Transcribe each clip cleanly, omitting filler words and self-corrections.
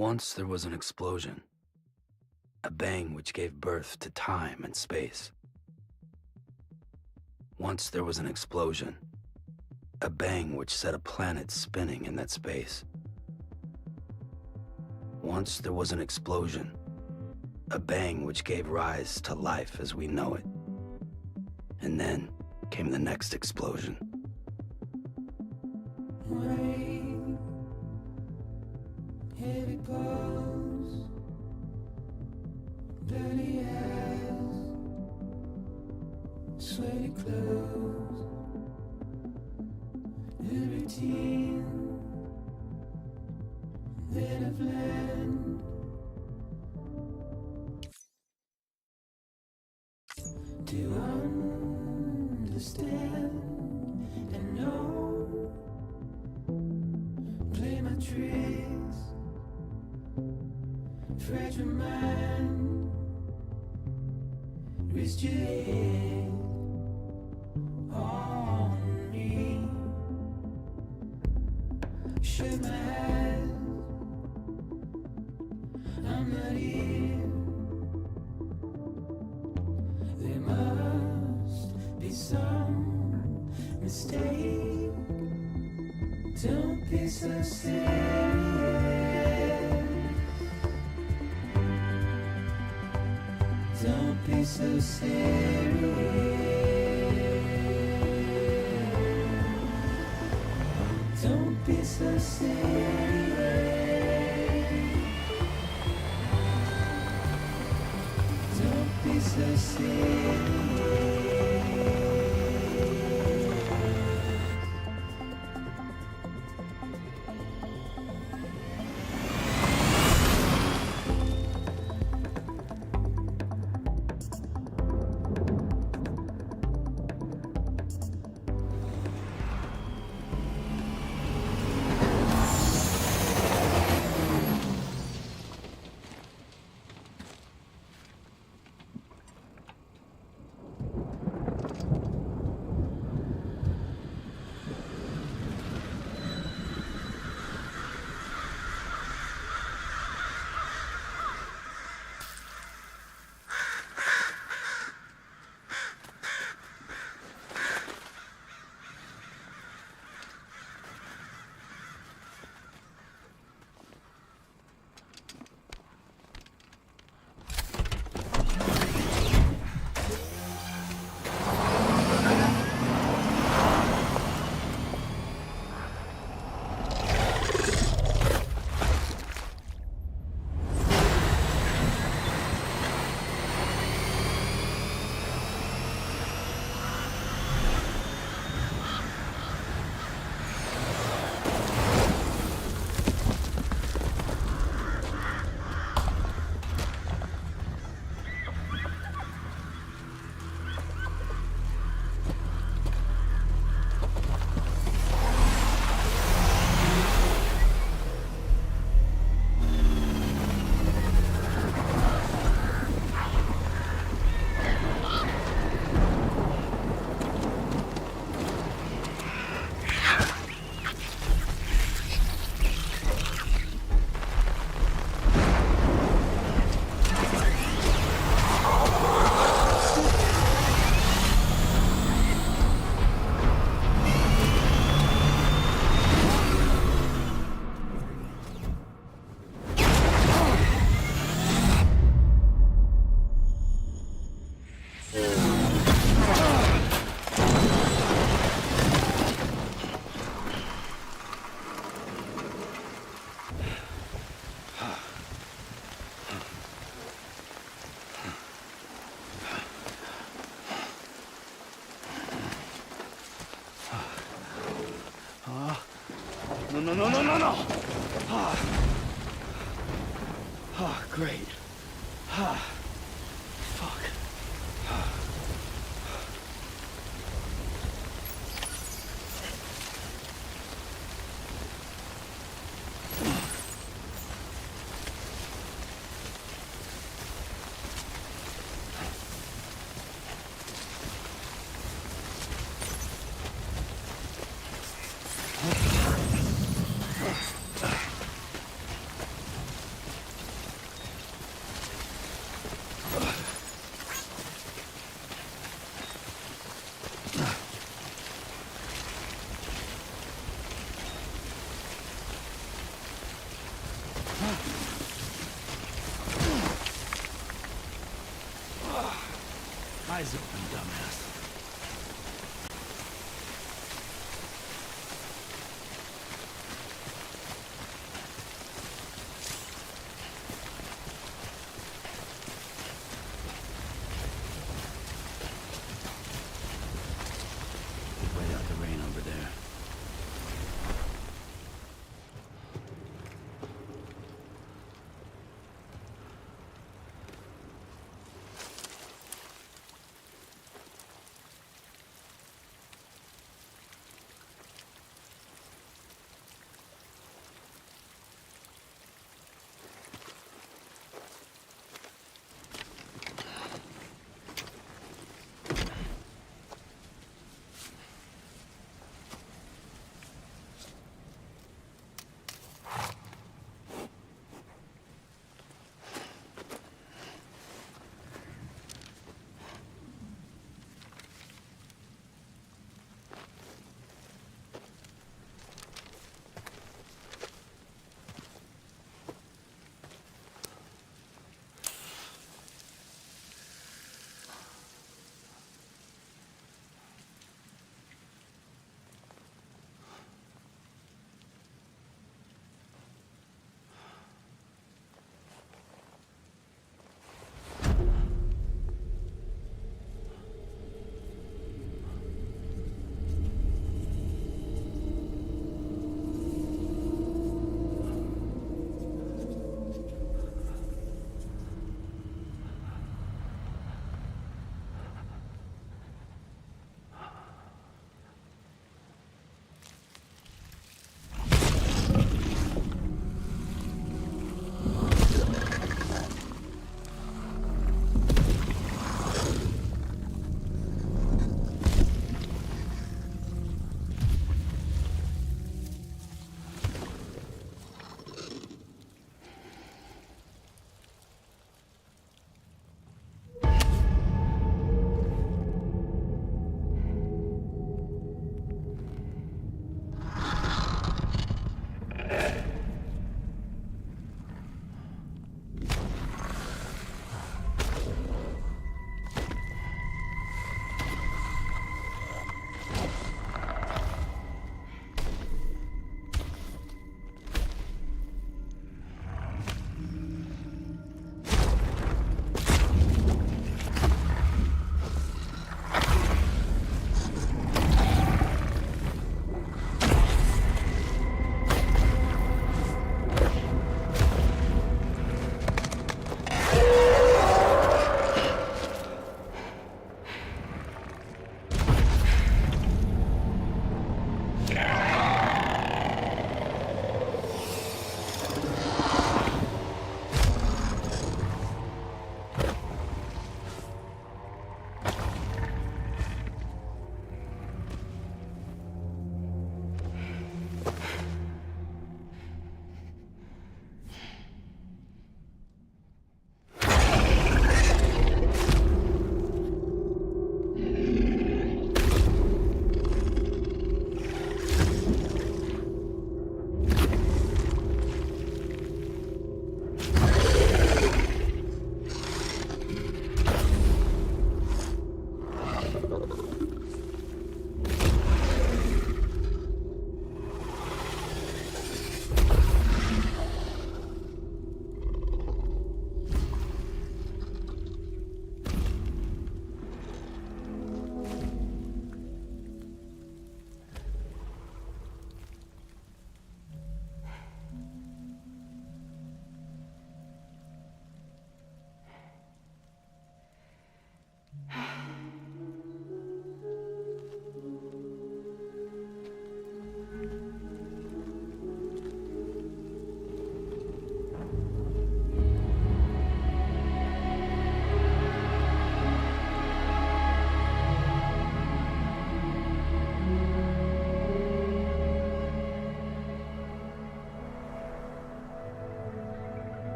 Once there was an explosion, a bang which gave birth to time and space. Once there was an explosion, a bang which set a planet spinning in that space. Once there was an explosion, a bang which gave rise to life as we know it. And then came the next explosion. Rain, heavy blows, dirty eyes, sweaty clothes, a routine that I've learned to understand and know. Play my tricks, fragile mind, rest your head on me. Shut my eyes, I'm not here. There must be some mistake. Don't be so serious. Don't be so serious. Don't be so serious. Don't be so serious. No. Great. Fuck. eyes open, dumbass. Wait out the rain over there.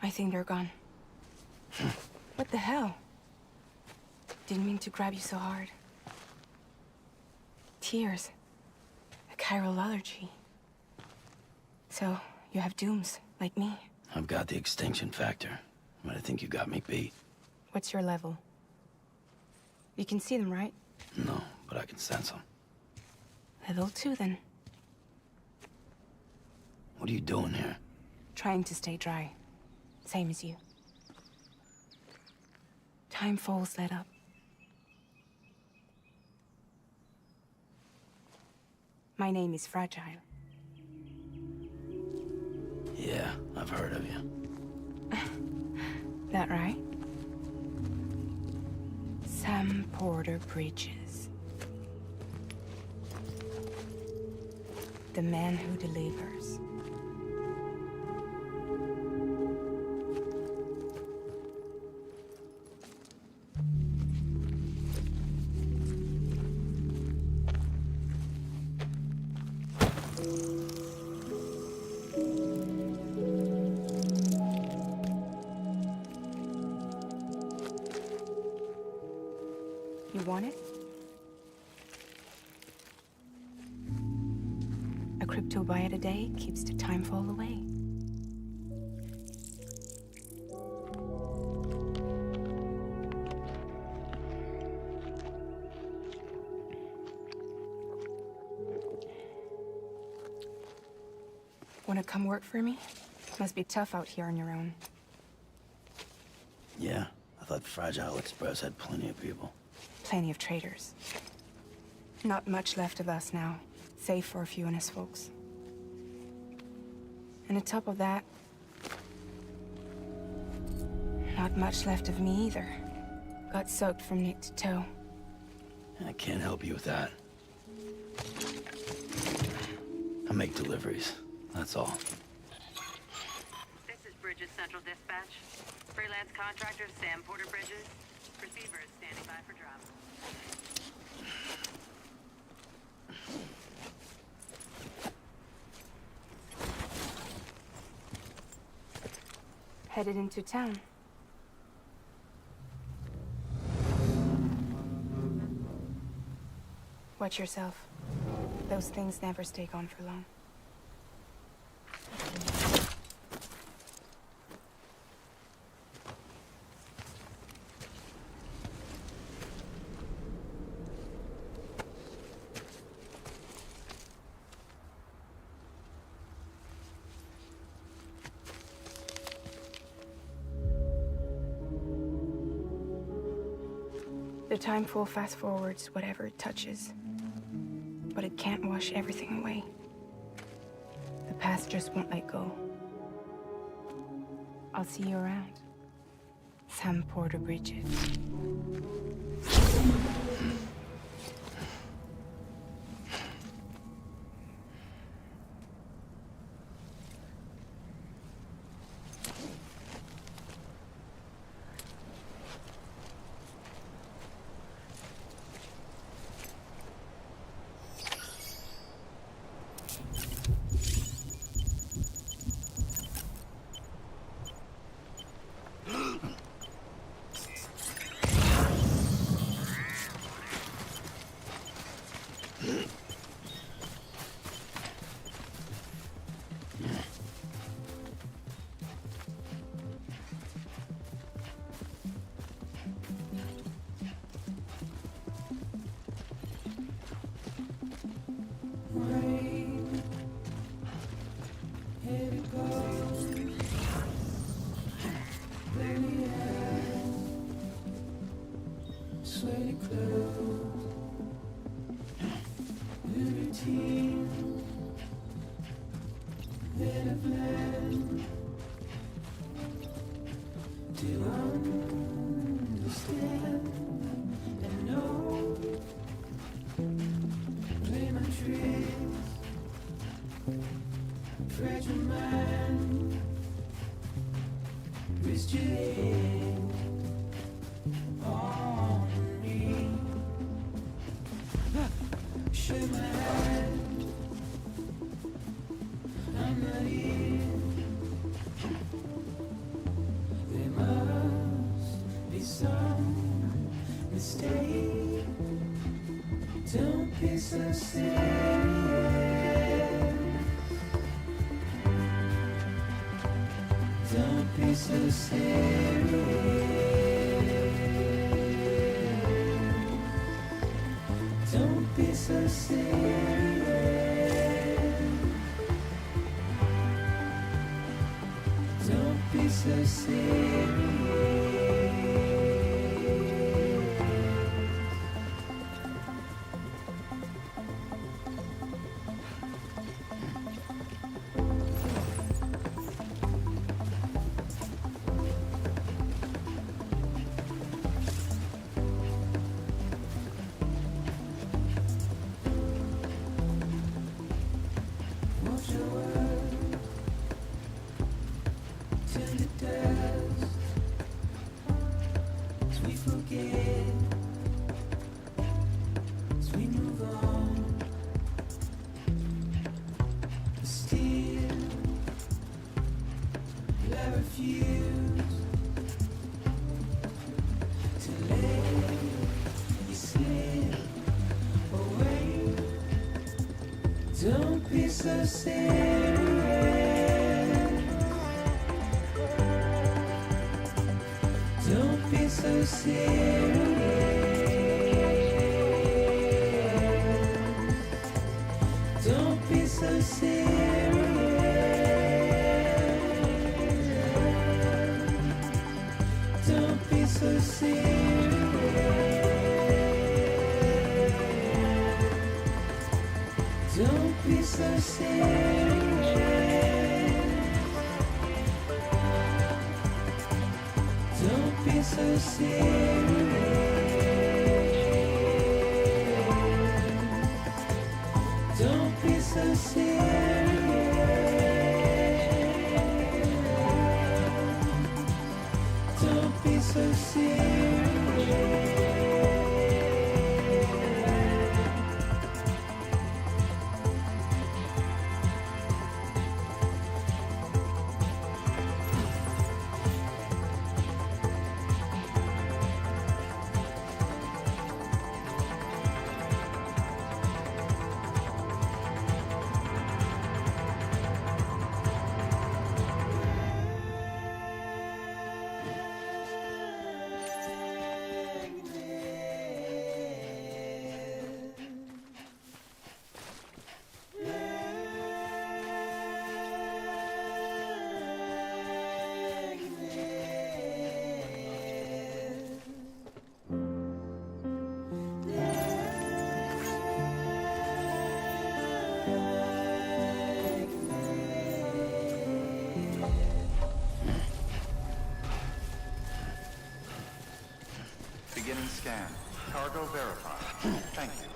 I think they're gone. What the hell? Didn't mean to grab you so hard. Tears. A chiral allergy. So, you have dooms, like me. I've got the extinction factor, but I think you got me beat. What's your level? You can see them, right? No, but I can sense them. Level 2, then. What are you doing here? Trying to stay dry. Same as you. Time falls let up. My name is Fragile. Yeah, I've heard of you. That right? Sam Porter Bridges. The man who delivers. You want it? A crypto buy a day keeps the time fall away. Wanna come work for me? Must be tough out here on your own. Yeah, I thought Fragile Express had plenty of people. Plenty of traitors. Not much left of us now, save for a few honest folks. And on top of that, not much left of me either. Got soaked from neck to toe. I can't help you with that. I make deliveries, that's all. This is Bridges Central Dispatch. Freelance contractor Sam Porter Bridges. Receiver is standing by for drop. Headed into town. Watch yourself. Those things never stay gone for long. The timeful fast forwards whatever it touches, but it can't wash everything away. The past just won't let go. I'll see you around. Sam Porter Bridges. be so serious. Don't be so serious. Don't be so serious. Don't be so serious. Watch your world turn to dust as we forget, as we move on. But still, I refuse to let you slip away. Don't be so serious. Don't be so serious. Don't be so serious. Don't be so serious. Don't be so serious. Don't be so serious. Don't be so serious. Don't be so serious. Beginning scan. Cargo verified. Thank you.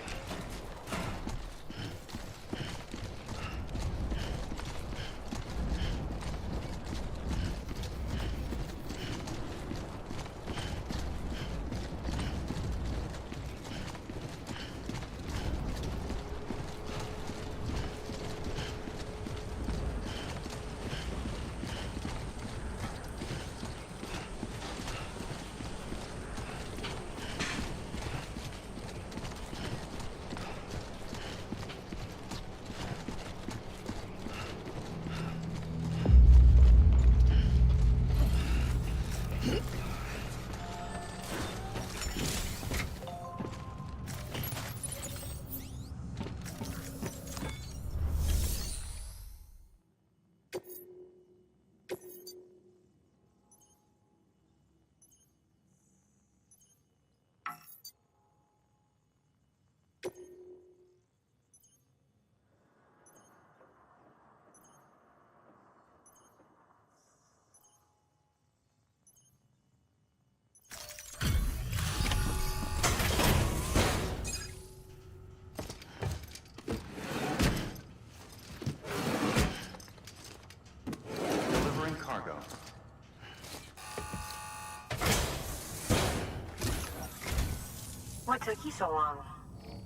What took you so long?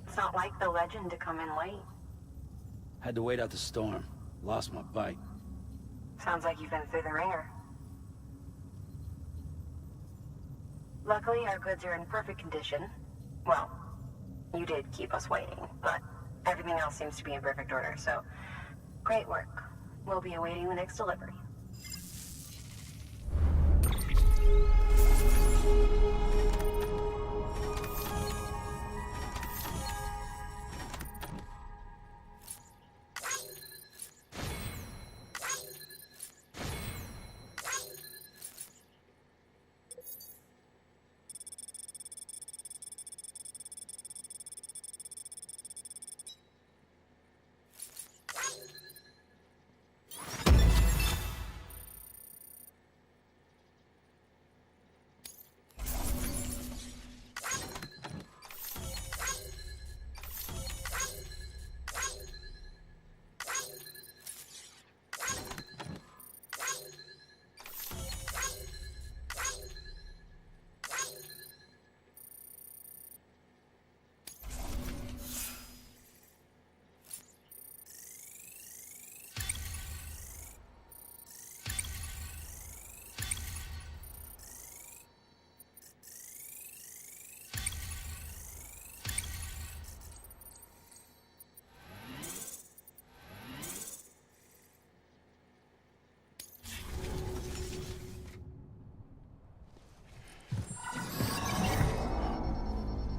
It's not like the legend to come in late. Had to wait out the storm. Lost my bike. Sounds like you've been through the ringer. Luckily, our goods are in perfect condition. Well, You did keep us waiting, but everything else seems to be in perfect order, so great work. We'll be awaiting the next delivery.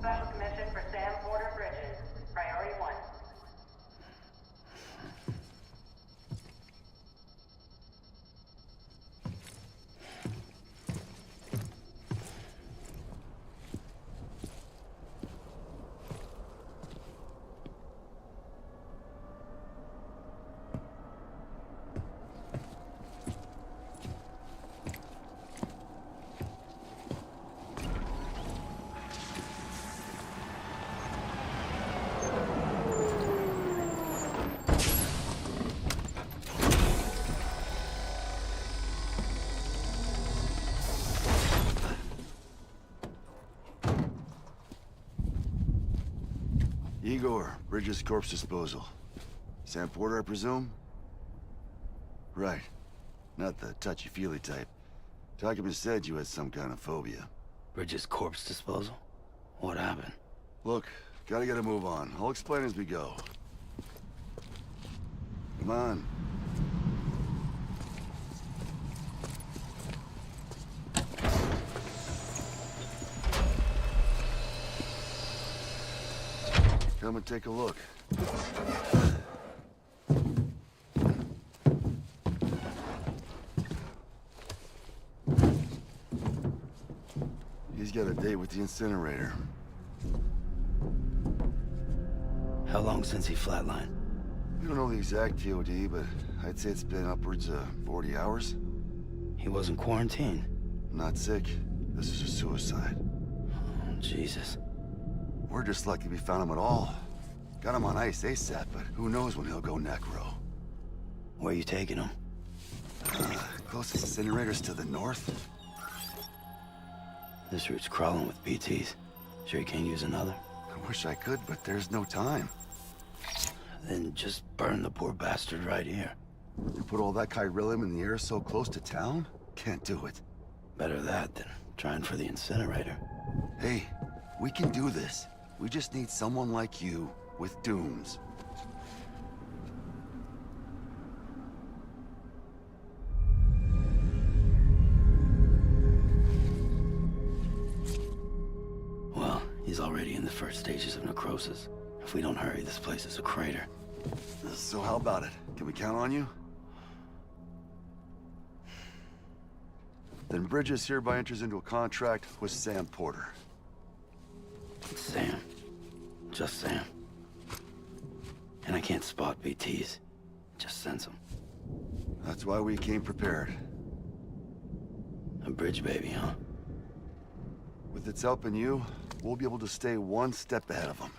Special commission for Sam Porter Bridges. Priority 1. Igor, Bridges corpse disposal. Sam Porter, I presume? Right. Not the touchy-feely type. Document said you had some kind of phobia. Bridges corpse disposal? What happened? Look, gotta get a move on. I'll explain as we go. Come on. Come and take a look. He's got a date with the incinerator. How long since he flatlined? We don't know the exact TOD, but I'd say it's been upwards of 40 hours. He wasn't quarantined. Not sick. This is a suicide. Oh, Jesus. We're just lucky we found him at all. Got him on ice ASAP, but who knows when he'll go necro. Where you taking him? Closest incinerators to the north. This route's crawling with BTs. Sure you can't use another? I wish I could, but there's no time. Then just burn the poor bastard right here. You put all that chiralium in the air so close to town? Can't do it. Better that than trying for the incinerator. Hey, we can do this. We just need someone like you, with dooms. Well, he's already in the first stages of necrosis. If we don't hurry, this place is a crater. So how about it? Can we count on you? Then Bridges hereby enters into a contract with Sam Porter. Sam. Just Sam. And I can't spot BTs. Just sense them. That's why we came prepared. A bridge baby, huh? With its help in you, we'll be able to stay one step ahead of them.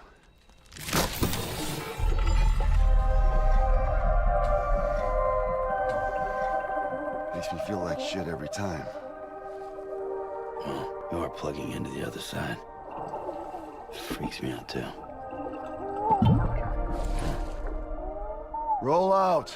Makes me feel like shit every time. Well, you are plugging into the other side. Freaks me out, too. Roll out!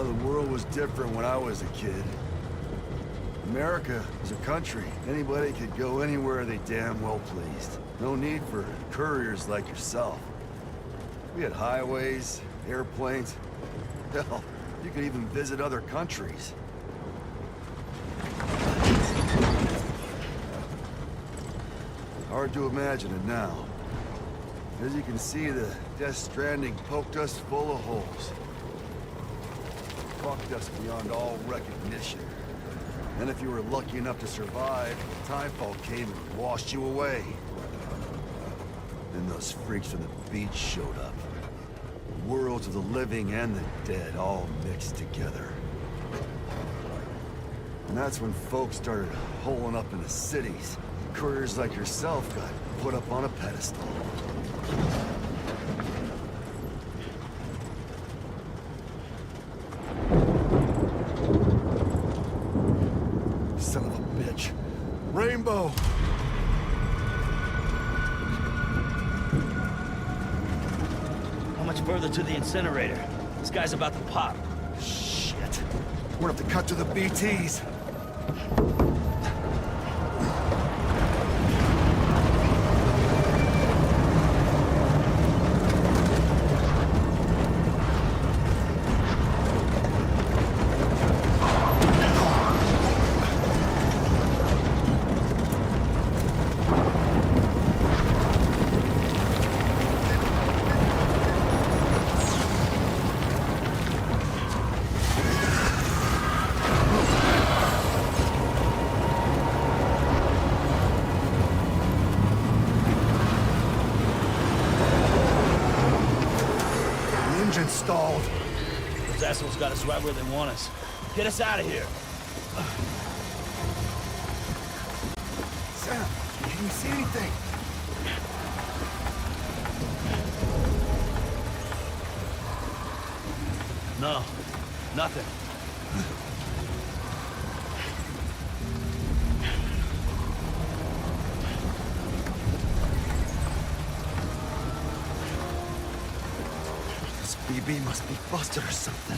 the world was different when I was a kid. America is a country. Anybody could go anywhere they damn well pleased. No need for couriers like yourself. We had highways, airplanes. Hell, you could even visit other countries. Hard to imagine it now. As you can see, the Death Stranding poked us full of holes. Fucked us beyond all recognition. And if you were lucky enough to survive, Timefall came and washed you away. Then those freaks from the beach showed up. Worlds of the living and the dead all mixed together. And that's when folks started holing up in the cities. Couriers like yourself got put up on a pedestal. Son of a bitch. Rainbow! How much further to the incinerator? This guy's about to pop. Shit. We're gonna have to cut to the BTs. Stalled. Those assholes got us right where they want us. Get us out of here. Sam, can you see anything? No, nothing. BB must be busted or something.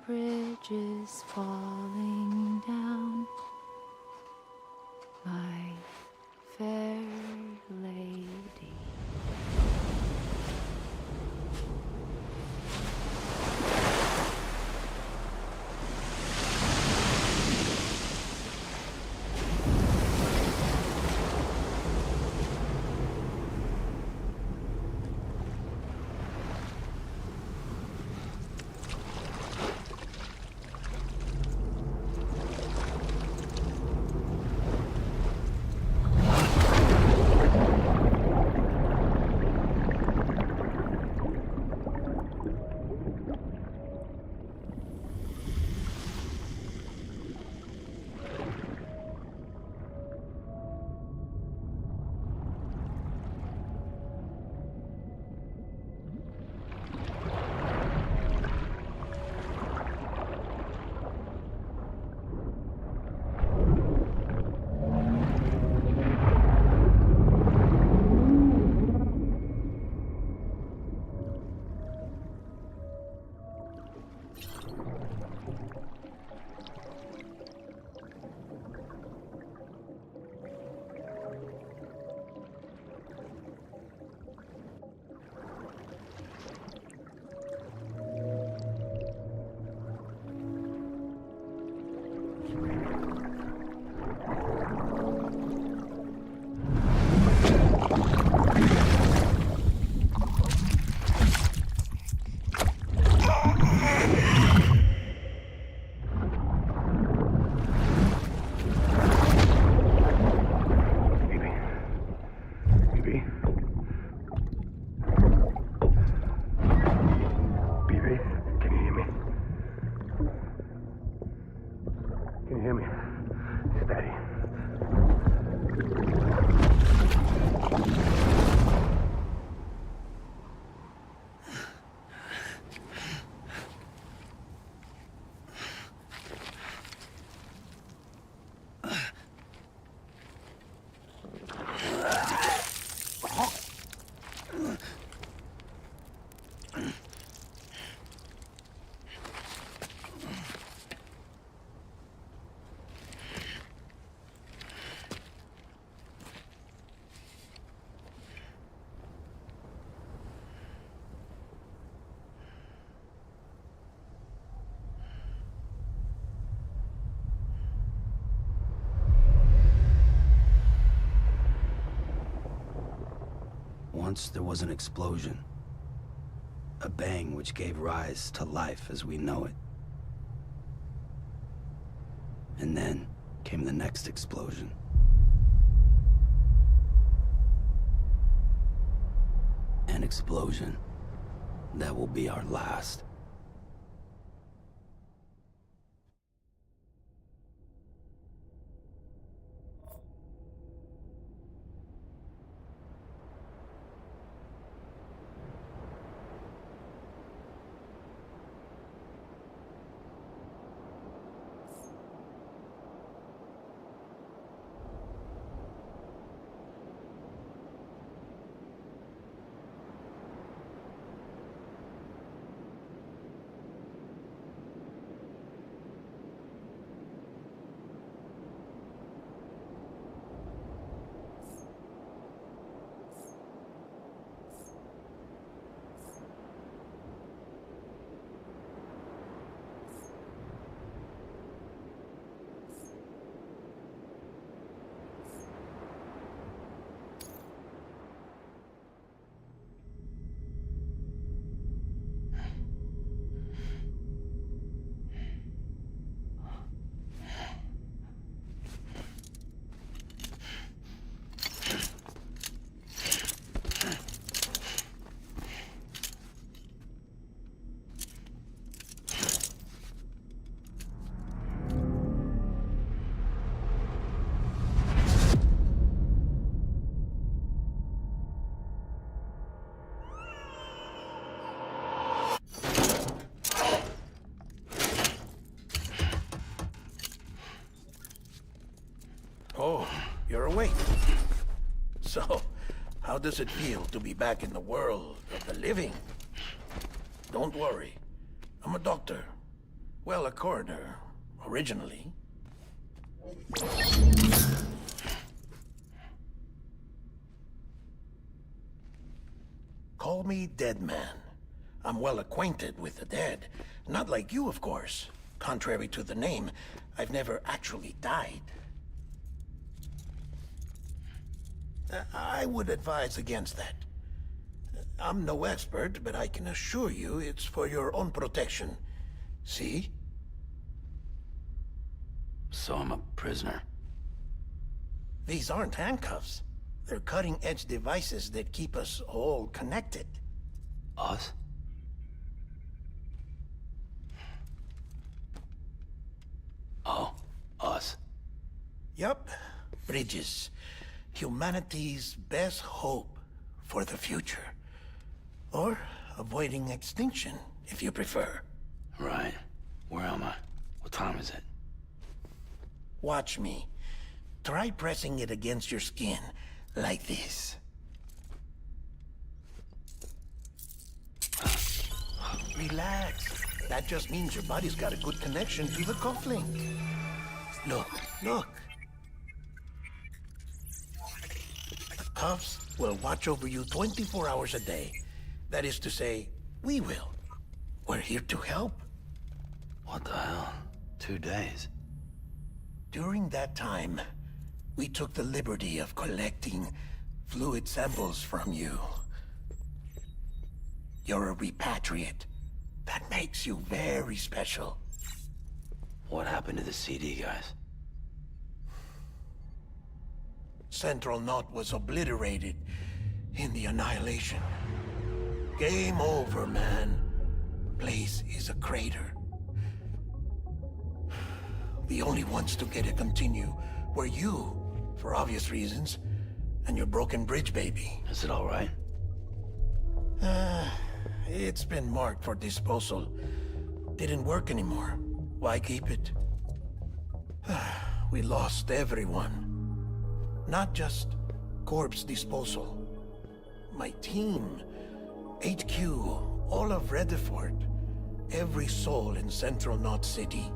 bridges falling down, my fair lady. BB? BB, can you hear me? Can you hear me? Steady. Once there was an explosion. A bang which gave rise to life as we know it. And then came the next explosion. An explosion that will be our last. Oh, you're awake. So, how does it feel to be back in the world of the living? Don't worry. I'm a doctor. Well, a coroner, originally. Call me Dead Man. I'm well acquainted with the dead. Not like you, of course. Contrary to the name, I've never actually died. I would advise against that. I'm no expert, but I can assure you it's for your own protection. See? So I'm a prisoner. These aren't handcuffs. They're cutting-edge devices that keep us all connected. Us? Oh, us. Yup. Bridges. Humanity's best hope for the future. Or avoiding extinction, if you prefer. Right. Where am I? What time is it? Watch me. Try pressing it against your skin, like this. Relax. That just means your body's got a good connection to the cufflink. Look, look. The cuffs will watch over you 24 hours a day. That is to say, we will. We're here to help. What the hell? 2 days? During that time, we took the liberty of collecting fluid samples from you. You're a repatriate. That makes you very special. What happened to the CD guys? Central Knot was obliterated. in the annihilation. Game over, man. Place is a crater. The only ones to get it continue were you, for obvious reasons, and your broken bridge baby. Is it all right? It's been marked for disposal. Didn't work anymore. Why keep it? We lost everyone. Not just corpse disposal. My team, HQ, all of Redefort, every soul in Central Knot City.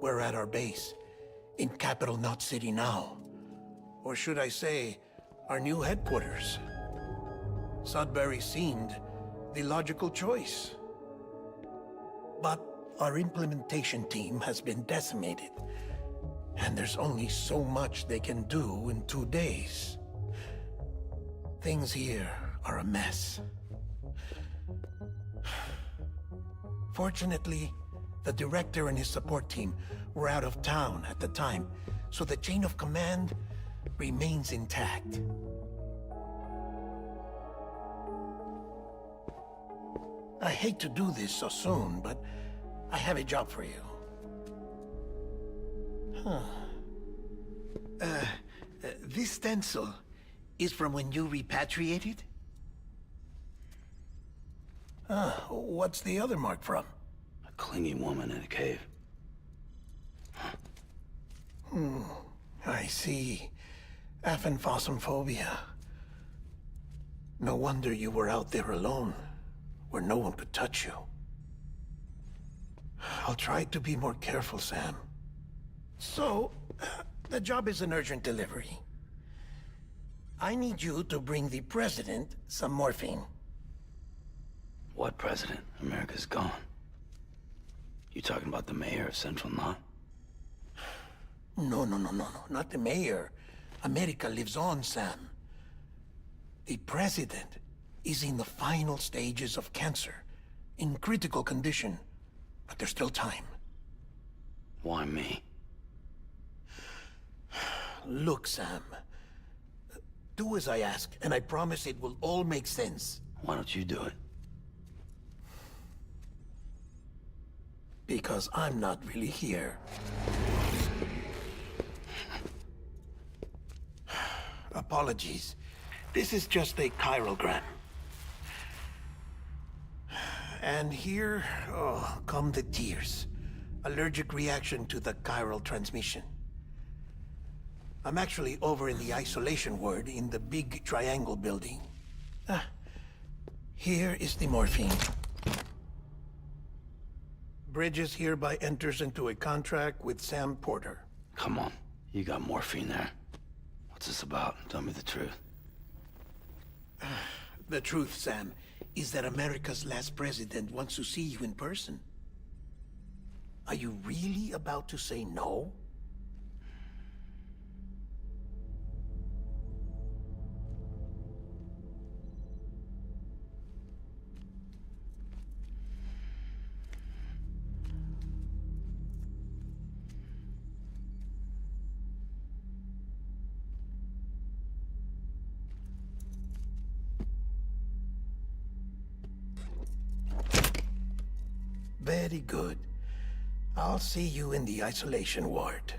We're at our base, in Capital Knot City now. Or should I say, our new headquarters. Sudbury seemed the logical choice. But our implementation team has been decimated, and there's only so much they can do in 2 days. Things here are a mess. Fortunately, the director and his support team were out of town at the time, so the chain of command remains intact. I hate to do this so soon, but I have a job for you. This stencil is from when you repatriated? What's the other mark from? A clingy woman in a cave. I see. Aphenphosmphobia. No wonder you were out there alone, where no one could touch you. I'll try to be more careful, Sam. So, the job is an urgent delivery. I need you to bring the president some morphine. What president? America's gone. You talking about the mayor of Central Knot? No, not the mayor. America lives on, Sam. The president is in the final stages of cancer, in critical condition, but there's still time. Why me? Look, Sam. Do as I ask, and I promise it will all make sense. Why don't you do it? Because I'm not really here. Apologies. This is just a chirogram. And here, come the tears. Allergic reaction to the chiral transmission. I'm actually over in the isolation ward in the big triangle building. Here is the morphine. Bridges hereby enters into a contract with Sam Porter. Come on. You got morphine there. What's this about? Tell me the truth. The truth, Sam, is that America's last president wants to see you in person. Are you really about to say no? Very good. I'll see you in the isolation ward.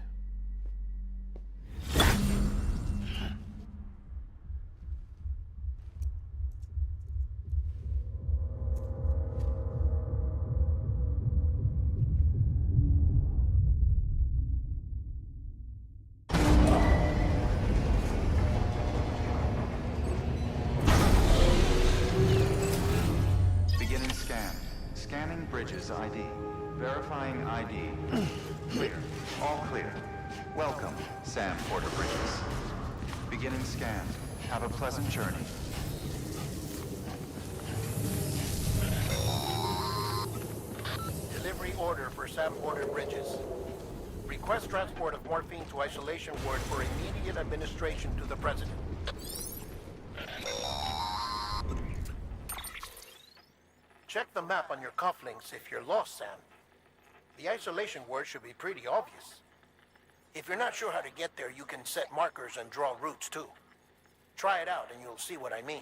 Beginning scan. Scanning Bridges ID. Verifying ID. Clear. All clear. Welcome, Sam Porter Bridges. Beginning scan. Have a pleasant journey. Delivery order for Sam Porter Bridges. Request transport of morphine to isolation ward for immediate administration to the president. Check the map on your cufflinks if you're lost, Sam. The isolation word should be pretty obvious. If you're not sure how to get there, you can set markers and draw routes too. Try it out and you'll see what I mean.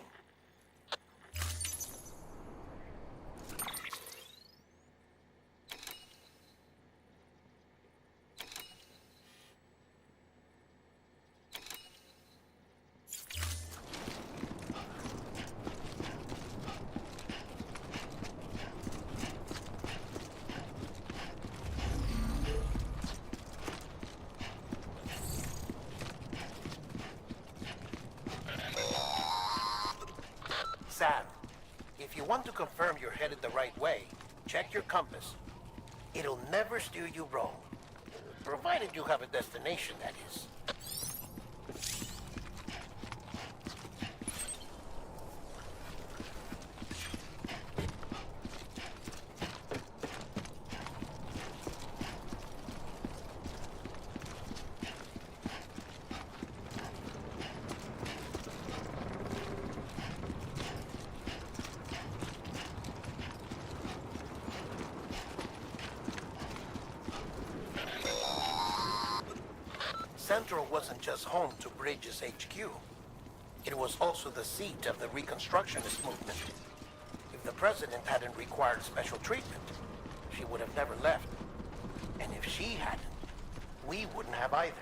Sam, if you want to confirm you're headed the right way, check your compass. It'll never steer you wrong. Provided you have a destination, that is. Central wasn't just home to Bridges HQ. It was also the seat of the Reconstructionist movement. If the president hadn't required special treatment, she would have never left. And if she hadn't, we wouldn't have either.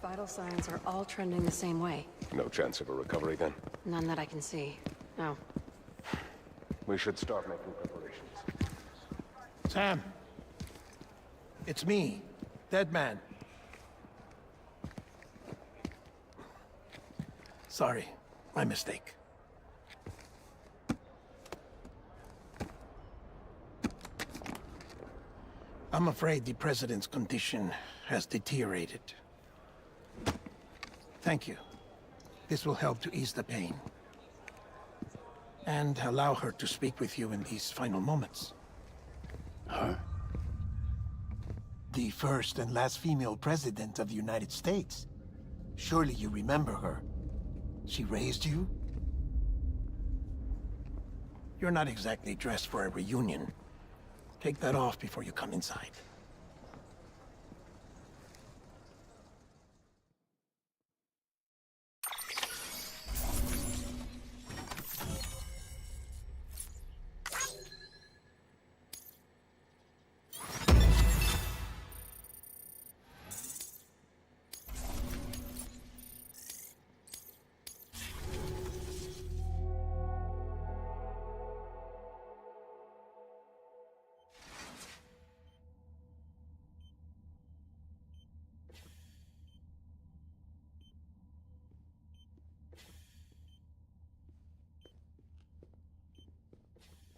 Vital signs are all trending the same way. No chance of a recovery then? None that I can see. No. We should start making preparations. Sam. It's me, Dead Man. Sorry, my mistake. I'm afraid the president's condition has deteriorated. Thank you. This will help to ease the pain. And allow her to speak with you in these final moments. Her? The first and last female president of the United States. Surely you remember her. She raised you? You're not exactly dressed for a reunion. Take that off before you come inside.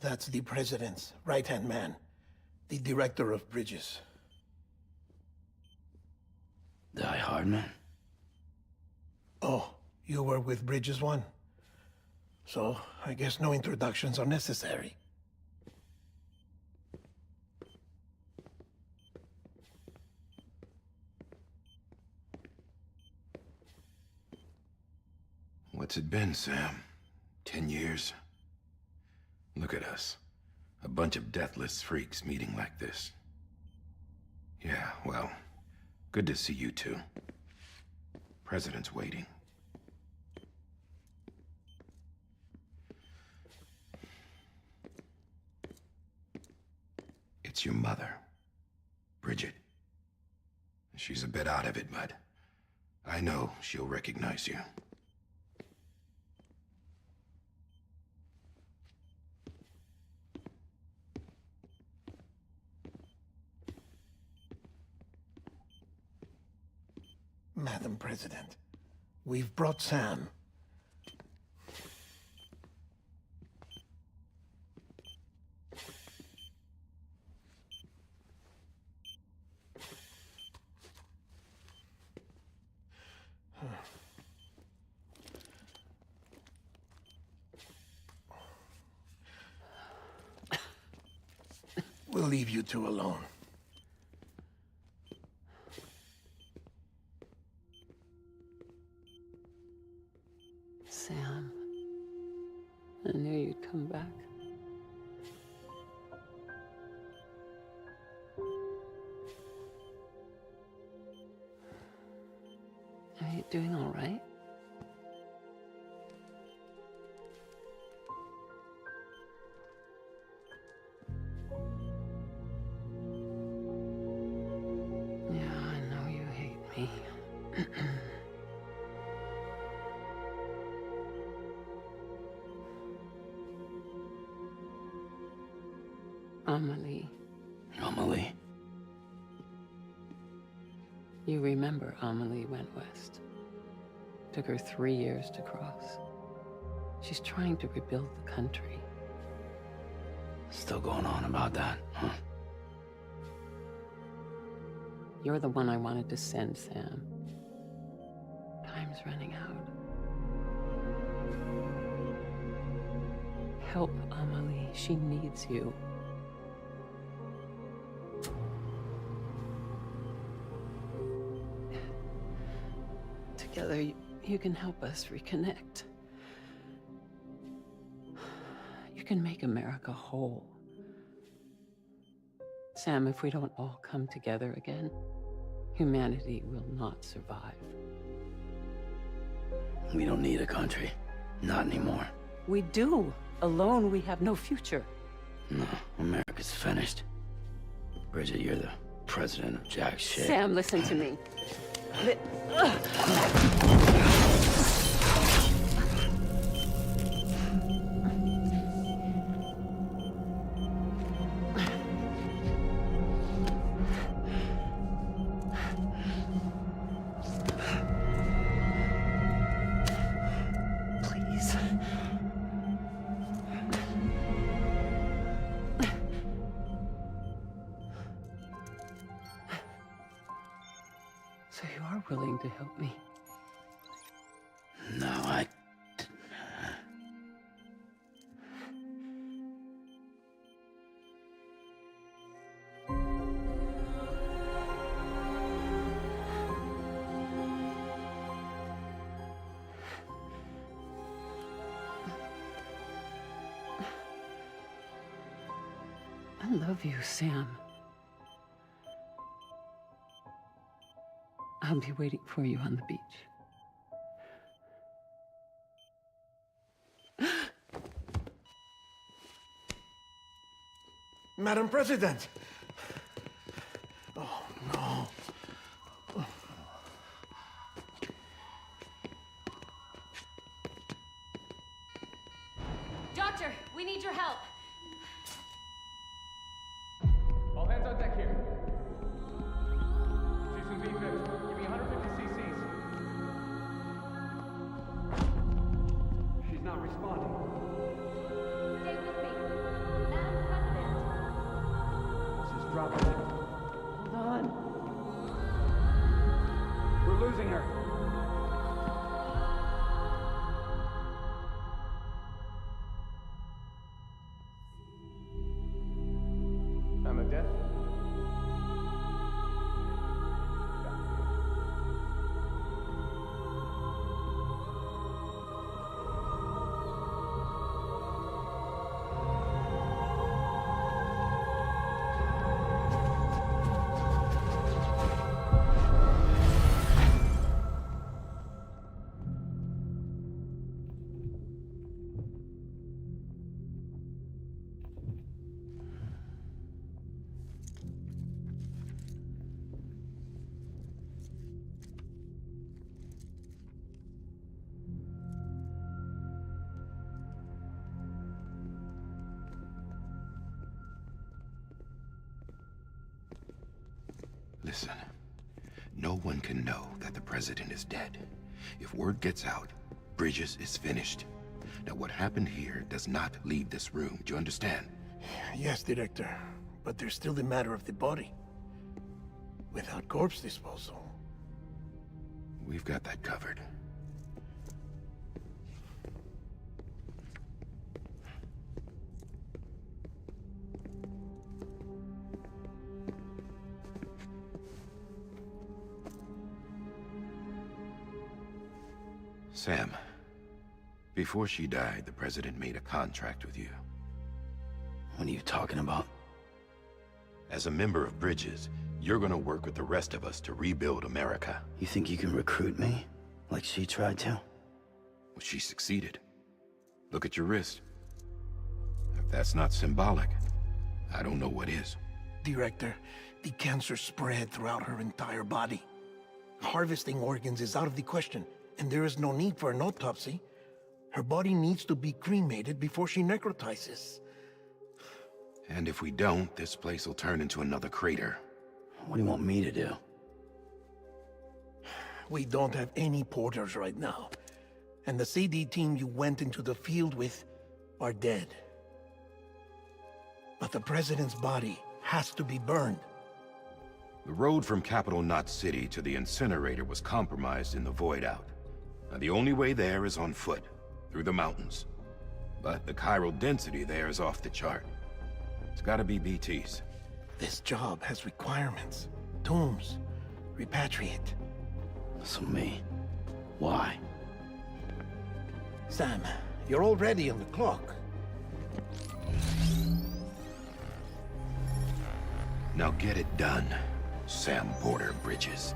That's the president's right-hand man, the director of bridges. Die Hardman? Oh, you were with Bridges 1? So, I guess no introductions are necessary. What's it been, Sam? 10 years? Look at us. A bunch of deathless freaks meeting like this. Yeah, well, good to see you two. President's waiting. it's your mother, Bridget. She's a bit out of it, but I know she'll recognize you. Madam President, we've brought Sam. We'll leave you two alone. Sam, I knew you'd come back. Are you doing all right? Yeah, I know you hate me. Amelie. Amelie? You remember Amelie went west. Took her 3 years to cross. She's trying to rebuild the country. Still going on about that, huh? You're the one I wanted to send, Sam. Time's running out. Help Amelie. She needs you. Together, you can help us reconnect. You can make America whole. Sam, if we don't all come together again, humanity will not survive. We don't need a country. Not anymore. We do. Alone, we have no future. No, America's finished. Bridget, you're the president of jack shit. Sam, listen to me. Please. So you are willing to help me? No, I... I love you, Sam. I'll be waiting for you on the beach. Madam President! Oh, no. Doctor, we need your help. All hands on deck here. Season B5, give me 150 cc's. She's not responding. Stay with me. Madam President. This is dropping. Hold on. We're losing her. Listen, no one can know that the president is dead. If word gets out, Bridges is finished. Now, what happened here does not leave this room. Do you understand? Yes, Director. But there's still the matter of the body. Without corpse disposal. We've got that covered. Sam, before she died, the president made a contract with you. What are you talking about? As a member of Bridges, you're gonna work with the rest of us to rebuild America. You think you can recruit me? Like she tried to? Well, she succeeded. Look at your wrist. If that's not symbolic, I don't know what is. Director, the cancer spread throughout her entire body. Harvesting organs is out of the question, and there is no need for an autopsy. Her body needs to be cremated before she necrotizes. And if we don't, this place will turn into another crater. What do you want me to do? We don't have any porters right now. And the CD team you went into the field with are dead. But the president's body has to be burned. The road from Capital Knot City to the incinerator was compromised in the void out. Now, the only way there is on foot, through the mountains. But the chiral density there is off the chart. It's gotta be BTs. This job has requirements. Tombs. Repatriate. So me. Why? Sam, you're already on the clock. Now get it done, Sam Porter Bridges.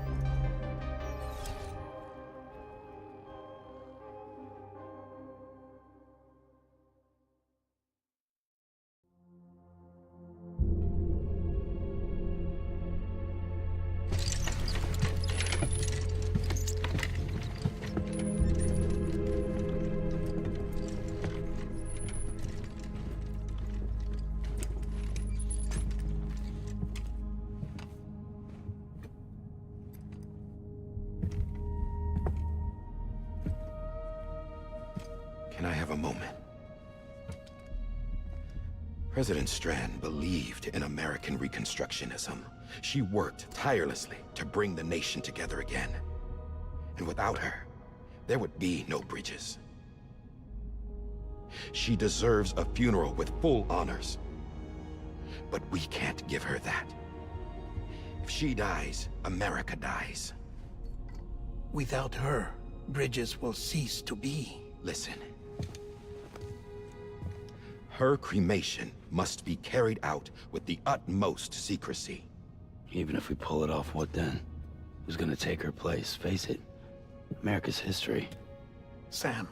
Can I have a moment? President Strand believed in American Reconstructionism. She worked tirelessly to bring the nation together again. And without her, there would be no Bridges. She deserves a funeral with full honors. But we can't give her that. If she dies, America dies. Without her, Bridges will cease to be. Listen. Her cremation must be carried out with the utmost secrecy. Even if we pull it off, what then? Who's gonna take her place? Face it, America's history. Sam,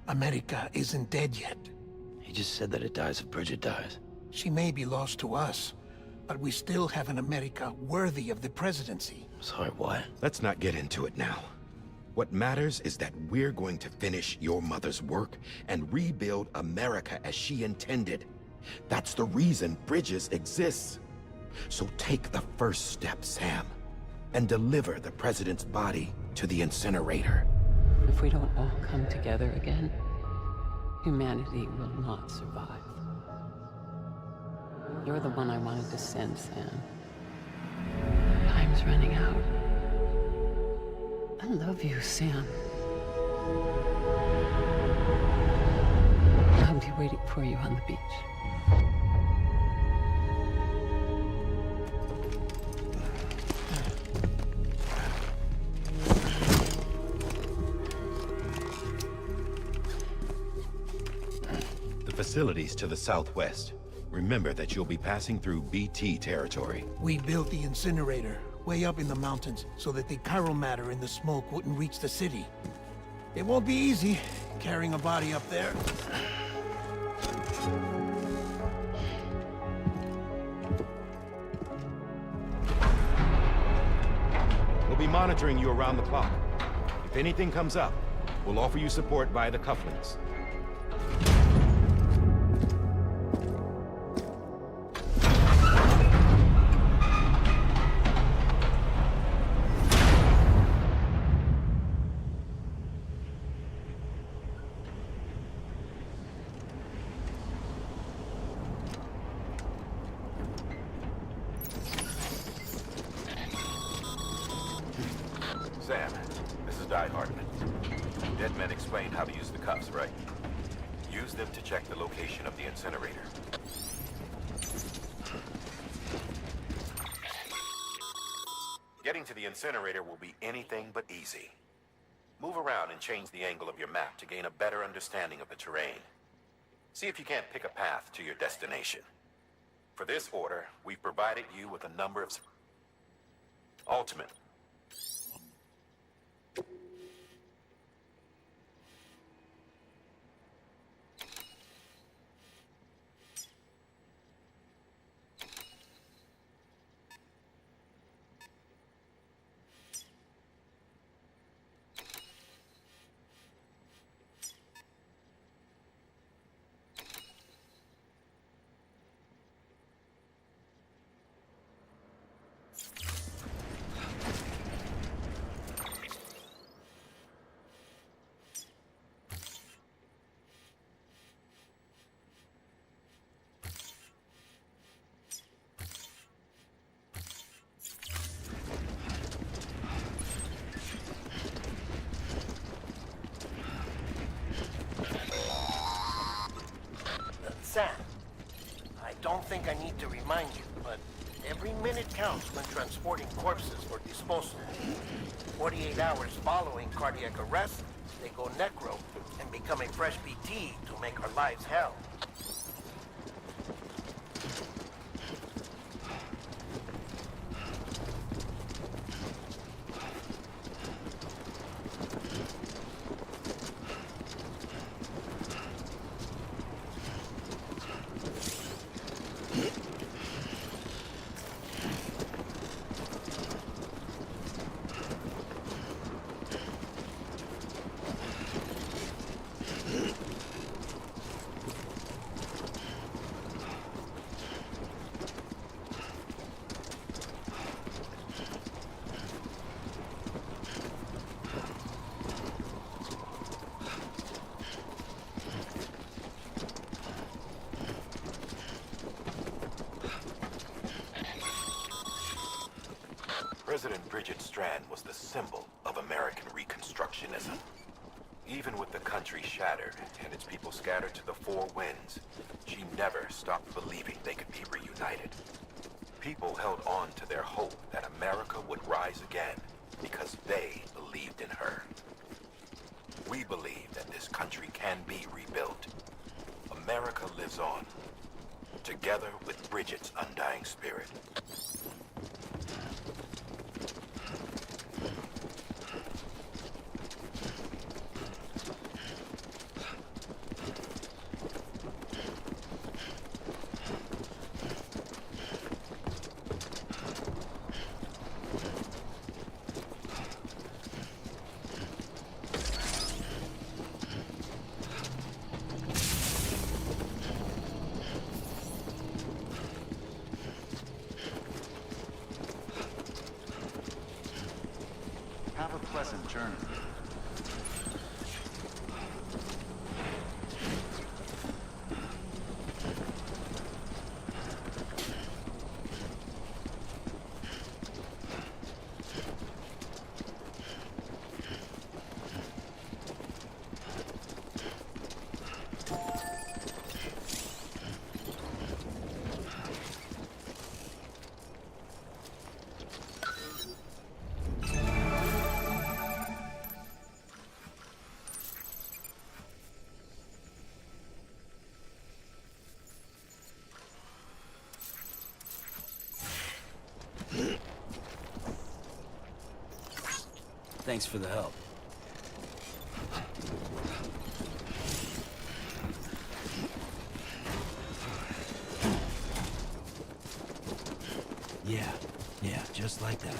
America isn't dead yet. He just said that it dies if Bridget dies. She may be lost to us, but we still have an America worthy of the presidency. Sorry, what? Let's not get into it now. What matters is that we're going to finish your mother's work and rebuild America as she intended. That's the reason Bridges exists. So take the first step, Sam, and deliver the president's body to the incinerator. If we don't all come together again, humanity will not survive. You're the one I wanted to send, Sam. Time's running out. I love you, Sam. I'll be waiting for you on the beach. The facilities to the southwest. Remember that you'll be passing through BT territory. We built the incinerator way up in the mountains so that the chiral matter in the smoke wouldn't reach the city. It won't be easy carrying a body up there. We'll be monitoring you around the clock. If anything comes up, we'll offer you support via the cufflinks. Sam, this is Die Hartman. Dead men explained how to use the cuffs, right? Use them to check the location of the incinerator. Getting to the incinerator will be anything but easy. Move around and change the angle of your map to gain a better understanding of the terrain. See if you can't pick a path to your destination. For this order, we've provided you with a number of... Ultimate. Sam, I don't think I need to remind you, but every minute counts when transporting corpses for disposal. 48 hours following cardiac arrest, they go necro and become a fresh PT to make our lives hell. President Bridget Strand was the symbol of American Reconstructionism. Even with the country shattered and its people scattered to the four winds, she never stopped believing they could be reunited. People held on to their hope that America would rise again because they believed in her. We believe that this country can be rebuilt. America lives on, together with Bridget's undying spirit. Have a pleasant journey. Thanks for the help. Yeah, just like that.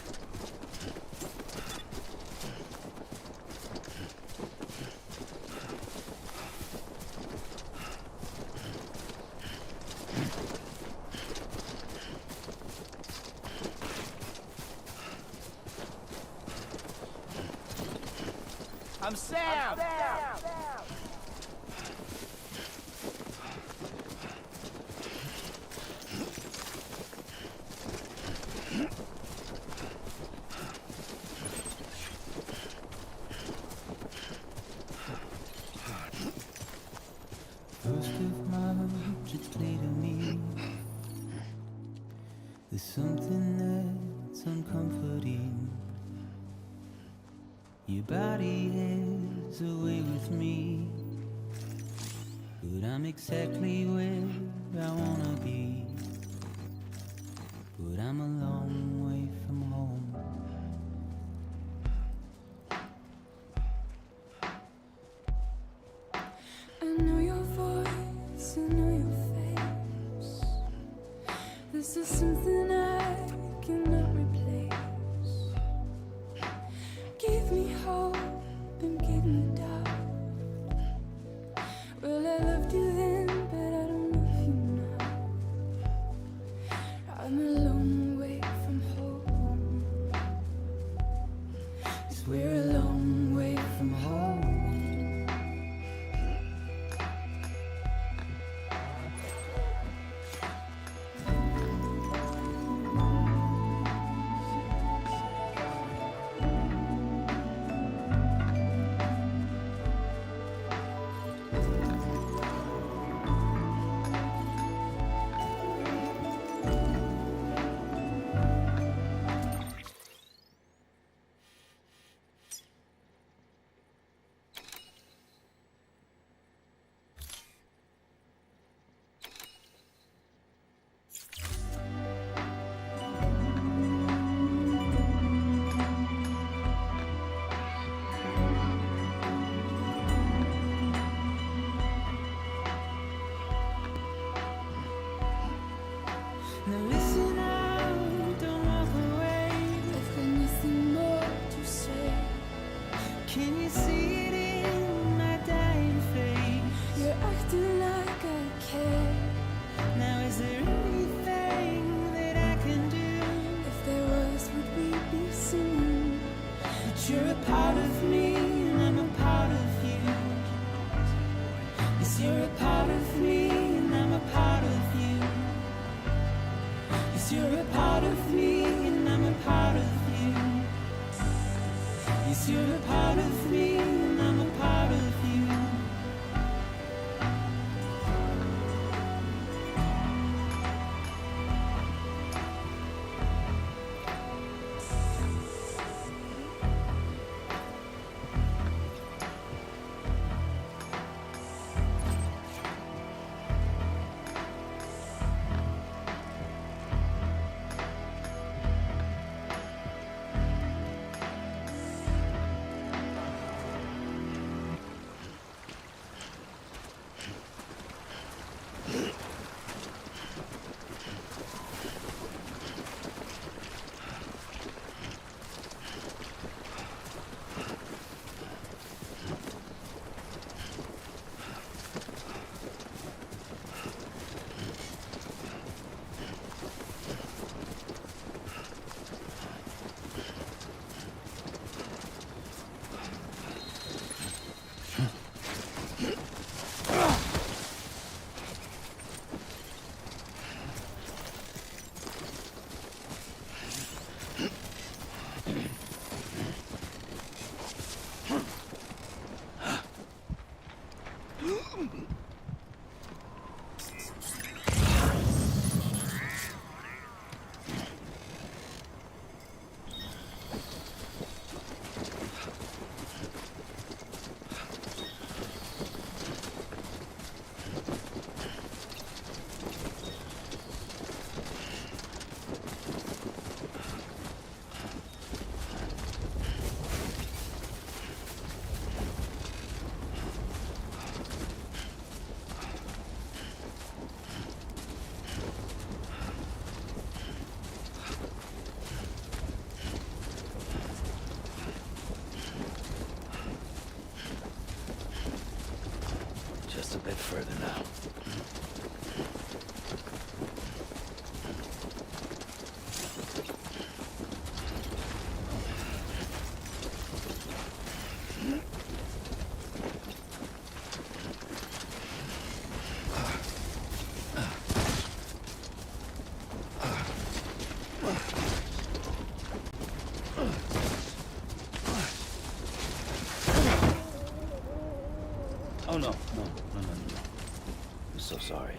I'm Sam! but I'm exactly where I wanna be. But I'm a long way from home. I know your voice, I know your face. This is something I cannot replace. Give me hope and give me doubt. Well, I loved you then, but I don't love you now. I'm a long way from home. 'Cause we're a long way from home. Now listen out, don't walk away. I've got nothing more to say. Can you see it in my dying face? You're acting like I care. Now is there anything that I can do? If there was, would we be singing? But you're a part of me and I'm a part of you. Yes, you're a part of me and I'm a part of you. Yes, you're a part of me and I'm a part of you. Yes, you're a part of me and I'm a part of you. Just a bit further now. Oh, no. I'm so sorry.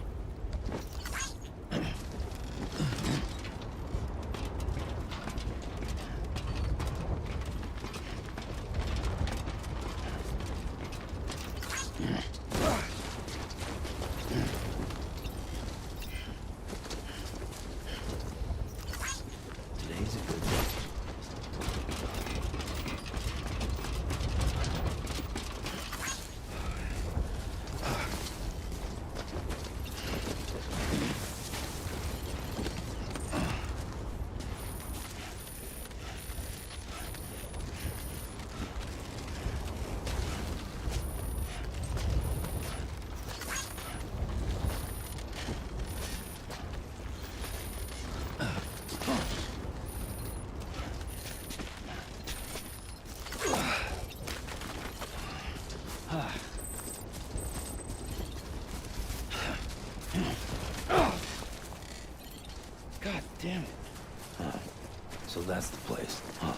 So that's the place, huh?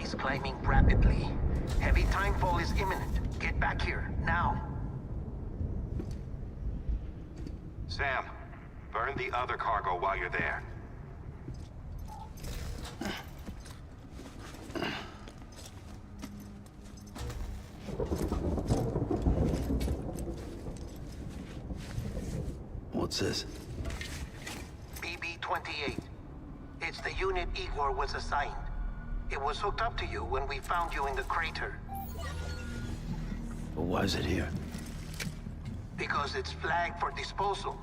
Is climbing rapidly. Heavy timefall is imminent. Get back here, now. Sam, burn the other cargo while you're there. What's this? BB-28. It's the unit Igor was assigned. It was hooked up to you when we found you in the crater. But why is it here? Because it's flagged for disposal.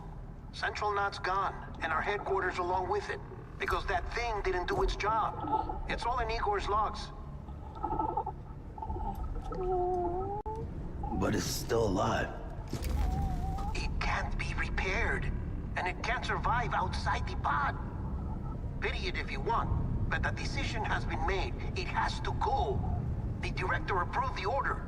Central Knot's gone, and our headquarters along with it. Because that thing didn't do its job. It's all in Igor's logs. But it's still alive. It can't be repaired, and it can't survive outside the pod. Pity it if you want. But the decision has been made. It has to go. The director approved the order.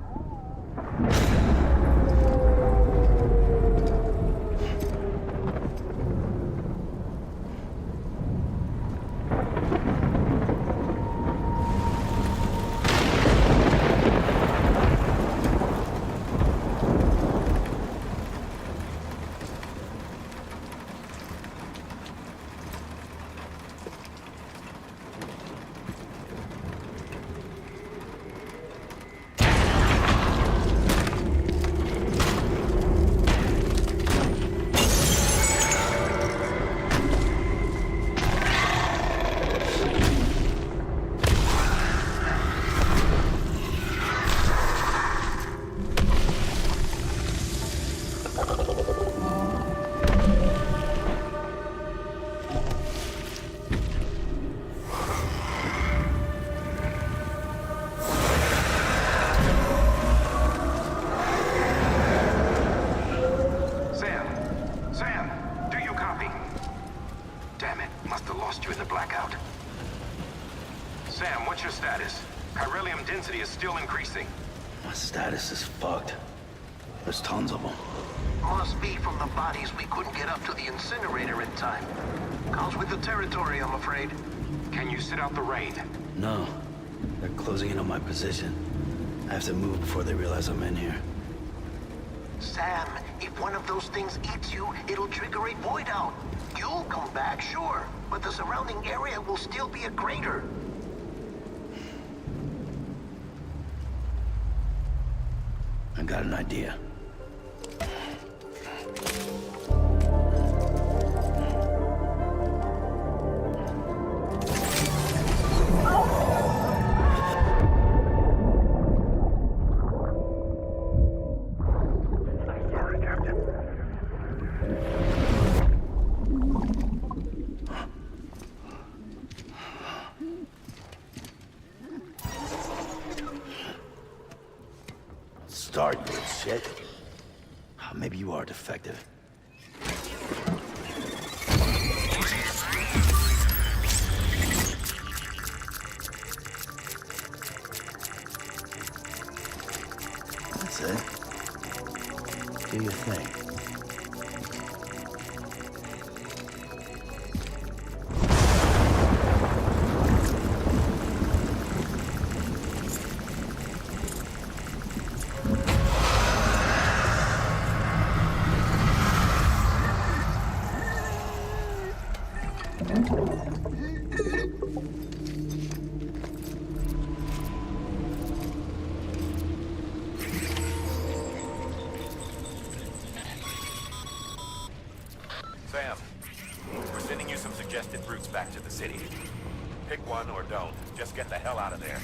My status is fucked. There's tons of them. Must be from the bodies we couldn't get up to the incinerator in time. Comes with the territory, I'm afraid. Can you sit out the rain? No. They're closing in on my position. I have to move before they realize I'm in here. Sam, if one of those things eats you, it'll trigger a void out. You'll come back, sure, but the surrounding area will still be a crater. I got an idea. Start, you shit. Maybe you are defective. That's it. Do your thing. Sam, we're sending you some suggested routes back to the city. Pick one or don't. Just get the hell out of there.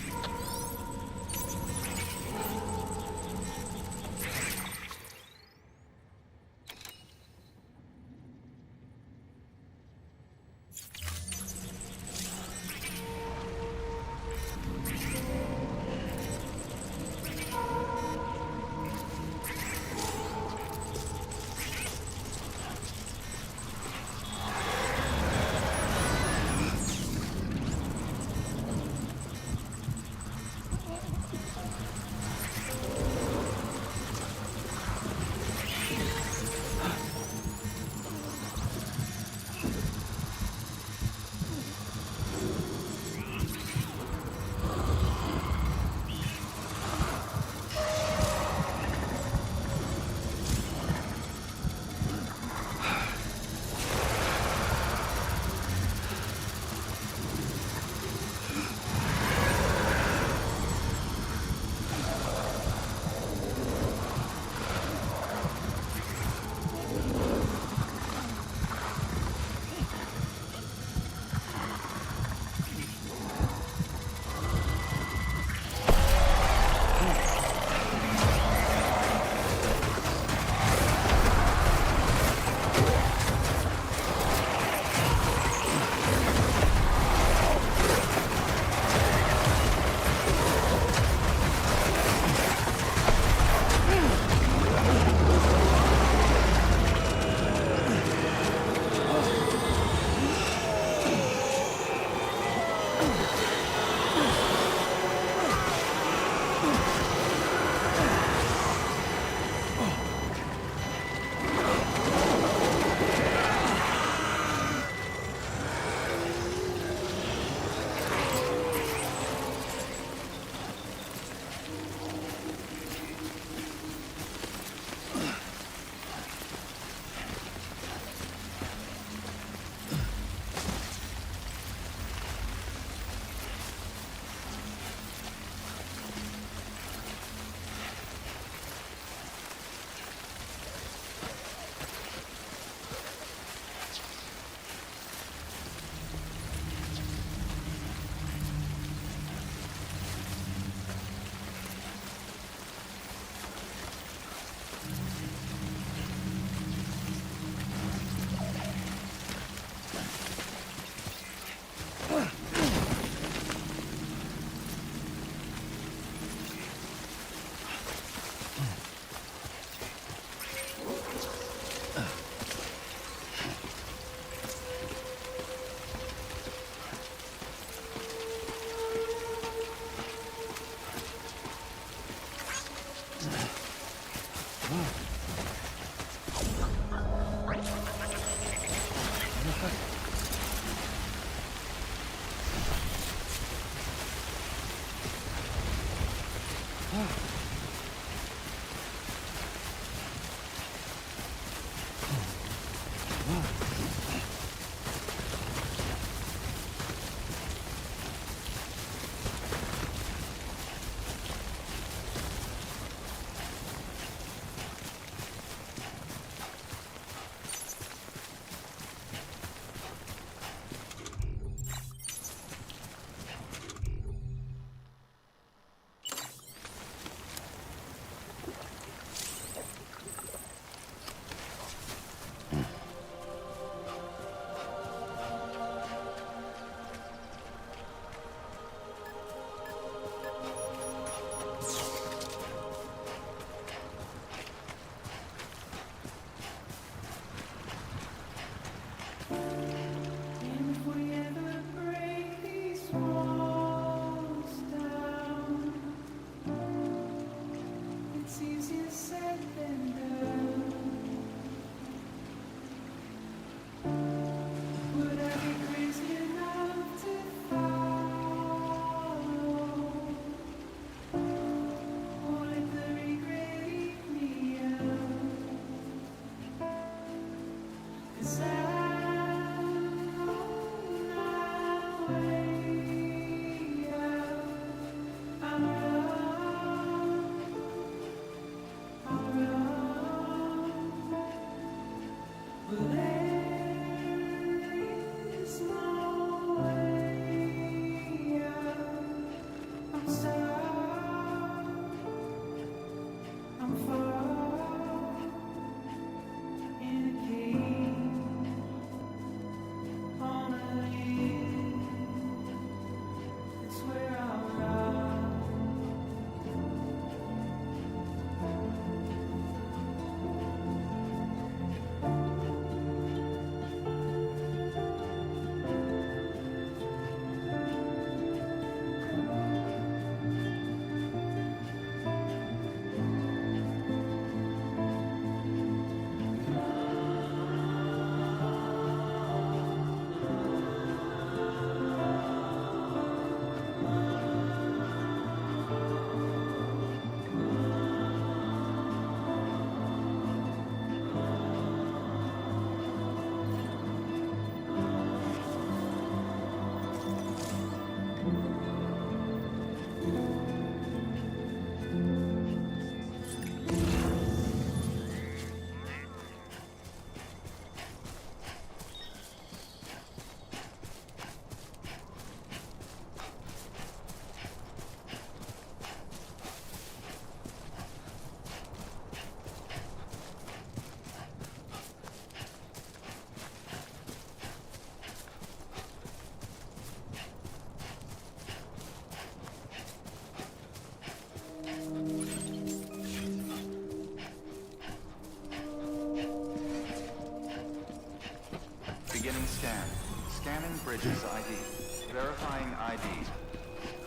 Beginning scan. Scanning bridges ID. Verifying ID.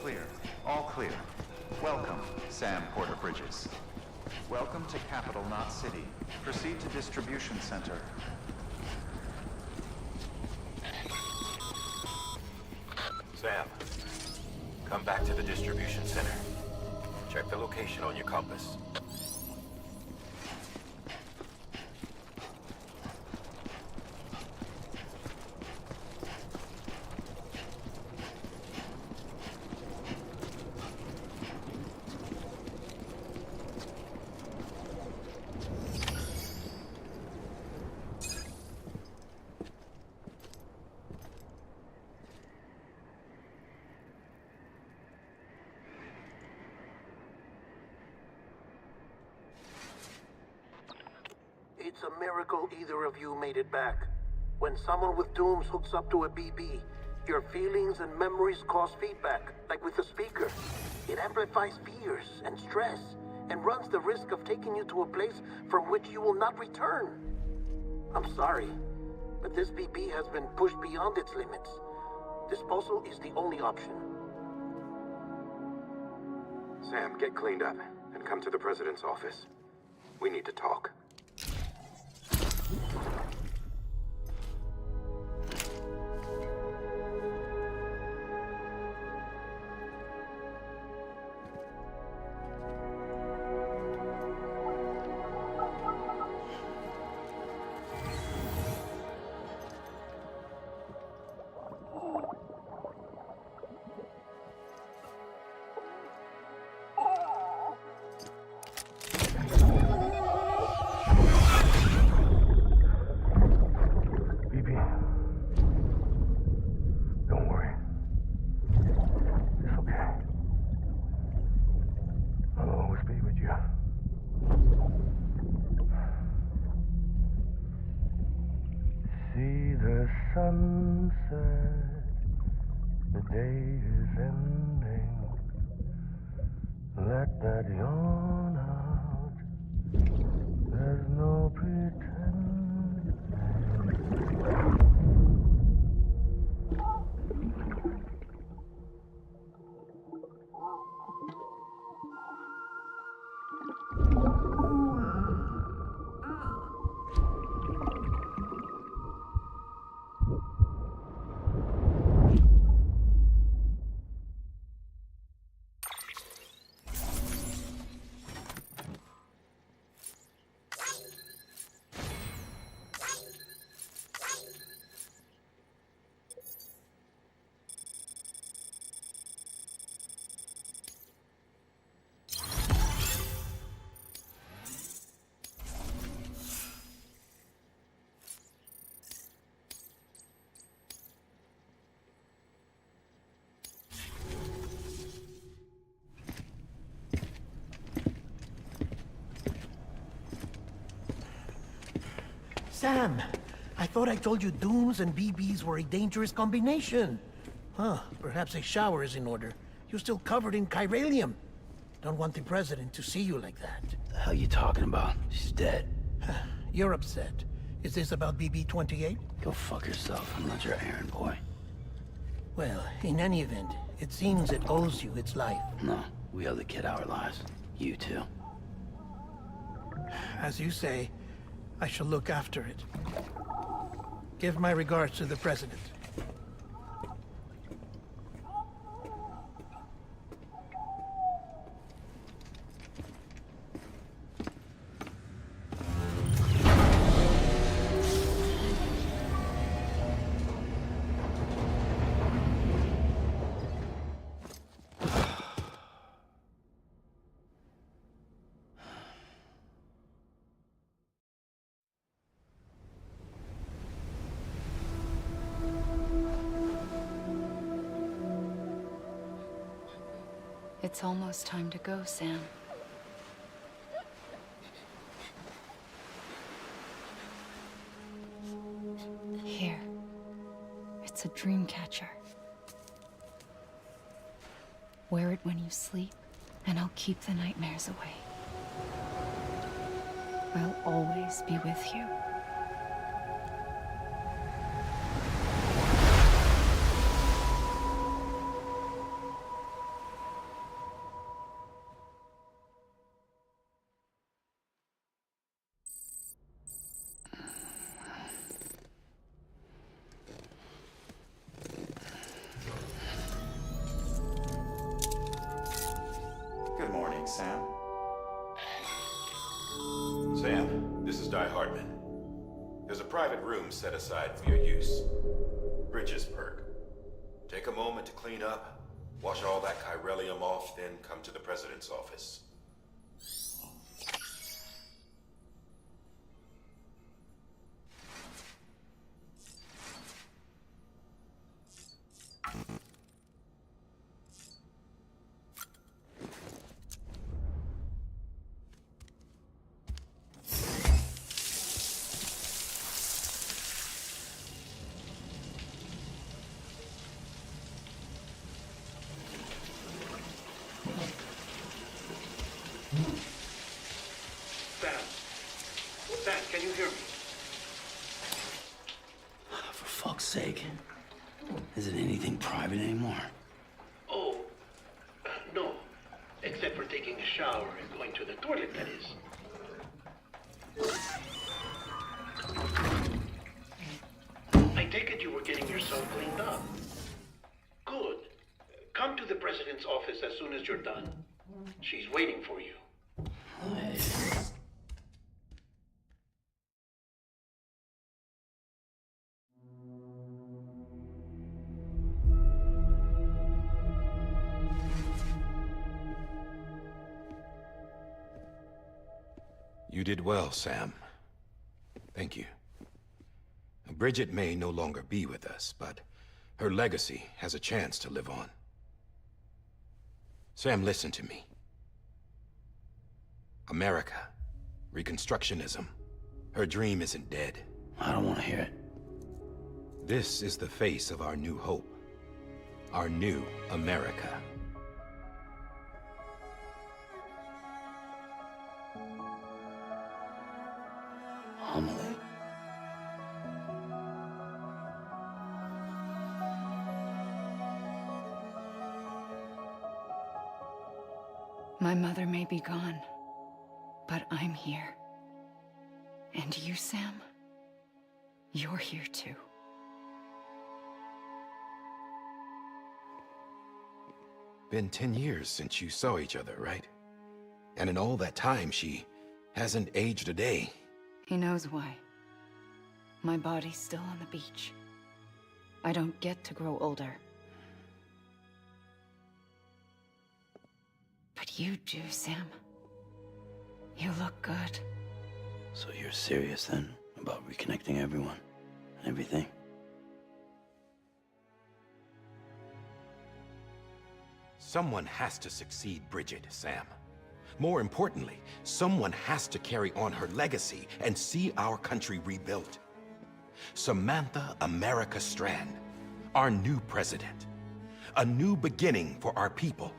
Clear. All clear. Welcome, Sam Porter Bridges. Welcome to Capital Knot City. Proceed to distribution center. Sam, come back to the distribution center. Check the location on your compass. It's a miracle either of you made it back. When someone with dooms hooks up to a BB, your feelings and memories cause feedback, like with a speaker. It amplifies fears and stress, and runs the risk of taking you to a place from which you will not return. I'm sorry, but this BB has been pushed beyond its limits. Disposal is the only option. Sam, get cleaned up and come to the president's office. We need to talk. Sunset, the day is ending. Let that yawn out. There's no pretending. Sam, I thought I told you dooms and BBs were a dangerous combination. Huh, perhaps a shower is in order. You're still covered in chiralium. Don't want the president to see you like that. The hell you talking about? She's dead. You're upset. Is this about BB-28? Go fuck yourself. I'm not your errand boy. Well, in any event, it seems it owes you its life. No, we owe the kid our lives. You too. As you say, I shall look after it. Give my regards to the president. It's almost time to go, Sam. Here. It's a dream catcher. Wear it when you sleep, and I'll keep the nightmares away. I'll always be with you. Sam. Sam, this is Di Hartman. There's a private room set aside for your use. Bridges perk. Take a moment to clean up, wash all that chiralium off, then come to the President's office. Sam, can you hear me? For fuck's sake. Isn't anything private anymore? Oh, no. Except for taking a shower and going to the toilet, that is. I take it you were getting yourself cleaned up. Good. Come to the President's office as soon as you're done. She's waiting for you. You did well, Sam. Thank you. Bridget may no longer be with us, but her legacy has a chance to live on. Sam, listen to me. America, Reconstructionism, her dream isn't dead. I don't want to hear it. This is the face of our new hope. Our new America. Amelie. My mother may be gone, but I'm here. And you, Sam, you're here too. Been 10 years since you saw each other, right? And in all that time, she hasn't aged a day. He knows why. My body's still on the beach. I don't get to grow older. But you do, Sam. You look good. So you're serious then about reconnecting everyone and everything? Someone has to succeed Bridget, Sam. More importantly, someone has to carry on her legacy and see our country rebuilt. Samantha America Strand, our new president. A new beginning for our people,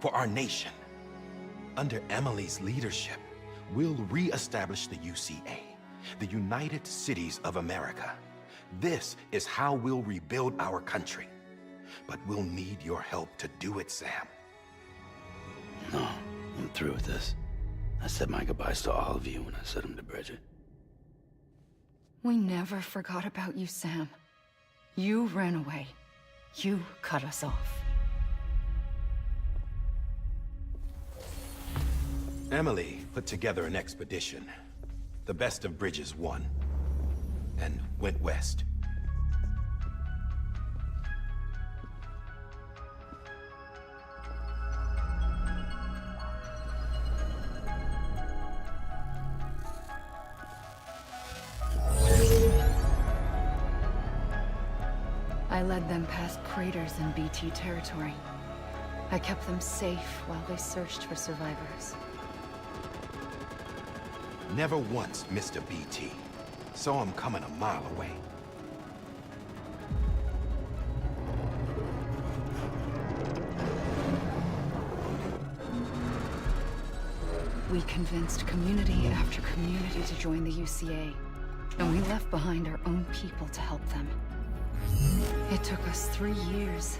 for our nation. Under Emily's leadership, we'll re-establish the UCA, the United Cities of America. This is how we'll rebuild our country. But we'll need your help to do it, Sam. No, I'm through with this. I said my goodbyes to all of you when I said them to Bridget. We never forgot about you, Sam. You ran away. You cut us off. Emily put together an expedition. The best of Bridges won, and went west. I led them past craters in BT territory. I kept them safe while they searched for survivors. Never once missed a BT. Saw him coming a mile away. We convinced community after community to join the UCA, and we left behind our own people to help them. It took us 3 years,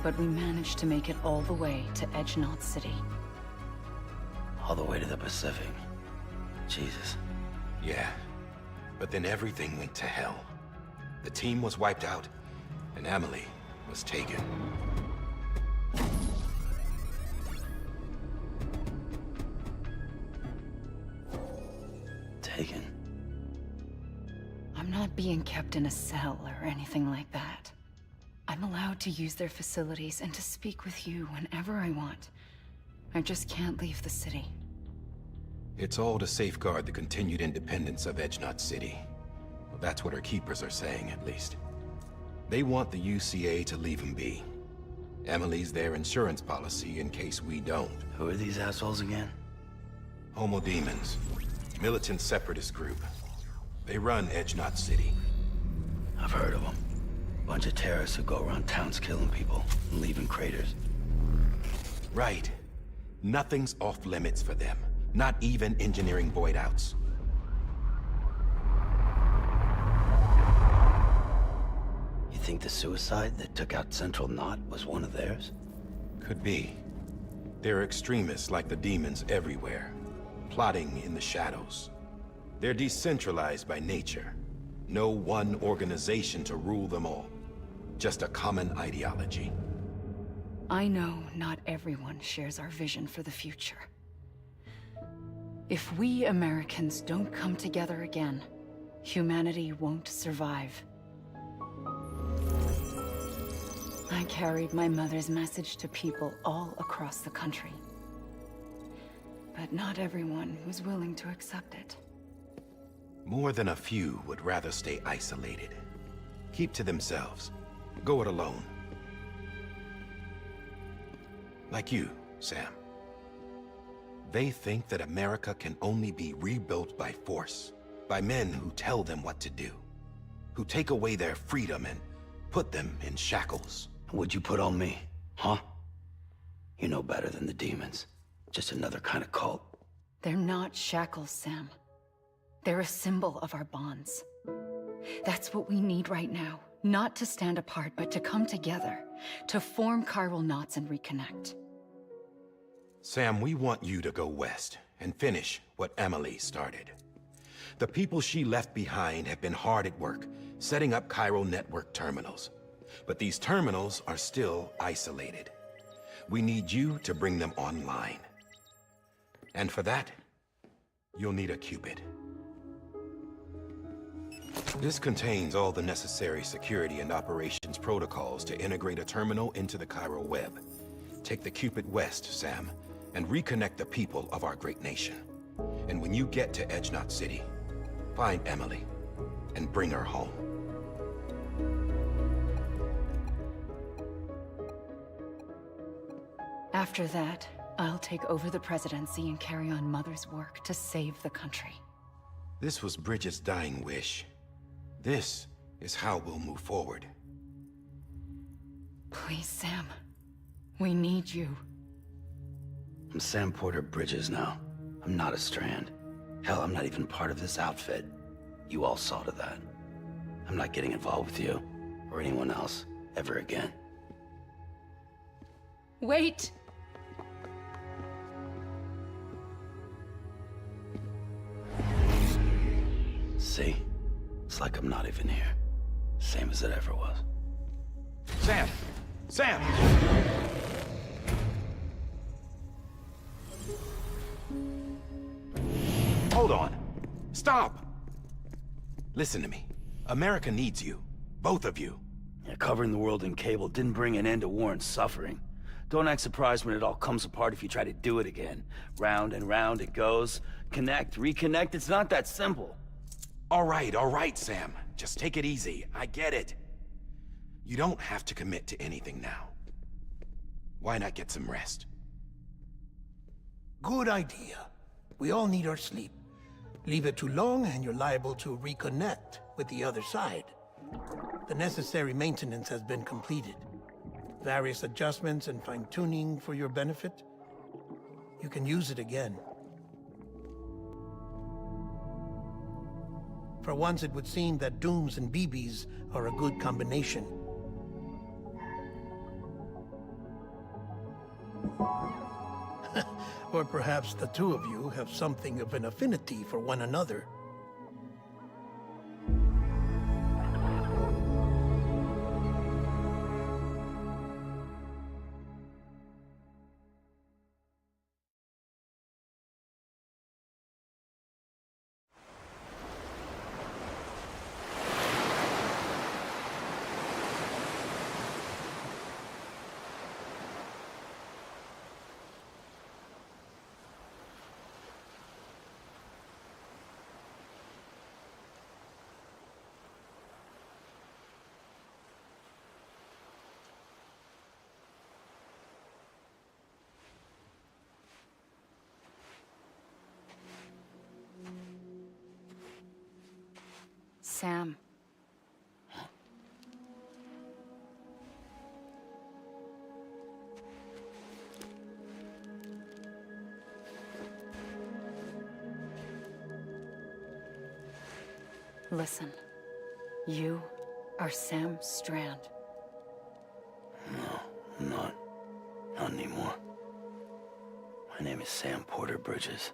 but we managed to make it all the way to Edgenaught City. All the way to the Pacific. Jesus. Yeah, but then everything went to hell. The team was wiped out, and Emily was taken. being kept in a cell or anything like that. I'm allowed to use their facilities and to speak with you whenever I want. I just can't leave the city. It's all to safeguard the continued independence of Edgenot City. Well, that's what our keepers are saying, at least. They want the UCA to leave them be. Emily's their insurance policy in case we don't. Who are these assholes again? Homo Demons. Militant separatist group. They run Edgenot City. I've heard of them. Bunch of terrorists who go around towns killing people and leaving craters. Right. Nothing's off limits for them. Not even engineering void outs. You think the suicide that took out Central Knot was one of theirs? Could be. There are extremists like the demons everywhere, plotting in the shadows. They're decentralized by nature. No one organization to rule them all. Just a common ideology. I know not everyone shares our vision for the future. If we Americans don't come together again, humanity won't survive. I carried my mother's message to people all across the country. But not everyone was willing to accept it. More than a few would rather stay isolated. Keep to themselves. Go it alone. Like you, Sam. They think that America can only be rebuilt by force, by men who tell them what to do, who take away their freedom and put them in shackles. What'd you put on me, huh? You know better than the demons. Just another kind of cult. They're not shackles, Sam. They're a symbol of our bonds. That's what we need right now. Not to stand apart, but to come together, to form chiral knots and reconnect. Sam, we want you to go west and finish what Emily started. The people she left behind have been hard at work, setting up chiral network terminals. But these terminals are still isolated. We need you to bring them online. And for that, you'll need a Cupid. This contains all the necessary security and operations protocols to integrate a terminal into the chiral web. Take the Cupid west, Sam, and reconnect the people of our great nation. And when you get to Edgenot City, find Emily and bring her home. After that, I'll take over the presidency and carry on Mother's work to save the country. This was Bridget's dying wish. This is how we'll move forward. Please, Sam. We need you. I'm Sam Porter Bridges now. I'm not a Strand. Hell, I'm not even part of this outfit. You all saw to that. I'm not getting involved with you, or anyone else, ever again. Wait! See? It's like I'm not even here. Same as it ever was. Sam! Sam! Hold on. Stop! Listen to me. America needs you. Both of you. Yeah, covering the world in cable didn't bring an end to war and suffering. Don't act surprised when it all comes apart if you try to do it again. Round and round it goes. Connect, reconnect, it's not that simple. All right, Sam. Just take it easy. I get it. You don't have to commit to anything now. Why not get some rest? Good idea. We all need our sleep. Leave it too long and you're liable to reconnect with the other side. The necessary maintenance has been completed. Various adjustments and fine-tuning for your benefit. You can use it again. For once, it would seem that Dooms and BBs are a good combination. Or perhaps the two of you have something of an affinity for one another. Sam. Listen, you are Sam Strand. No, I'm not. Not anymore. My name is Sam Porter Bridges.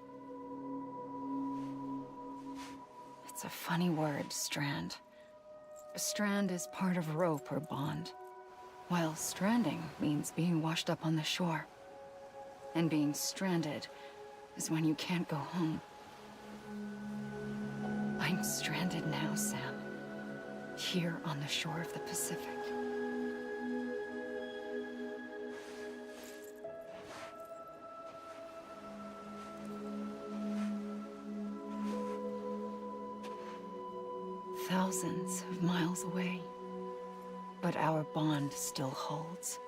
It's a funny word, Strand. A strand is part of rope or bond, while stranding means being washed up on the shore. And being stranded is when you can't go home. I'm stranded now, Sam. Here on the shore of the Pacific. Thousands of miles away, but our bond still holds.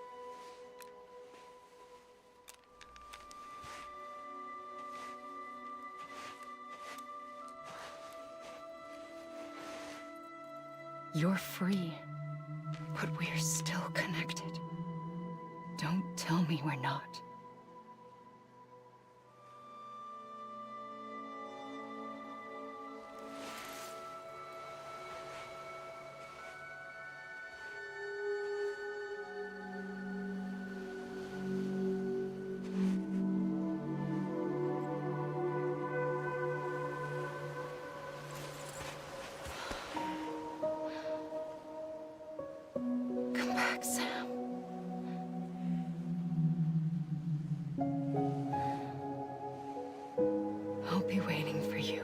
You're free, but we're still connected. Don't tell me we're not. Come back, Sam. I'll be waiting for you.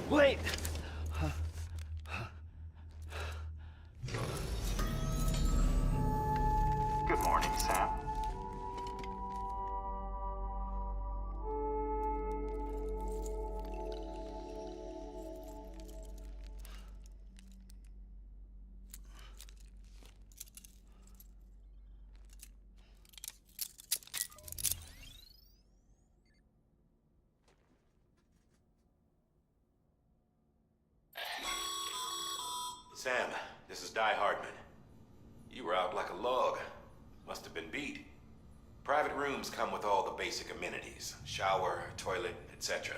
Wait! Good morning, Sam. Sam, this is Di Hardman. You were out like a log. Must have been beat. Private rooms come with all the basic amenities. Shower, toilet, etc.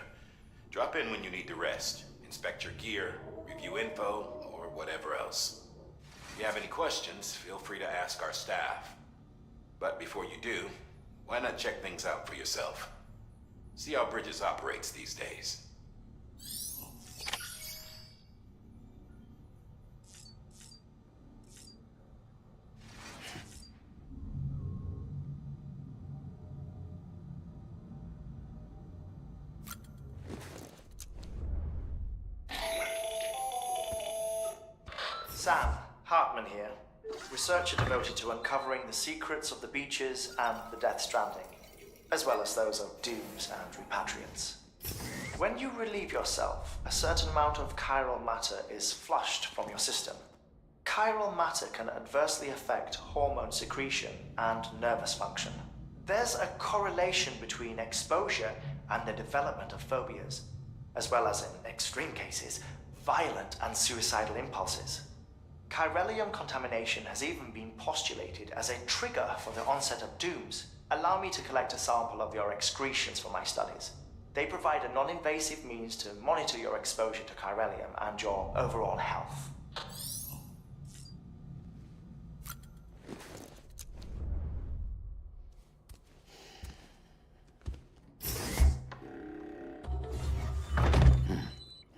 Drop in when you need to rest. Inspect your gear, review info, or whatever else. If you have any questions, feel free to ask our staff. But before you do, why not check things out for yourself? See how Bridges operates these days. Sam, Hartman here, researcher devoted to uncovering the secrets of the beaches and the Death Stranding, as well as those of dooms and repatriates. When you relieve yourself, a certain amount of chiral matter is flushed from your system. Chiral matter can adversely affect hormone secretion and nervous function. There's a correlation between exposure and the development of phobias, as well as, in extreme cases, violent and suicidal impulses. Chiralium contamination has even been postulated as a trigger for the onset of dooms. Allow me to collect a sample of your excretions for my studies. They provide a non-invasive means to monitor your exposure to chiralium and your overall health.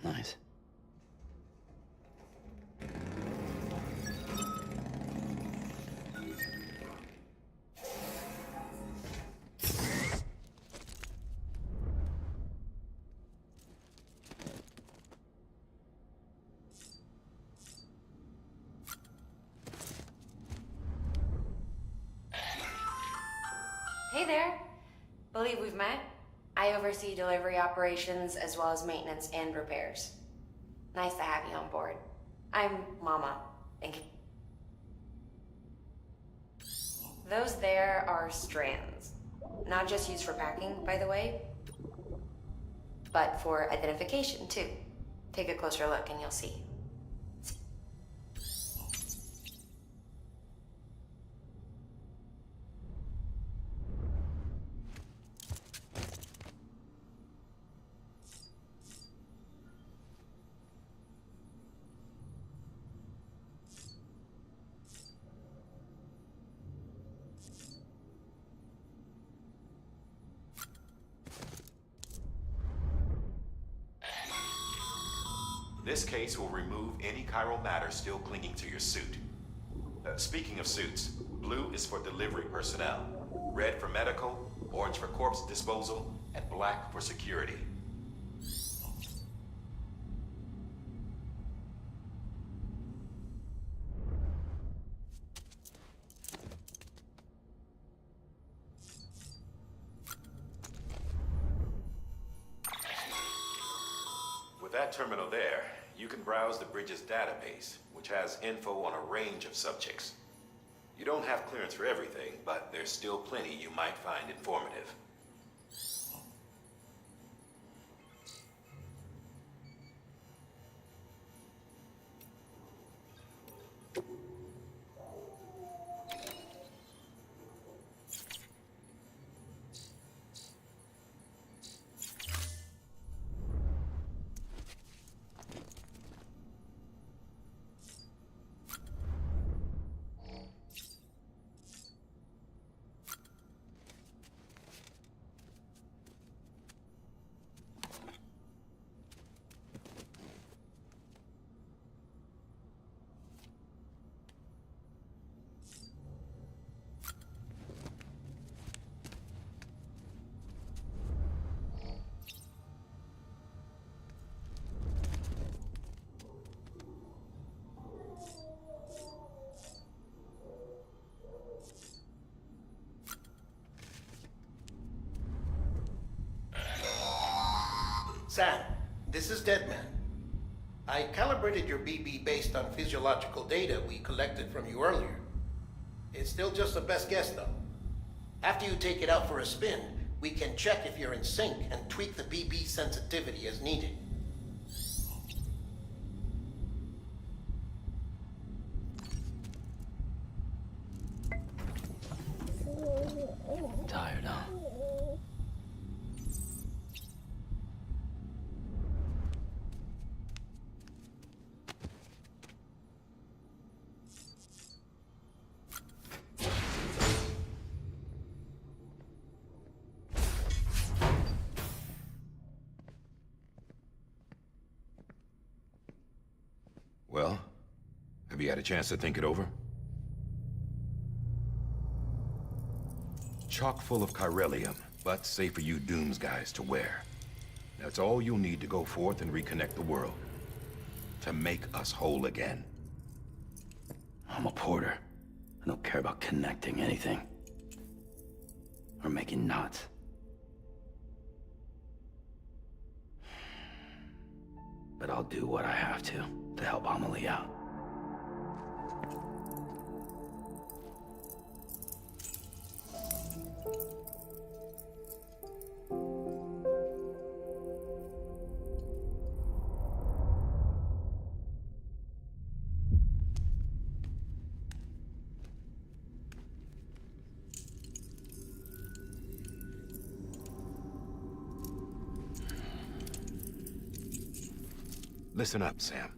Nice. Hey there. Believe we've met. I oversee delivery operations as well as maintenance and repairs. Nice to have you on board. I'm Mama. Those there are strands. Not just used for packing, by the way, but for identification too. Take a closer look and you'll see. This case will remove any chiral matter still clinging to your suit. Speaking of suits, blue is for delivery personnel, red for medical, orange for corpse disposal, and black for security. With that terminal there, you can browse the bridge's database, which has info on a range of subjects. You don't have clearance for everything, but there's still plenty you might find informative. Sam, this is Deadman. I calibrated your BB based on physiological data we collected from you earlier. It's still just a best guess, though. After you take it out for a spin, we can check if you're in sync and tweak the BB sensitivity as needed. Tired, huh? Well, have you had a chance to think it over? Chock full of chiralium, but safe for you Dooms guys to wear. That's all you'll need to go forth and reconnect the world. To make us whole again. I'm a porter. I don't care about connecting anything. Or making knots. But I'll do what I have to help Amelie out. Listen up, Sam.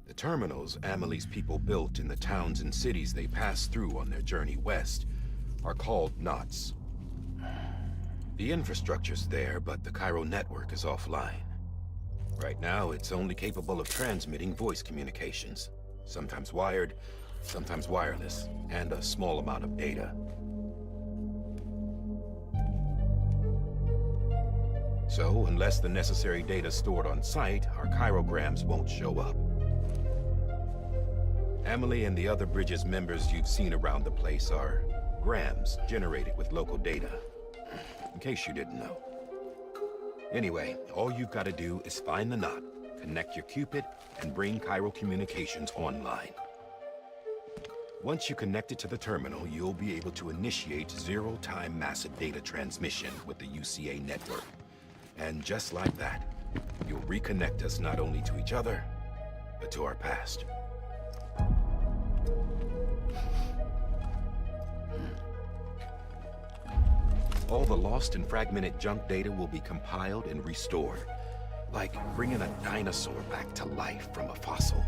The terminals Amelie's people built in the towns and cities they passed through on their journey west are called knots. The infrastructure's there, but the Cairo network is offline. Right now, it's only capable of transmitting voice communications. Sometimes wired, sometimes wireless, and a small amount of data. So, unless the necessary data's stored on site, our chirograms won't show up. Amelie and the other Bridges members you've seen around the place are grams generated with local data. in case you didn't know. Anyway, all you've got to do is find the knot, connect your Cupid, and bring chiral communications online. Once you connect it to the terminal, you'll be able to initiate zero-time massive data transmission with the UCA network. And just like that, you'll reconnect us not only to each other, but to our past. All the lost and fragmented junk data will be compiled and restored, like bringing a dinosaur back to life from a fossil.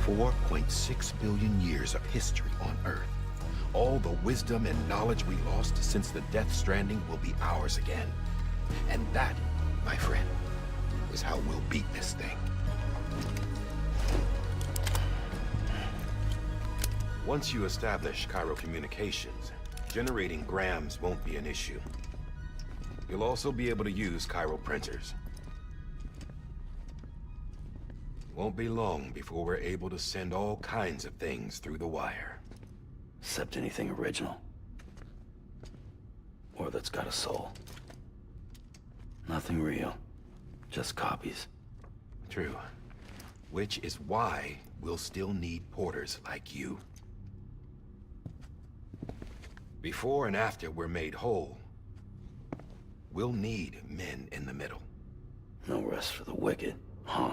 4.6 billion years of history on Earth. All the wisdom and knowledge we lost since the Death Stranding will be ours again. And that, my friend, is how we'll beat this thing. Once you establish chiral communications, generating grams won't be an issue. You'll also be able to use chiral printers. Won't be long before we're able to send all kinds of things through the wire. Except anything original. Or that's got a soul. Nothing real. Just copies. True. Which is why we'll still need porters like you. Before and after we're made whole, we'll need men in the middle. No rest for the wicked, huh?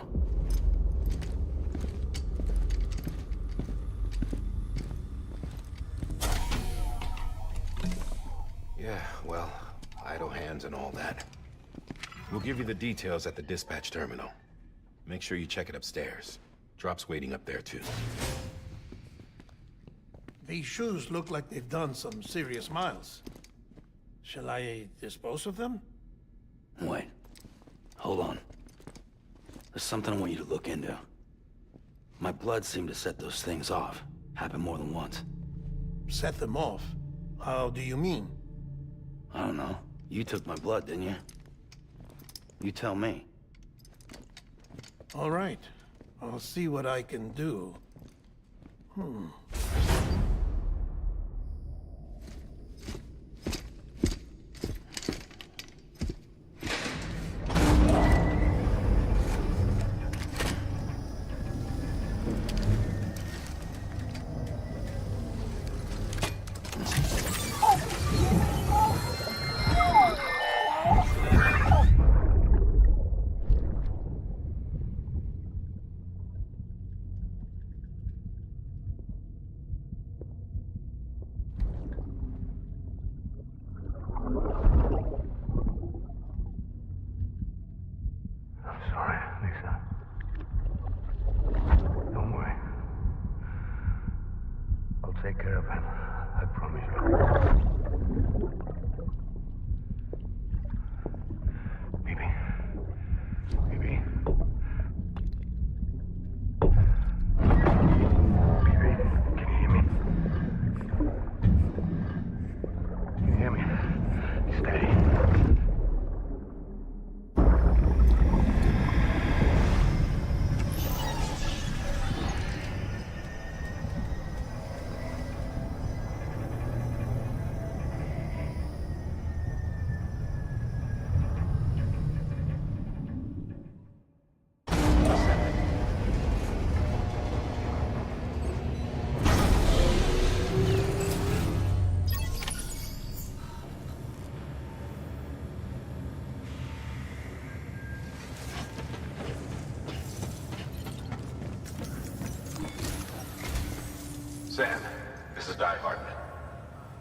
Yeah, well, idle hands and all that. We'll give you the details at the dispatch terminal. Make sure you check it upstairs. Drop's waiting up there, too. These shoes look like they've done some serious miles. Shall I dispose of them? Wait. Hold on. There's something I want you to look into. My blood seemed to set those things off. Happened more than once. Set them off? How do you mean? I don't know. You took my blood, didn't you? You tell me. All right. I'll see what I can do. Take care of him. I promise you. Baby. Baby. Baby, can you hear me? Can you hear me? Steady. Sam, this is Di Hartman.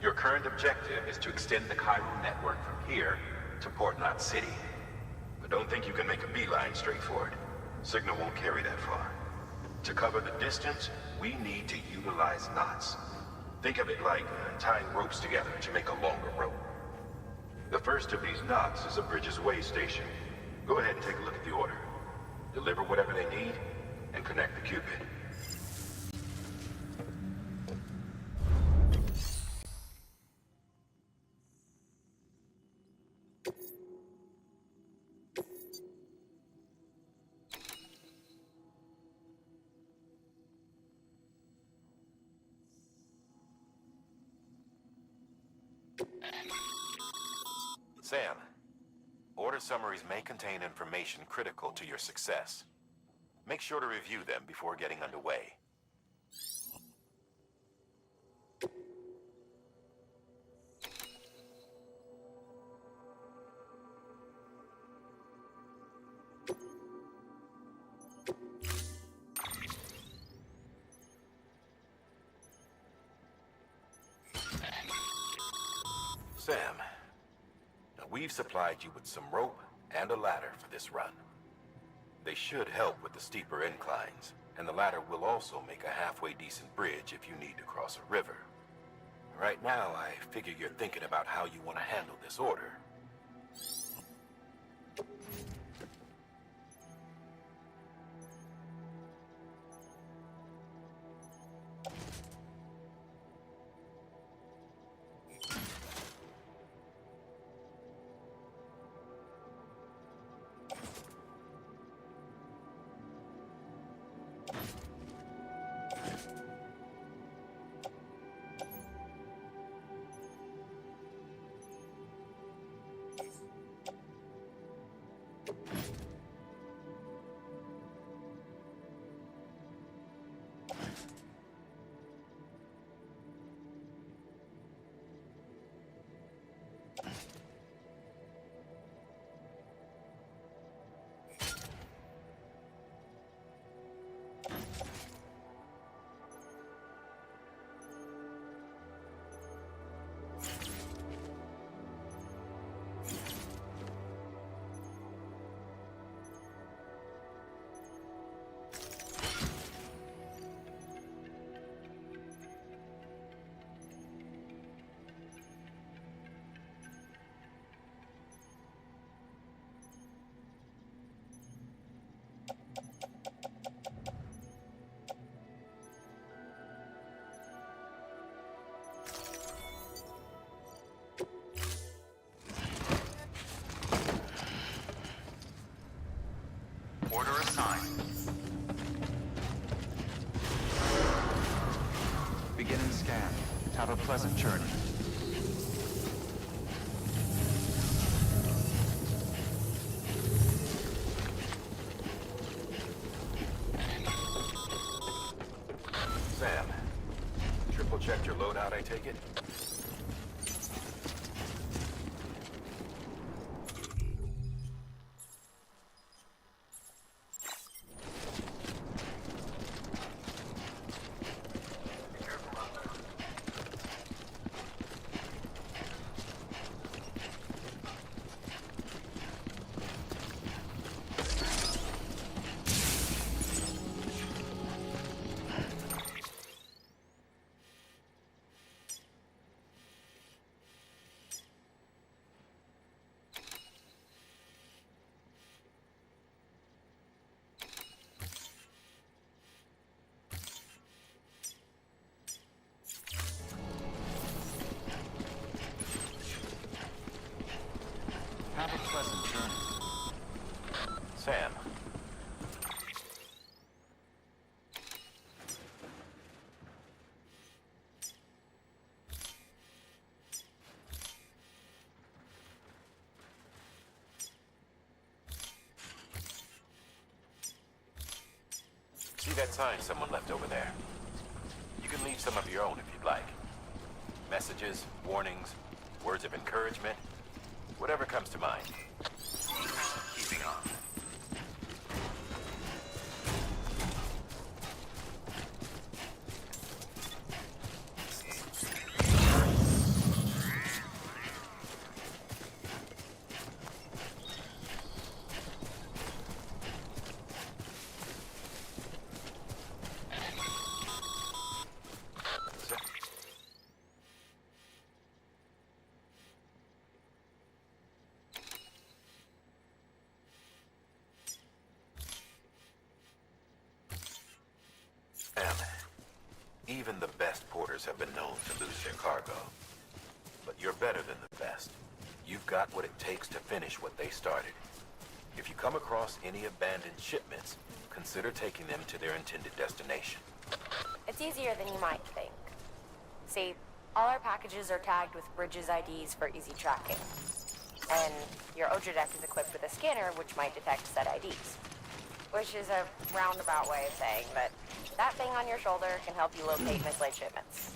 Your current objective is to extend the chiral network from here to Port Knot City. But don't think you can make a beeline straight for it. Signal won't carry that far. To cover the distance, we need to utilize knots. Think of it like tying ropes together to make a longer rope. The first of these knots is a Bridges Way station. Go ahead and take a look at the order. Deliver whatever they need, and connect the Cupid. Sam, order summaries may contain information critical to your success. Make sure to review them before getting underway. Sam, now we've supplied you with some rope and a ladder for this run. They should help with the steeper inclines, and the ladder will also make a halfway decent bridge if you need to cross a river. Right now, I figure you're thinking about how you want to handle this order. Order assigned. Beginning scan. Have a pleasant journey. Sam, triple checked your loadout, I take it? Have a pleasant journey. Sam. See that sign someone left over there? You can leave some of your own if you'd like. Messages, warnings, words of encouragement, whatever comes to mind. Keeping on. Even the best porters have been known to lose their cargo. But you're better than the best. You've got what it takes to finish what they started. If you come across any abandoned shipments, consider taking them to their intended destination. It's easier than you might think. See, All our packages are tagged with Bridges IDs for easy tracking. And your Ultra deck is equipped with a scanner which might detect said IDs. Which is a roundabout way of saying that that thing on your shoulder can help you locate mislaid shipments.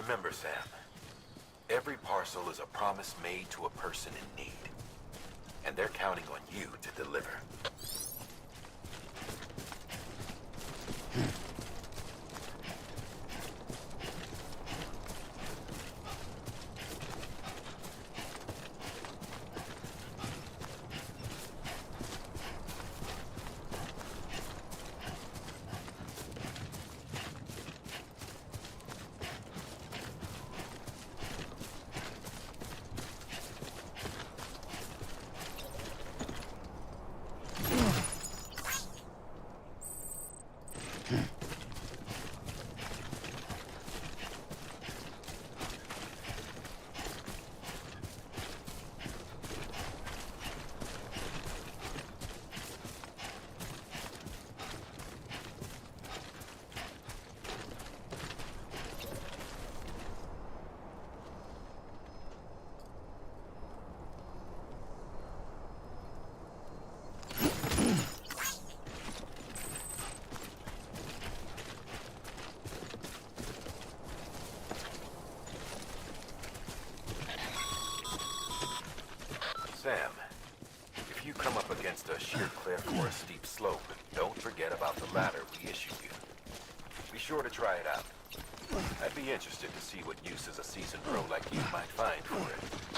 Remember, Sam, every parcel is a promise made to a person in need. And they're counting on you to deliver. Sam, if you come up against a sheer cliff or a steep slope, don't forget about the ladder we issued you. Be sure to try it out. I'd be interested to see what uses a seasoned pro like you might find for it.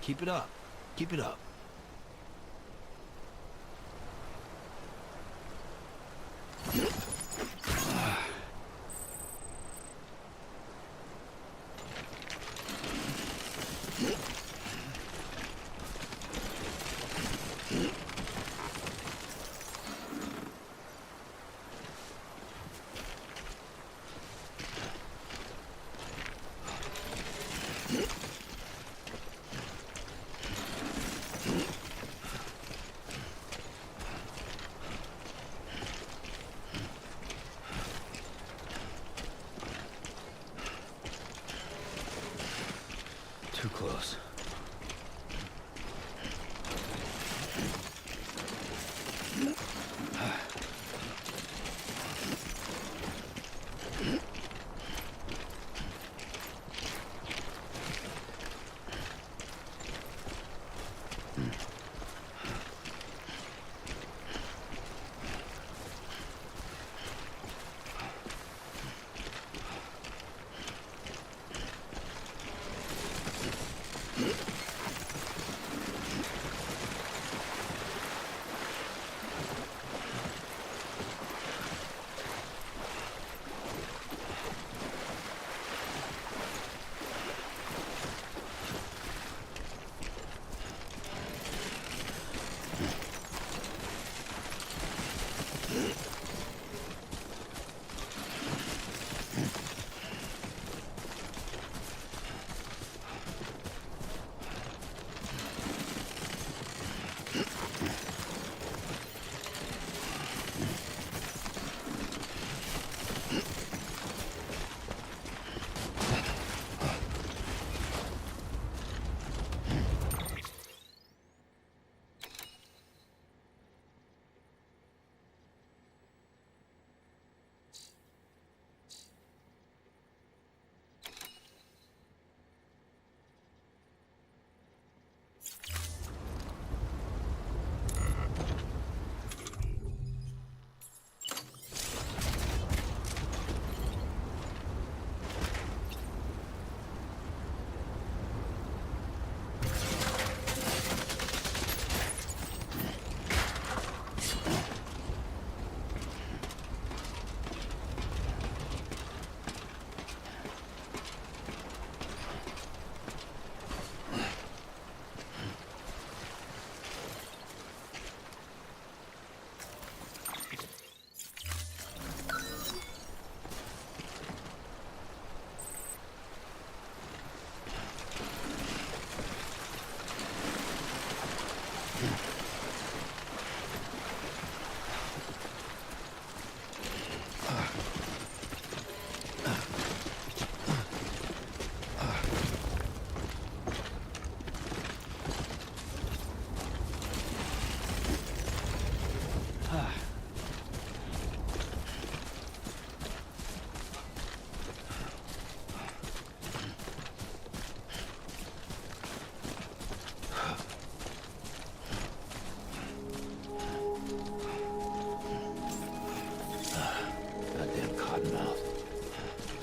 Keep it up. Keep it up. Too close.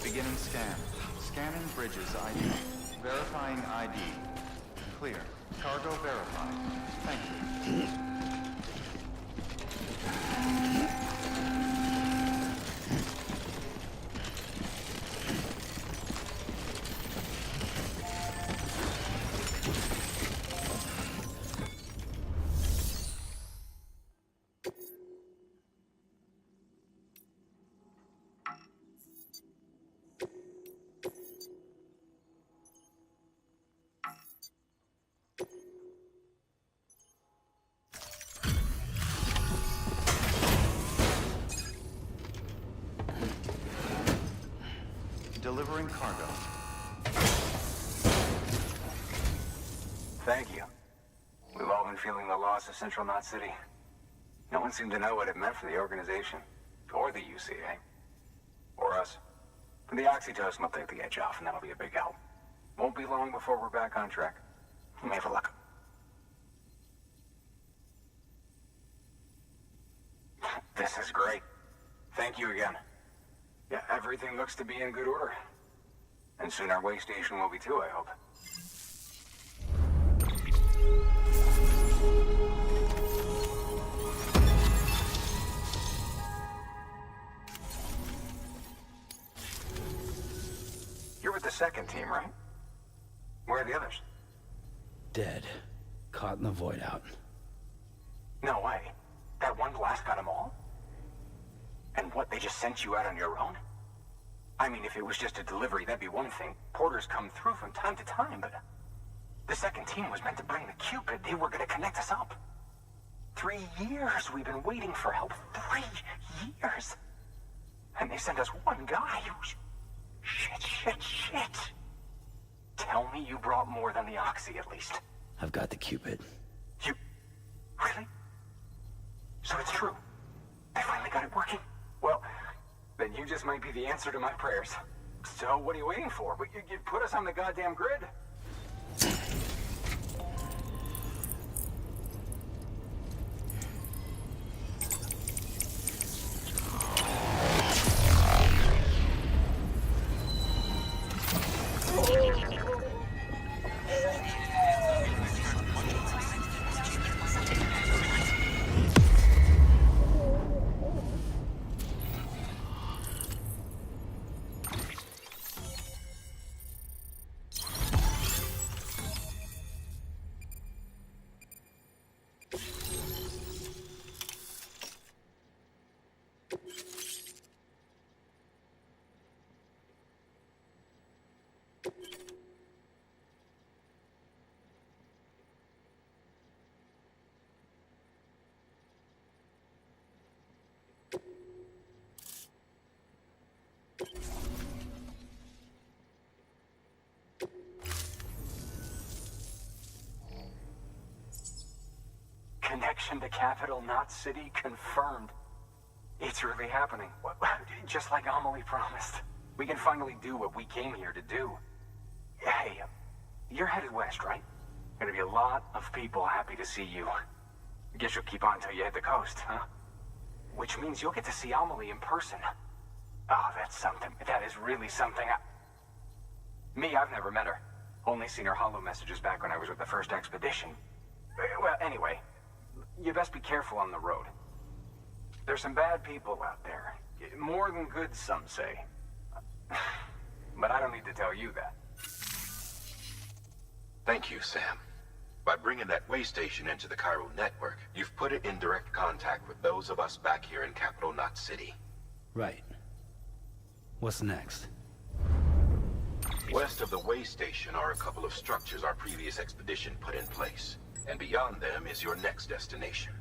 Beginning scan. Scanning bridges ID. Verifying ID. Clear. Cargo verified. Thank you. Delivering cargo. Thank you. We've all been feeling the loss of Central Knot City. No one seemed to know what it meant for the organization, or the UCA, or us. The oxytocin will take the edge off, and that'll be a big help. Won't be long before we're back on track. You may have a luck. This is great. Thank you again. Yeah, everything looks to be in good order. And soon our way station will be too, I hope. the second team, right? Where are the others? Dead. Caught in the void out. No way. That one blast got them all? And what, they just sent you out on your own? I mean, if it was just a delivery, that'd be one thing. Porters come through from time to time, but... The second team was meant to bring the Cupid. They were gonna connect us up. 3 years we've been waiting for help. 3 years! And they sent us one guy who's... Shit. Tell me you brought more than the Oxy, at least. I've got the Cupid. You... Really? So it's true. They finally got it working. Well, then you just might be the answer to my prayers. So what are you waiting for? You put us on the goddamn grid. Connection to capital, not city, confirmed. It's really happening. Just like Amelie promised. We can finally do what we came here to do. Hey, you're headed west, right? Gonna be a lot of people happy to see you. Guess you'll keep on till you hit the coast, huh? Which means you'll get to see Amelie in person. Oh, that's something. That is really something. Me, I've never met her. Only seen her holo messages back when I was with the first expedition. Well, anyway, you best be careful on the road. There's some bad people out there. More than good, some say. But I don't need to tell you that. Thank you, Sam. By bringing that way station into the Cairo network, you've put it in direct contact with those of us back here in Capital Knot City. Right. What's next? West of the way station are a couple of structures our previous expedition put in place. And beyond them is your next destination,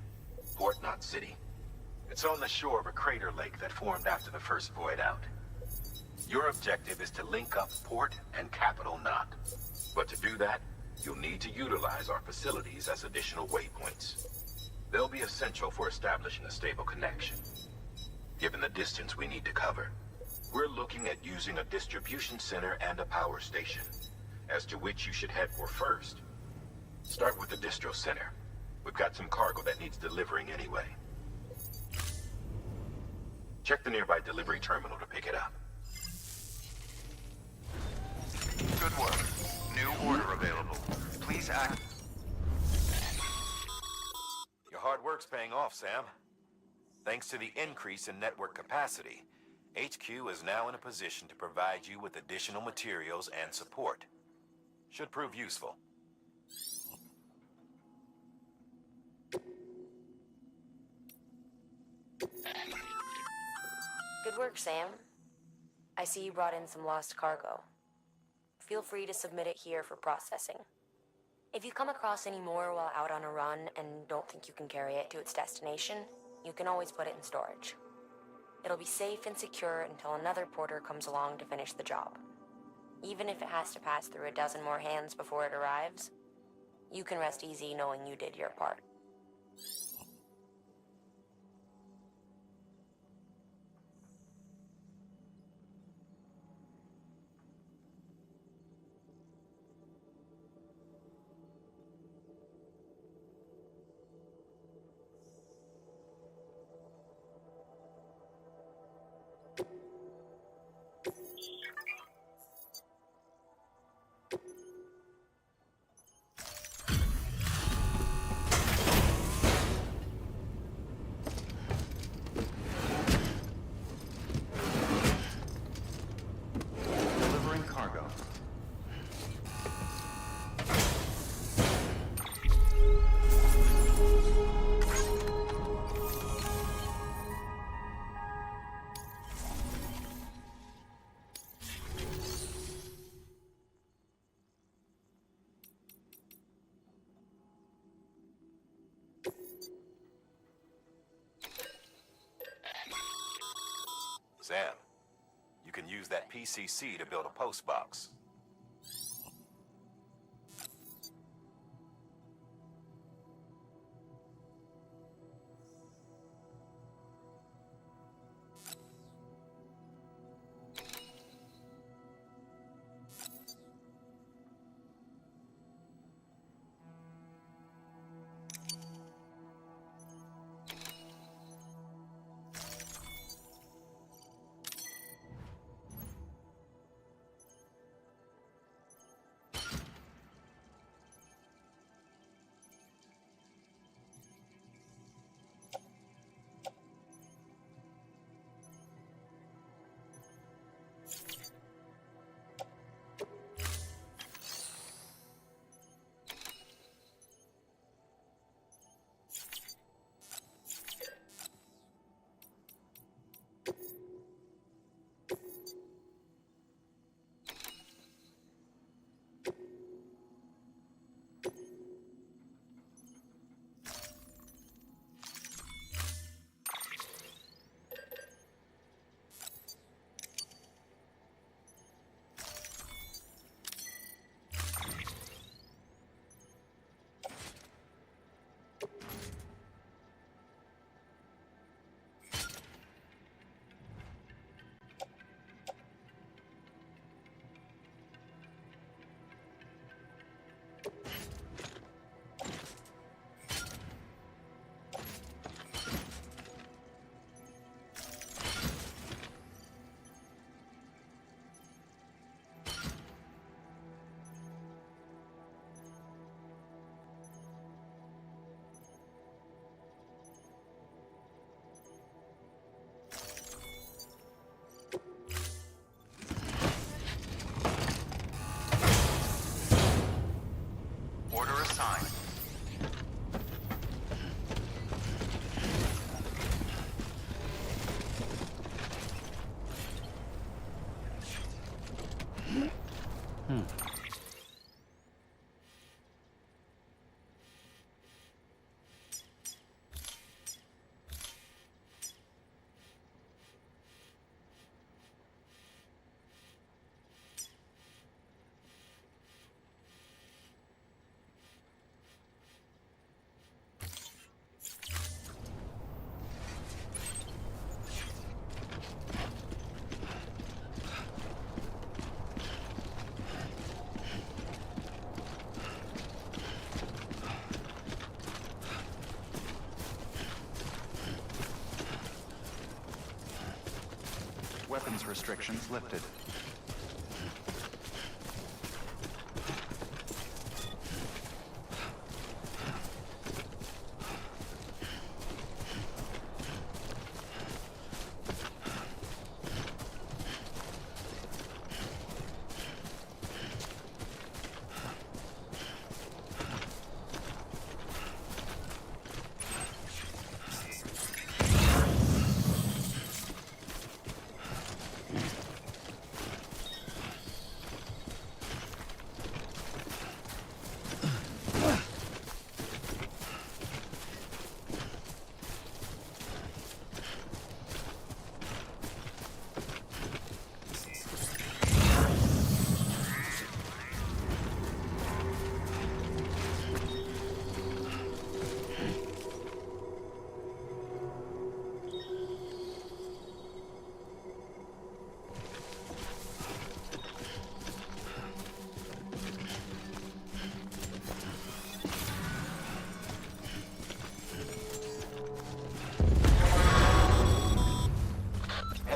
Port Knot City. It's on the shore of a crater lake that formed after the first void out. Your objective is to link up Port and Capital Knot. But to do that, you'll need to utilize our facilities as additional waypoints. They'll be essential for establishing a stable connection. Given the distance we need to cover, we're looking at using a distribution center and a power station, as to which you should head for first. Start with the distro center. We've got some cargo that needs delivering anyway. Check the nearby delivery terminal to pick it up. Good work. New order available. Please act. Your hard work's paying off, Sam. Thanks to the increase in network capacity, HQ is now in a position to provide you with additional materials and support. Should prove useful. Good work, Sam. I see you brought in some lost cargo. Feel free to submit it here for processing. If you come across any more while out on a run and don't think you can carry it to its destination, you can always put it in storage. It'll be safe and secure until another porter comes along to finish the job. Even if it has to pass through a dozen more hands before it arrives, you can rest easy knowing you did your part. Sam, you can use that PCC to build a post box. Order assigned. Weapons restrictions lifted.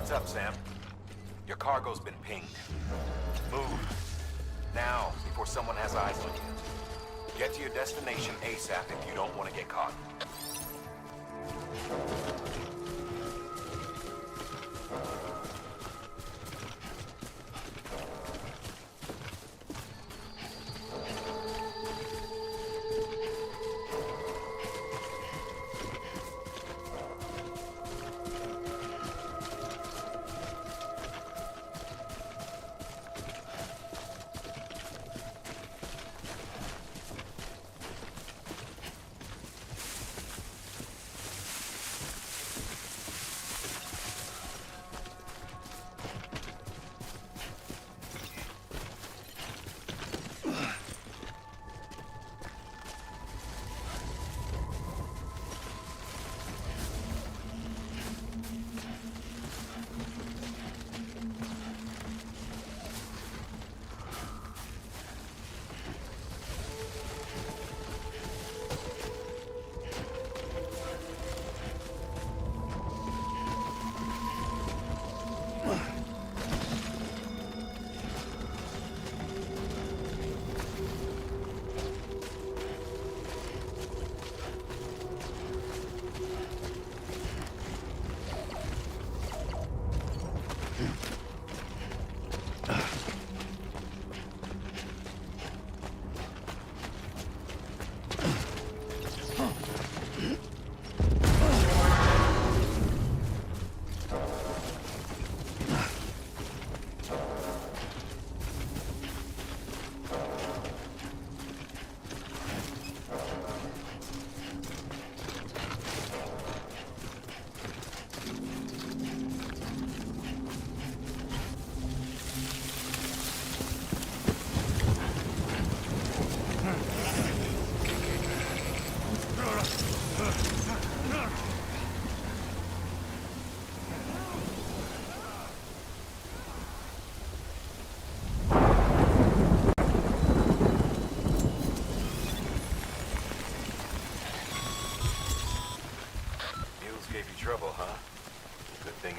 Heads up, Sam. Your cargo's been pinged. Move. Now, before someone has eyes on you. Get to your destination ASAP if you don't want to get caught.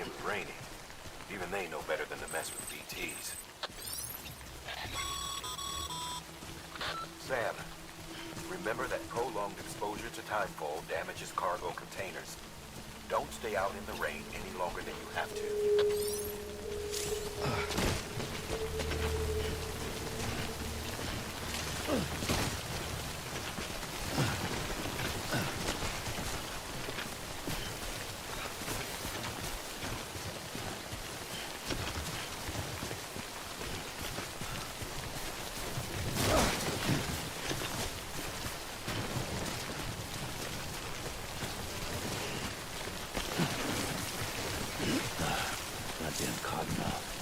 and brainy. Even they know better than to mess with BTs. Sam, remember that prolonged exposure to timefall damages cargo containers. Don't stay out in the rain any longer than you have to. Goddamn cottonmouth.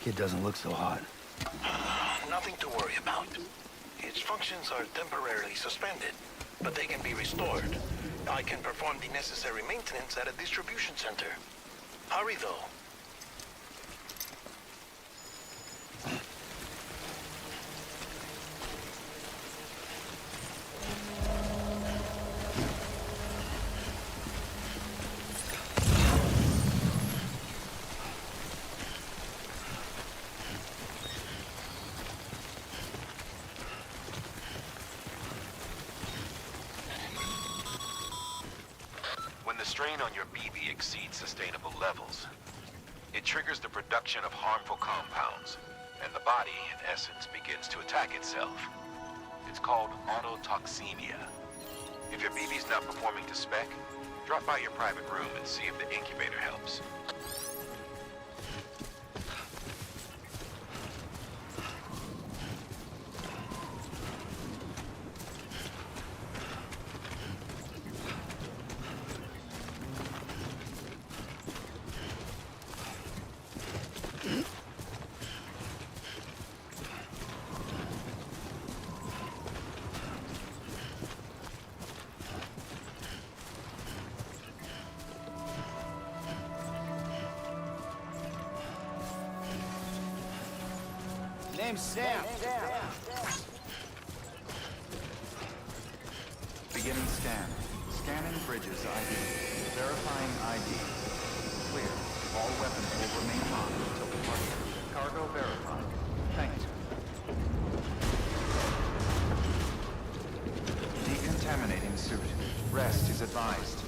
Kid doesn't look so hot. Nothing to worry about. Its functions are temporarily suspended, but they can be restored. I can perform the necessary maintenance at a distribution center. Hurry, though. When the strain on your BB exceeds sustainable levels, it triggers the production of harmful compounds, and the body, in essence, begins to attack itself. It's called autotoxemia. If your BB's not performing to spec, drop by your private room and see if the incubator helps. Name's Sam. Beginning scan. Scanning bridges ID. Verifying ID. Clear. All weapons will remain locked until departure. Cargo verified. Thank you. Decontaminating suit. Rest is advised.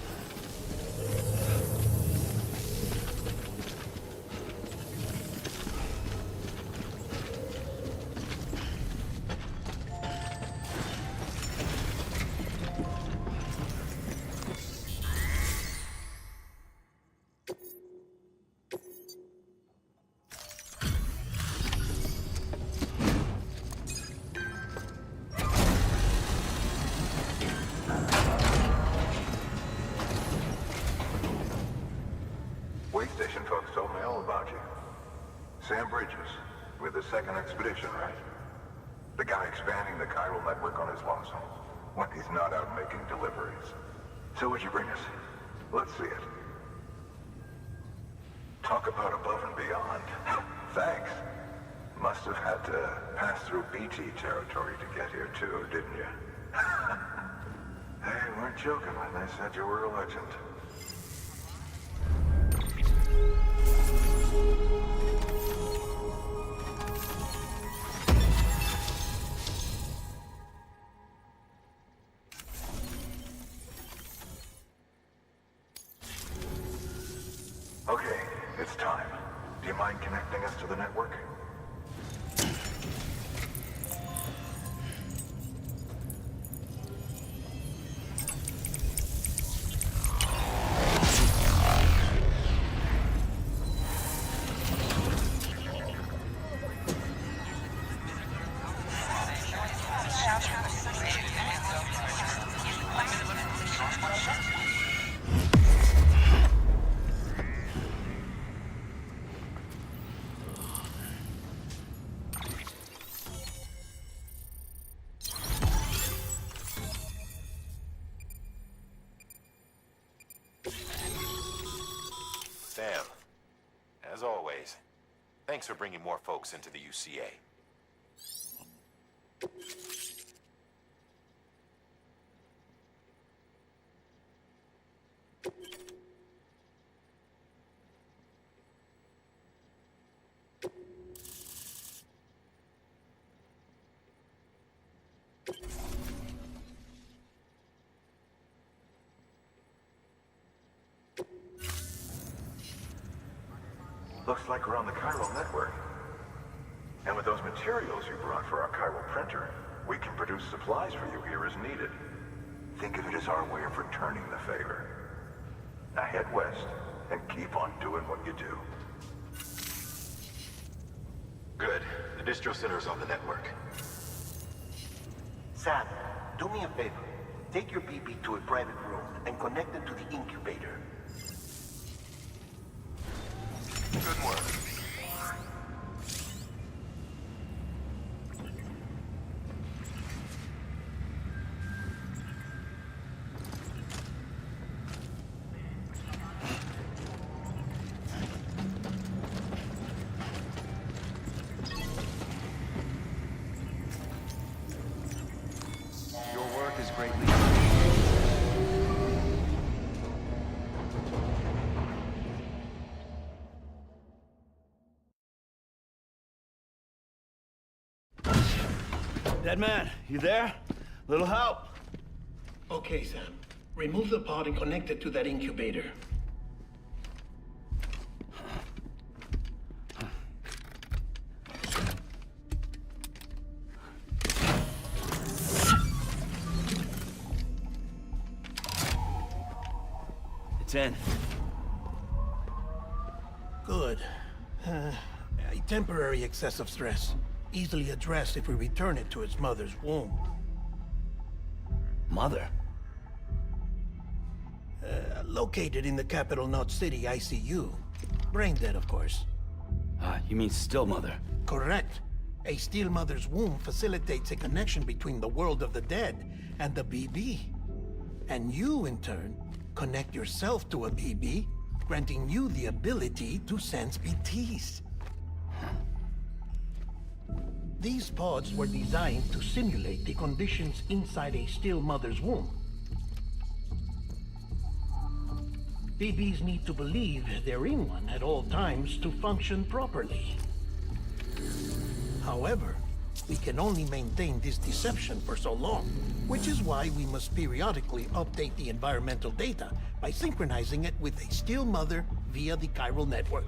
Way station folks told me all about you. Sam Bridges, with the second expedition, right? The guy expanding the chiral network on his lonesome, when he's not out making deliveries. So what'd you bring us? Let's see it. Talk about above and beyond. Thanks. Must have had to pass through BT territory to get here too, didn't you? They weren't joking when they said you were a legend. Okay, it's time. Do you mind connecting us to the network? Sam, as always, thanks for bringing more folks into the UCA. Looks like we're on the chiral network. And with those materials you brought for our chiral printer, we can produce supplies for you here as needed. Think of it as our way of returning the favor. Now head west and keep on doing what you do. Good. The distro center is on the network. Sam, do me a favor. Take your BB to a private room and connect it to the incubator. Good work. Greatly appreciated. Dead man, you there? Little help? Okay, Sam. Remove the pod and connect it to that incubator. It's in. Good. A temporary excessive stress. Easily addressed if we return it to its mother's womb. Mother? Located in the capital Knot City ICU. Brain dead, of course. You mean still mother? Correct. A still mother's womb facilitates a connection between the world of the dead and the BB. And you, in turn, connect yourself to a BB, granting you the ability to sense BTs. These pods were designed to simulate the conditions inside a still mother's womb. BBs need to believe they're in one at all times to function properly. However, we can only maintain this deception for so long, which is why we must periodically update the environmental data by synchronizing it with a still mother via the chiral network.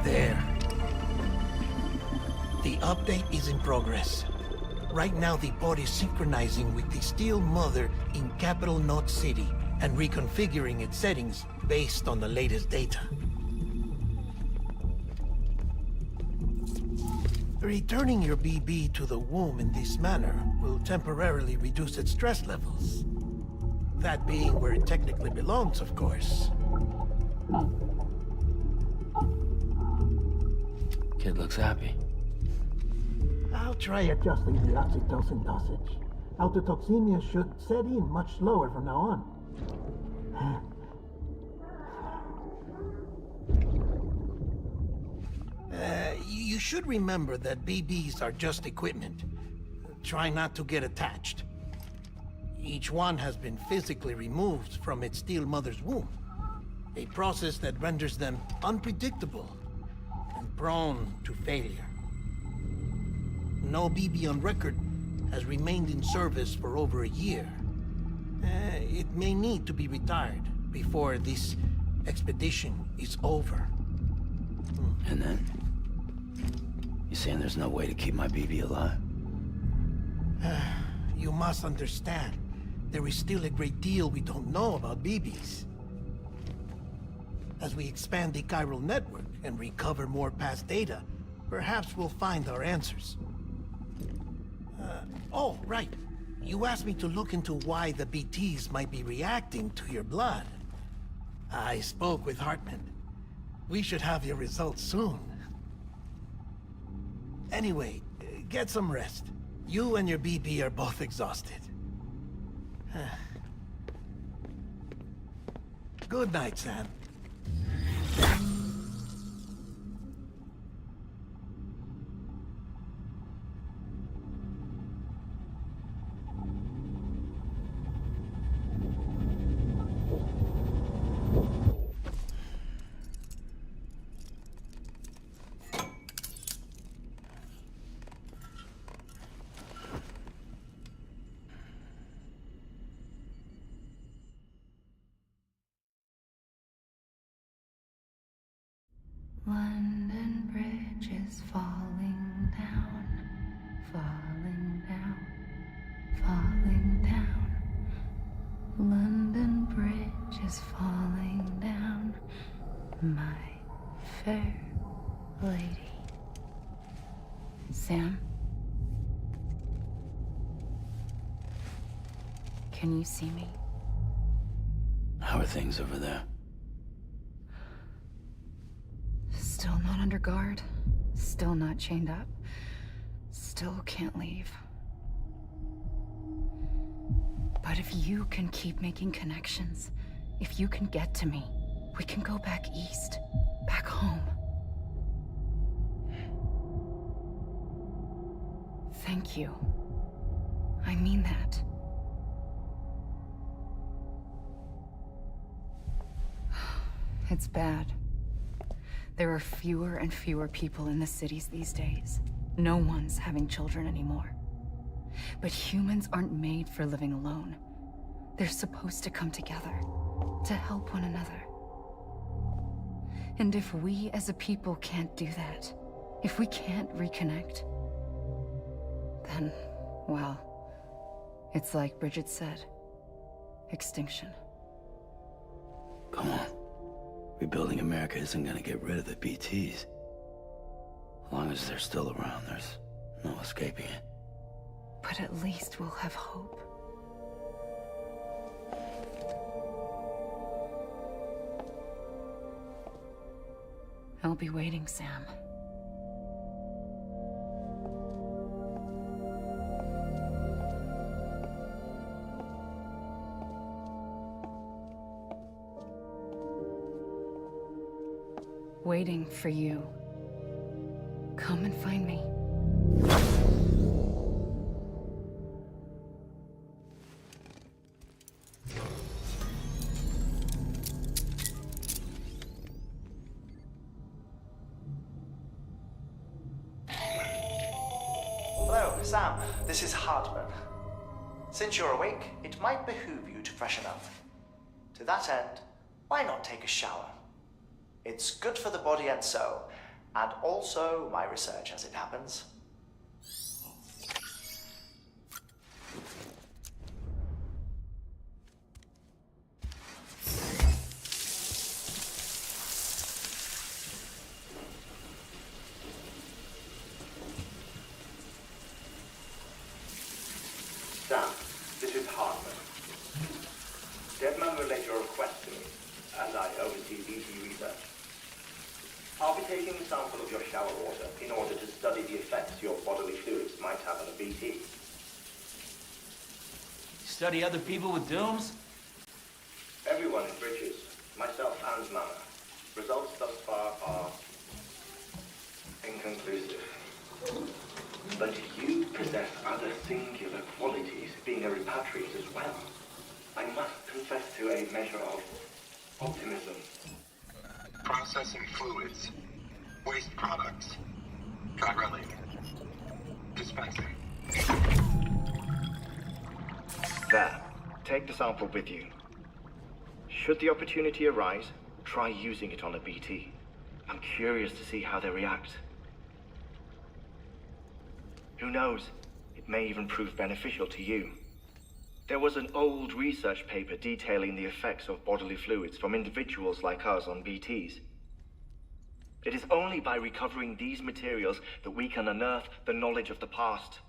There. The update is in progress. Right now, the pod is synchronizing with the still mother in capital Knot City and reconfiguring its settings based on the latest data. Returning your BB to the womb in this manner will temporarily reduce its stress levels. That being where it technically belongs, of course. Kid looks happy. I'll try adjusting the oxytocin dosage. Autotoxemia should set in much slower from now on. You should remember that BBs are just equipment. Try not to get attached. Each one has been physically removed from its still mother's womb. A process that renders them unpredictable and prone to failure. No BB on record has remained in service for over a year. It may need to be retired before this expedition is over. And then? You saying there's no way to keep my BB alive? You must understand, there is still a great deal we don't know about BBs. As we expand the chiral network and recover more past data, perhaps we'll find our answers. Oh, right. You asked me to look into why the BTs might be reacting to your blood. I spoke with Hartman. We should have your results soon. Anyway, get some rest. You and your BB are both exhausted. Good night, Sam. London Bridge is falling down, falling down, falling down. London Bridge is falling down, my fair lady. Sam? Can you see me? How are things over there? Still not under guard, still not chained up, still can't leave. But if you can keep making connections, if you can get to me, we can go back east, back home. Thank you. mean that. It's bad. There are fewer and fewer people in the cities these days. No one's having children anymore. But humans aren't made for living alone. They're supposed to come together, to help one another. And if we as a people can't do that, if we can't reconnect, then, well, it's like Bridget said, extinction. Come on. Rebuilding America isn't gonna get rid of the BTs. As long as they're still around, there's no escaping it. But at least we'll have hope. I'll be waiting, Sam. Waiting for you. Come and find me. Hello, Sam. This is Hardman. Since you're awake, it might behoove you to freshen up. To that end, why not take a shower? It's good for the body and soul, and also my research as it happens. Sam, this is Hardman. Deadman relayed your request to me, and I oversee BT research. I'll be taking a sample of your shower water in order to study the effects your bodily fluids might have on a BT. Study other people with dooms? Everyone in Bridges, myself and Mama. Results thus far are inconclusive. But you possess other singular qualities, being a repatriate as well. I must confess to a measure of optimism. Processing fluids. Waste products. Drilling. Dispensing. There. Take the sample with you. Should the opportunity arise, try using it on a BT. I'm curious to see how they react. Who knows? It may even prove beneficial to you. There was an old research paper detailing the effects of bodily fluids from individuals like us on BTs. It is only by recovering these materials that we can unearth the knowledge of the past.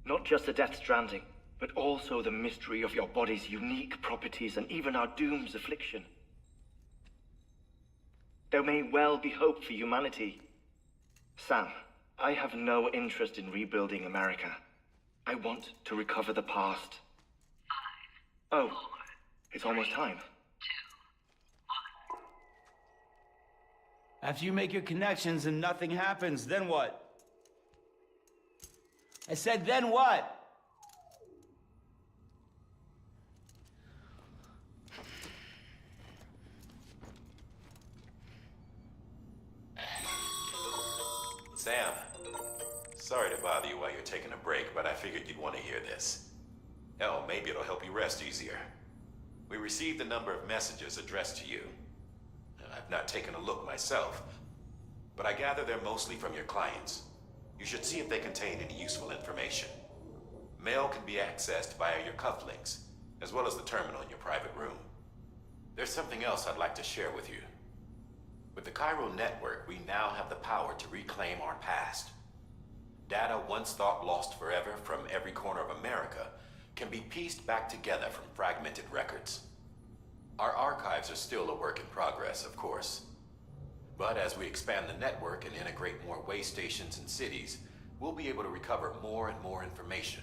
Not just the Death Stranding, but also the mystery of your body's unique properties and even our doom's affliction. There may well be hope for humanity. Sam, I have no interest in rebuilding America. I want to recover the past. 5, 4, it's almost time. 2, 1. After you make your connections and nothing happens, then what? I said, then what? Sam, sorry to bother you while you're taking a break, but I figured you'd want to hear this. Hell, maybe it'll help you rest easier. We received a number of messages addressed to you. I've not taken a look myself, but I gather they're mostly from your clients. You should see if they contain any useful information. Mail can be accessed via your cufflinks, as well as the terminal in your private room. There's something else I'd like to share with you. With the Chiral network, we now have the power to reclaim our past. Data once thought lost forever from every corner of America can be pieced back together from fragmented records. Our archives are still a work in progress, of course. But as we expand the network and integrate more way stations and cities, we'll be able to recover more and more information,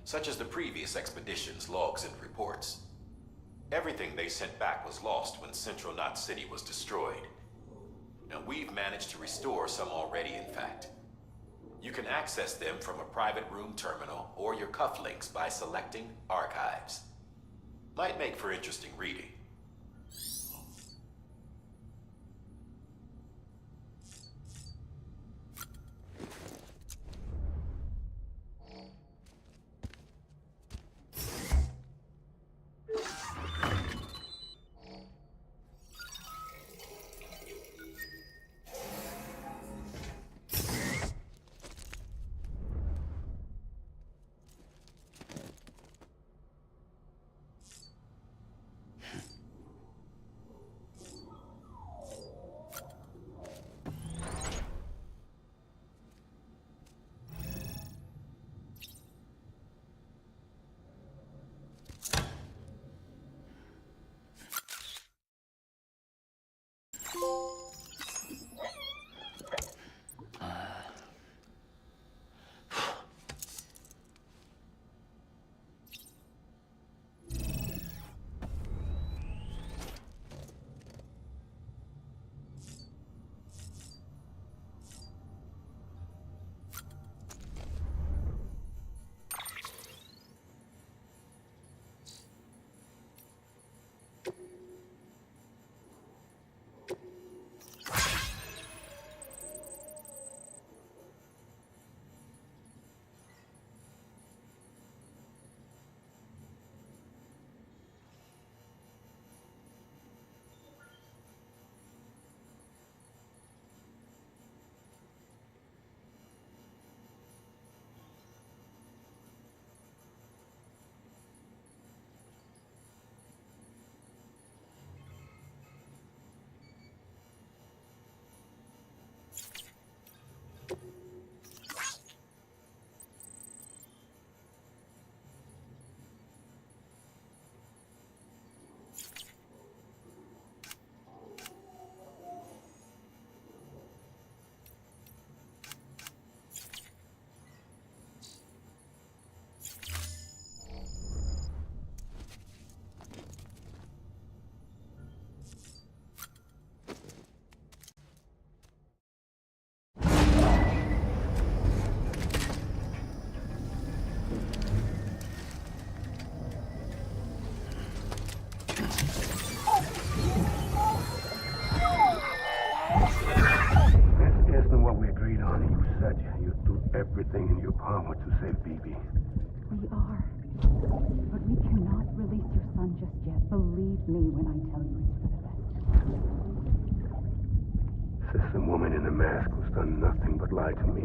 such as the previous expedition's logs and reports. Everything they sent back was lost when Central Knot City was destroyed. Now we've managed to restore some already, in fact. You can access them from a private room terminal or your cufflinks by selecting Archives. Might make for interesting reading. Everything in your power to save BB. We are. But we cannot release your son just yet. Believe me when I tell you it's for the best. System woman in the mask who's done nothing but lie to me.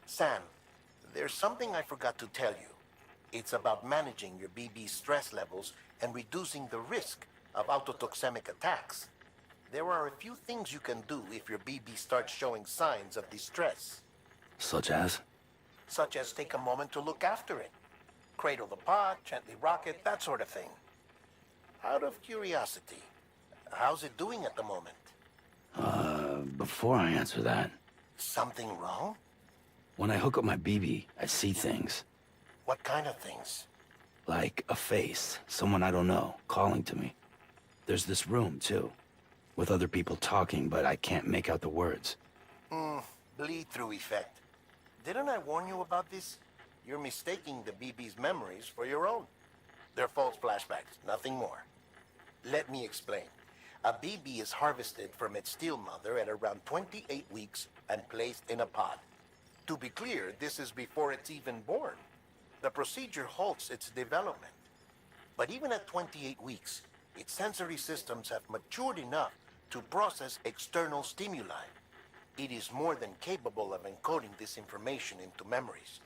Sam, there's something I forgot to tell you. It's about managing your BB stress levels and reducing the risk of autotoxemic attacks. There are a few things you can do if your BB starts showing signs of distress. Such as? Such as take a moment to look after it. Cradle the pod, gently rock it, that sort of thing. Out of curiosity, how's it doing at the moment? Before I answer that... Something wrong? When I hook up my BB, I see things. What kind of things? Like a face, someone I don't know, calling to me. There's this room, too, with other people talking, but I can't make out the words. Bleed-through effect. Didn't I warn you about this? You're mistaking the BB's memories for your own. They're false flashbacks, nothing more. Let me explain. A BB is harvested from its steel mother at around 28 weeks and placed in a pod. To be clear, this is before it's even born. The procedure halts its development. But even at 28 weeks, its sensory systems have matured enough to process external stimuli. It is more than capable of encoding this information into memories,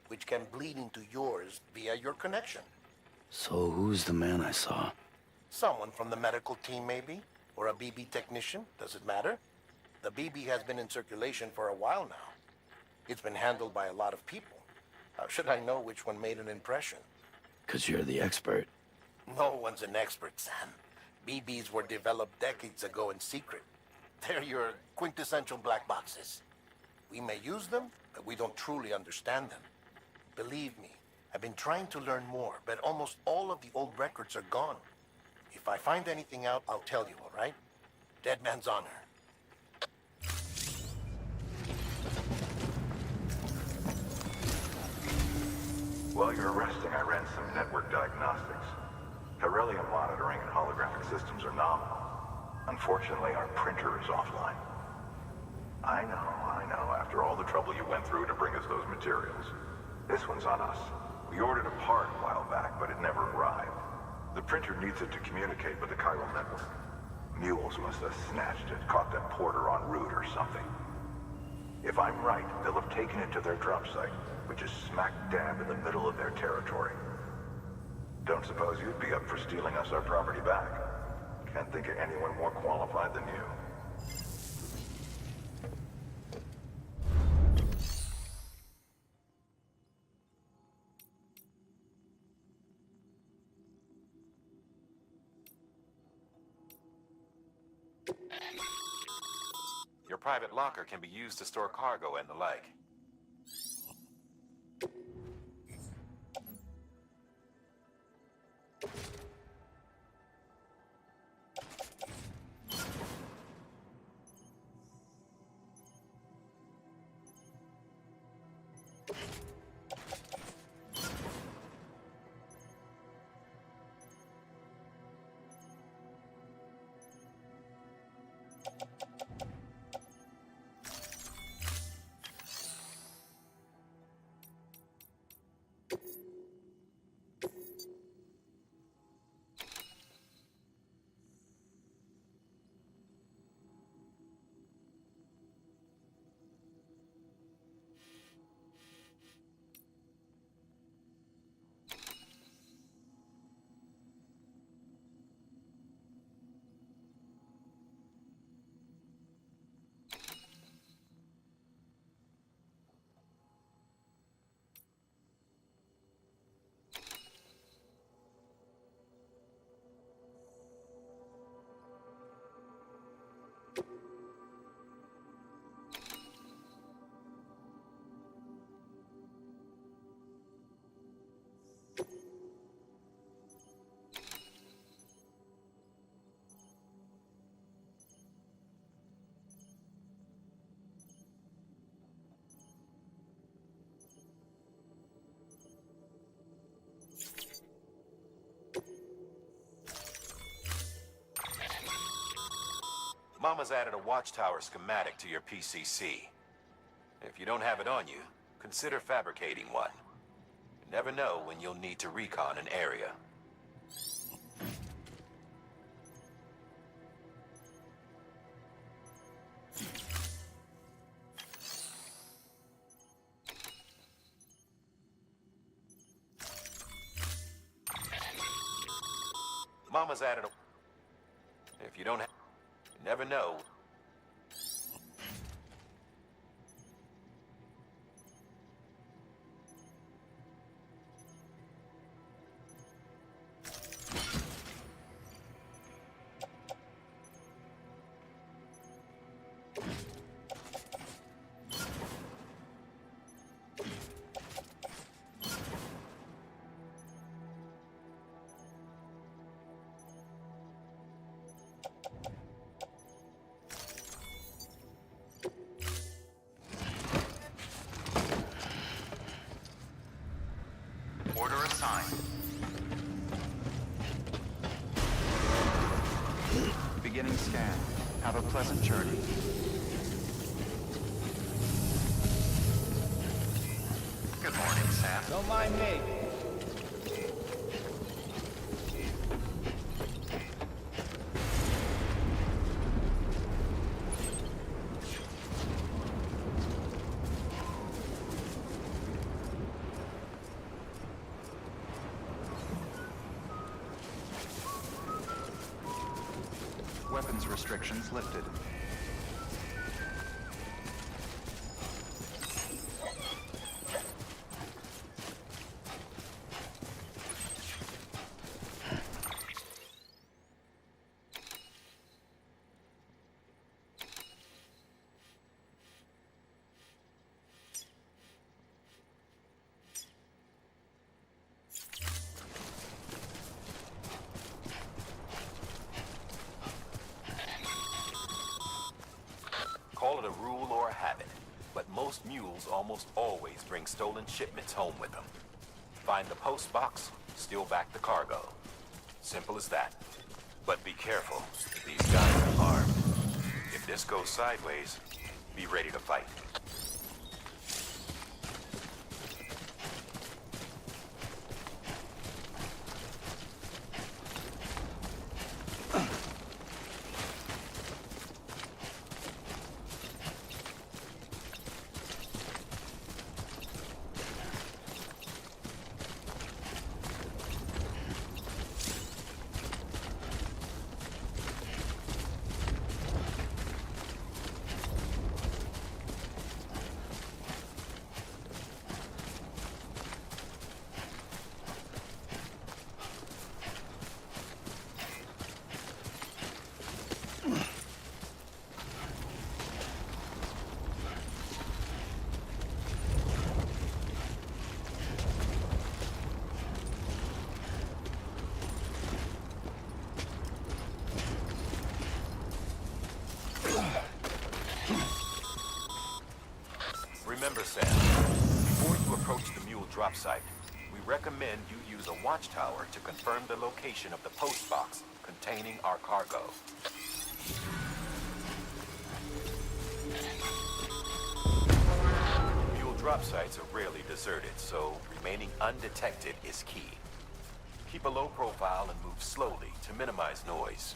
which can bleed into yours via your connection. So who's the man I saw? Someone from the medical team, maybe? Or a BB technician, does it matter? The BB has been in circulation for a while now. It's been handled by a lot of people. How should I know which one made an impression? 'Cause you're the expert. No one's an expert, Sam. BBs were developed decades ago in secret. They're your quintessential black boxes. We may use them, but we don't truly understand them. Believe me, I've been trying to learn more, but almost all of the old records are gone. If I find anything out, I'll tell you, all right? Dead man's honor. While you're resting, I ran some network diagnostics. Beryllium monitoring and holographic systems are nominal. Unfortunately, our printer is offline. I know, after all the trouble you went through to bring us those materials. This one's on us. We ordered a part a while back, but it never arrived. The printer needs it to communicate with the chiral network. Mules must have snatched it, caught that porter en route or something. If I'm right, they'll have taken it to their drop site, which is smack dab in the middle of their territory. Don't suppose you'd be up for stealing us our property back? Can't think of anyone more qualified than you. Your private locker can be used to store cargo and the like. Mama's added a watchtower schematic to your PCC. If you don't have it on you, consider fabricating one. You never know when you'll need to recon an area. Mama's added a... If you don't have... You never know. Order assigned. Beginning scan. Have a pleasant journey. Good morning, Sam. Don't mind me. Weapons restrictions lifted. almost always bring stolen shipments home with them. Find the post box, steal back the cargo. Simple as that. But be careful. These guys are armed. If this goes sideways, be ready to fight. Remember, Sam, before you approach the mule drop site, we recommend you use a watchtower to confirm the location of the post box containing our cargo. Mule drop sites are rarely deserted, so remaining undetected is key. Keep a low profile and move slowly to minimize noise.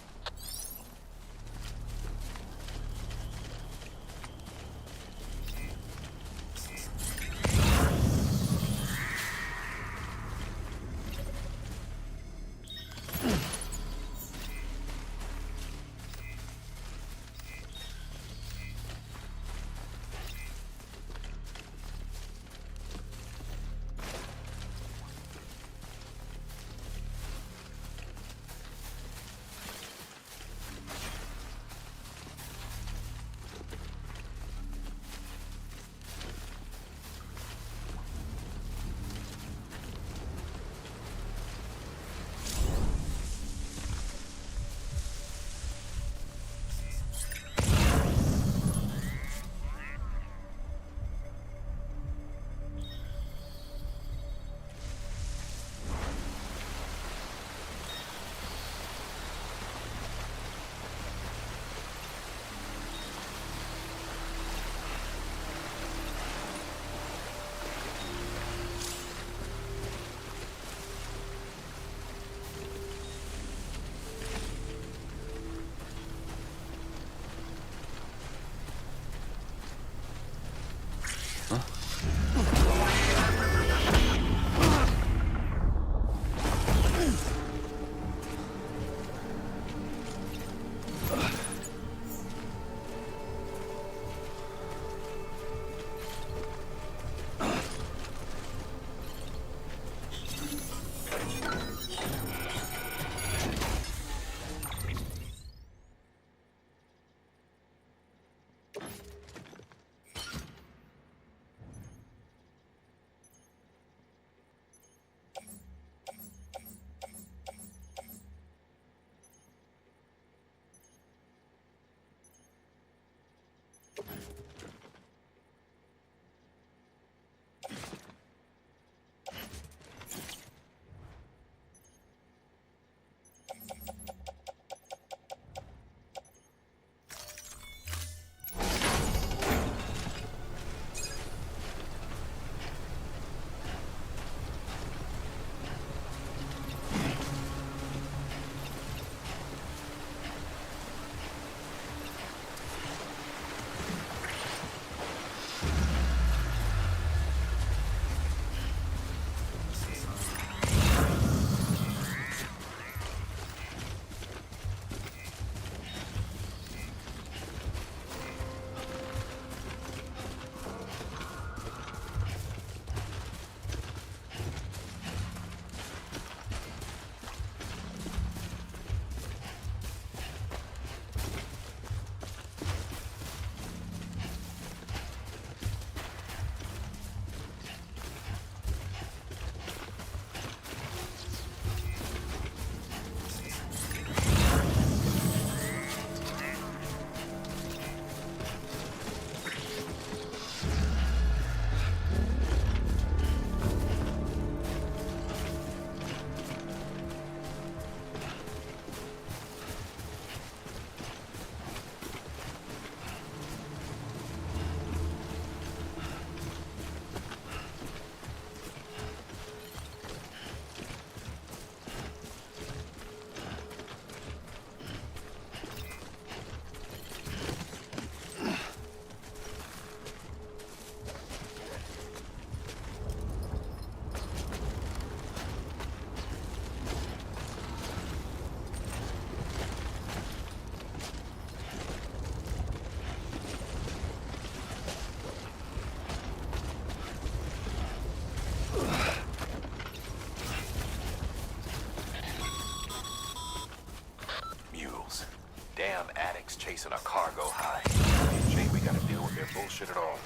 bullshit at all.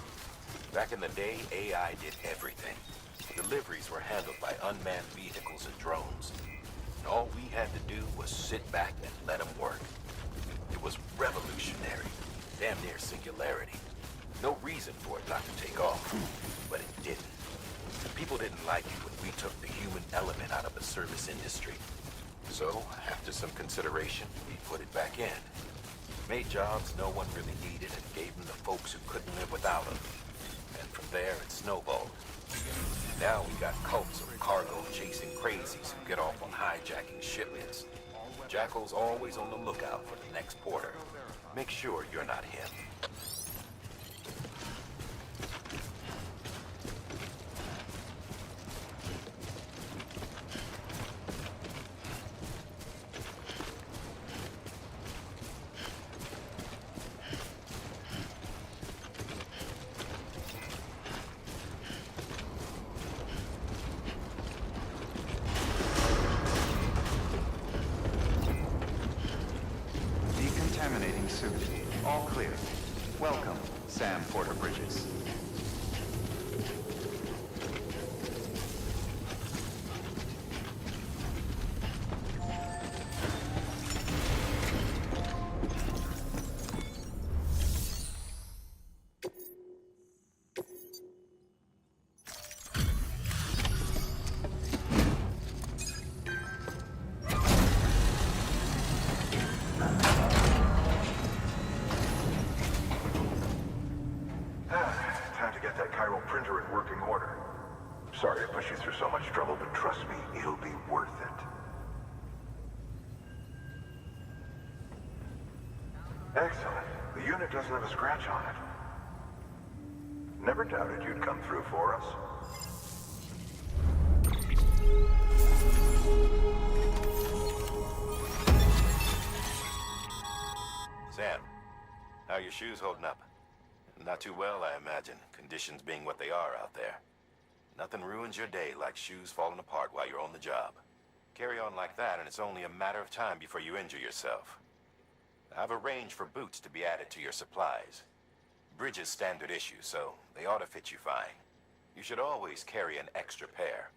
Back in the day, AI did everything. Deliveries were handled by unmanned vehicles and drones. And all we had to do was sit back and let them work. It was revolutionary, damn near singularity. No reason for it not to take off, but it didn't. People didn't like it when we took the human element out of the service industry. So, after some consideration, we put it back in. Made jobs no one really needed and gave them to folks who couldn't live without them. And from there, it snowballed. Now we got cults of cargo-chasing crazies who get off on hijacking shipments. Jackal's always on the lookout for the next porter. Make sure you're not him. Decontaminating suit. All clear. Welcome, Sam Porter Bridges. Time to get that chiral printer in working order. Sorry to push you through so much trouble, but trust me, it'll be worth it. Excellent. The unit doesn't have a scratch on it. Never doubted you'd come through for us. Sam, how are your shoes holding up? Not too well, I imagine, conditions being what they are out there. Nothing ruins your day like shoes falling apart while you're on the job. Carry on like that and it's only a matter of time before you injure yourself. I've arranged for boots to be added to your supplies. Bridges standard issue, so they ought to fit you fine. You should always carry an extra pair.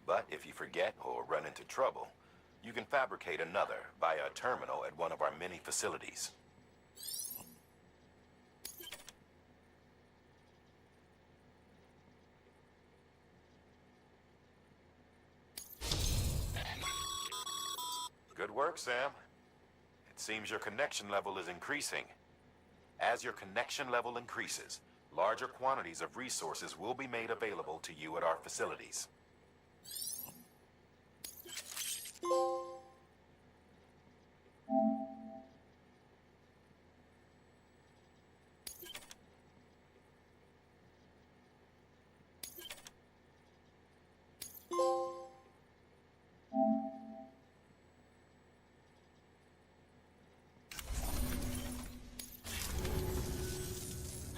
But if you forget or run into trouble, you can fabricate another via a terminal at one of our many facilities. Good work, Sam. It seems your connection level is increasing. As your connection level increases, larger quantities of resources will be made available to you at our facilities.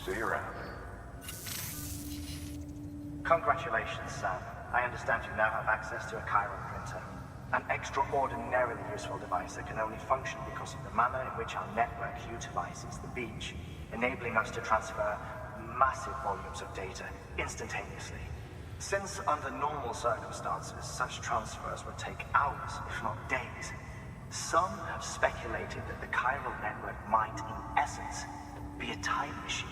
See you around. Congratulations, Sam. I understand you now have access to a chiral printer. An extraordinarily useful device that can only function because of the manner in which our network utilizes the beach, enabling us to transfer massive volumes of data instantaneously. Since under normal circumstances, such transfers would take hours, if not days, some have speculated that the chiral network might, in essence, be a time machine.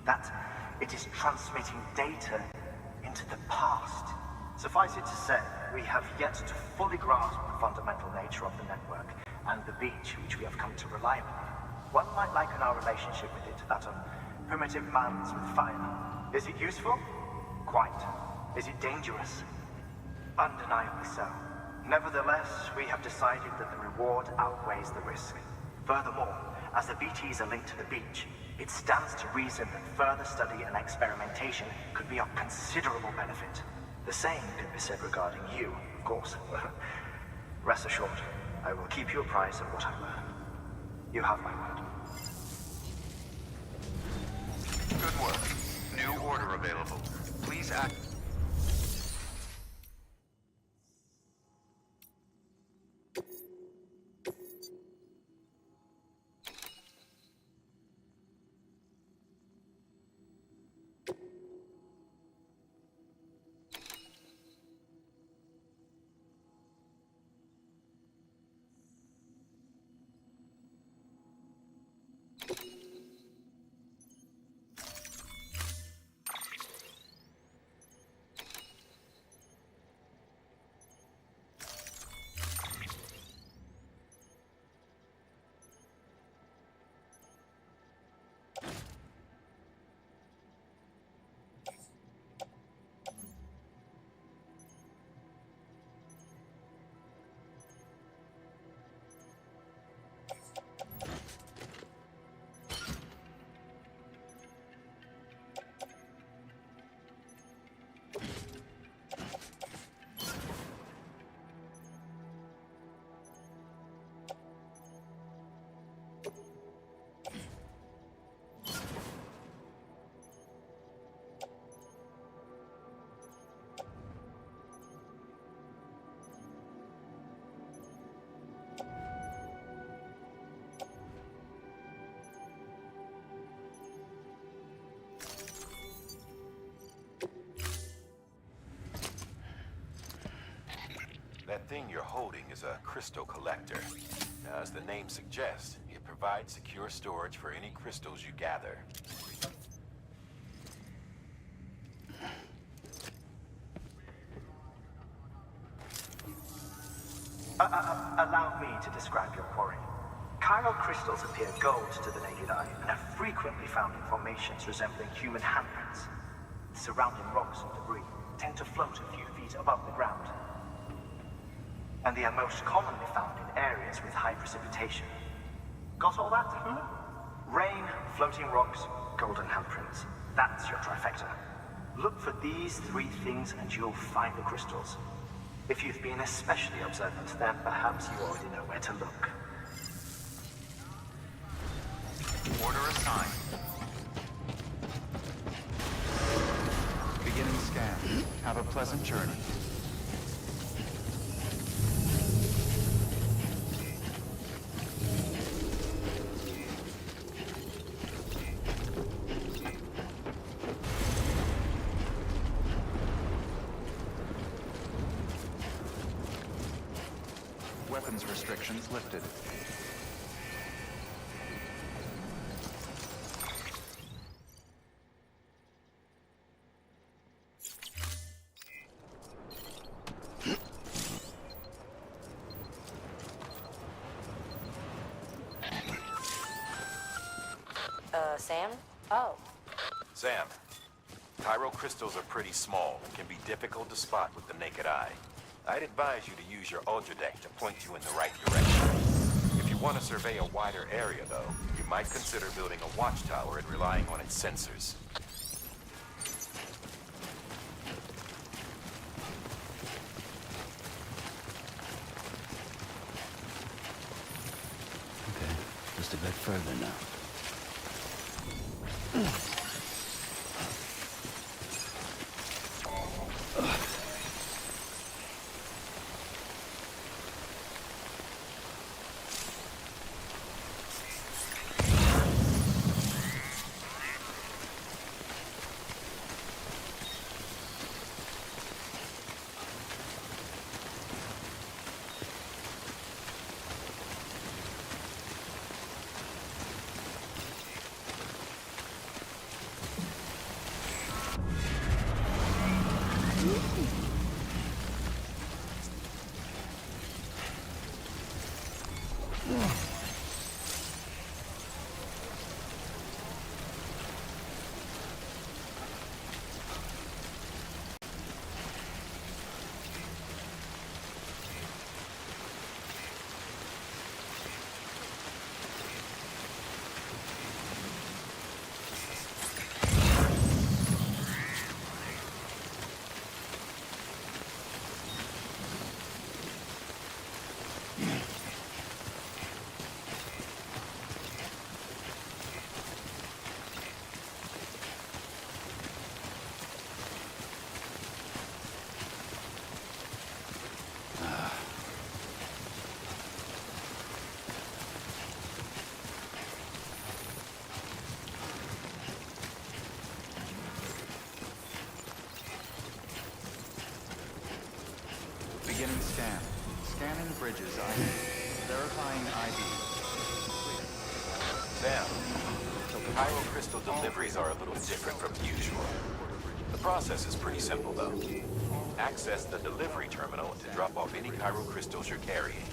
That it is transmitting data into the past. Suffice it to say, we have yet to fully grasp the fundamental nature of the network and the beach which we have come to rely upon. One might liken our relationship with it to that of primitive man's with fire. Is it useful? Quite. Is it dangerous? Undeniably so. Nevertheless, we have decided that the reward outweighs the risk. Furthermore, as the BTs are linked to the beach, it stands to reason that further study and experimentation could be of considerable benefit. The same could be said regarding you, of course. Rest assured, I will keep you apprised of what I learn. You have my word. Good work. New order available. Please act. That thing you're holding is a crystal collector. Now, as the name suggests, it provides secure storage for any crystals you gather. Allow me to describe your quarry. Chiral crystals appear gold to the naked eye and are frequently found in formations resembling human handprints. Surrounding rocks and debris tend to float a few feet above the ground. And they are most commonly found in areas with high precipitation. Got all that? Rain, floating rocks, golden handprints. That's your trifecta. Look for these three things and you'll find the crystals. If you've been especially observant, then perhaps you already know where to look. Order assigned. Beginning scan. Have a pleasant journey. Weapons restrictions lifted. Sam? Oh. Sam, chiral crystals are pretty small and can be difficult to spot with the naked eye. I'd advise you to use your ultra deck to point you in the right direction. If you want to survey a wider area, though, you might consider building a watchtower and relying on its sensors. Okay, just a bit further now. Beginning scan. Scanning bridges ID. Verifying ID. Sam, chiral crystal deliveries are a little different from usual. The process is pretty simple, though. Access the delivery terminal to drop off any chiral crystals you're carrying.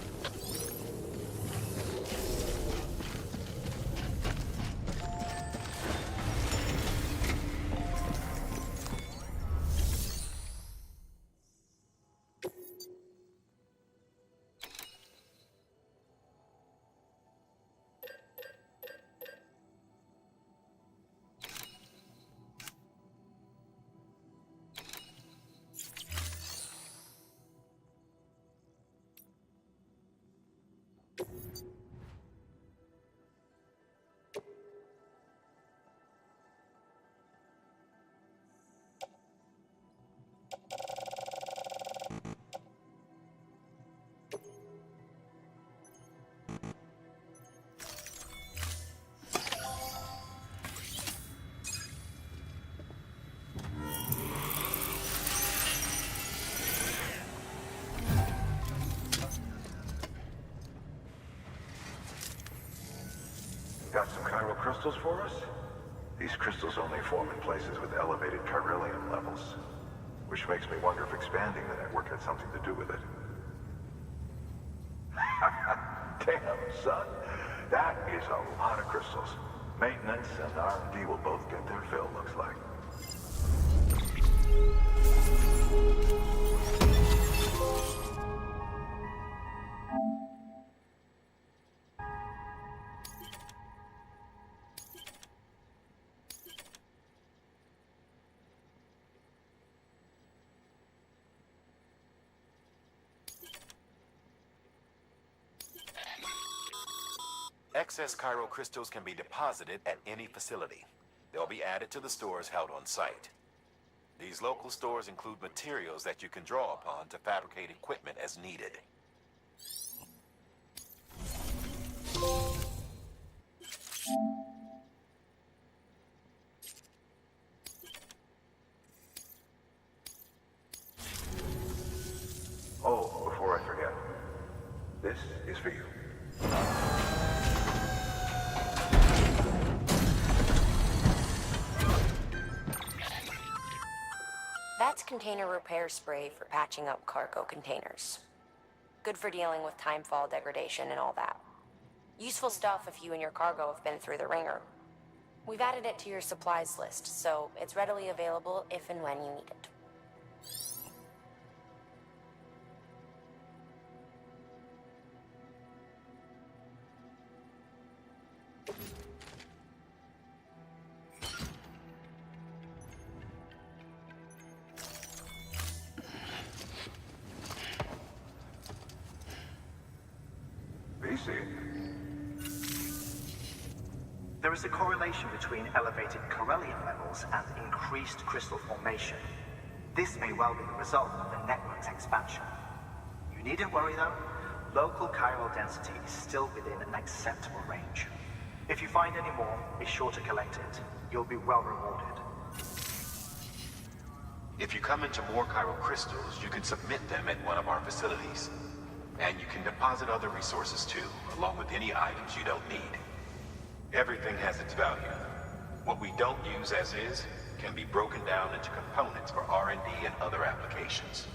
Got some chiral crystals for us? These crystals only form in places with elevated chiralium levels, which makes me wonder if expanding the network had something to do with it. Damn, son. That is a lot of crystals. Maintenance and R&D will both get their fill, looks like. Excess chiral crystals can be deposited at any facility. They'll be added to the stores held on site. These local stores include materials that you can draw upon to fabricate equipment as needed. Oh, before I forget, this is for you. That's container repair spray for patching up cargo containers. Good for dealing with timefall degradation and all that. Useful stuff if you and your cargo have been through the ringer. We've added it to your supplies list, so it's readily available if and when you need it. There is a correlation between elevated chiralium levels and increased crystal formation. This may well be the result of the network's expansion. You needn't worry though, local chiral density is still within an acceptable range. If you find any more, be sure to collect it. You'll be well rewarded. If you come into more chiral crystals, you can submit them at one of our facilities. And you can deposit other resources too, along with any items you don't need. Everything has its value. What we don't use as is can be broken down into components for R&D and other applications.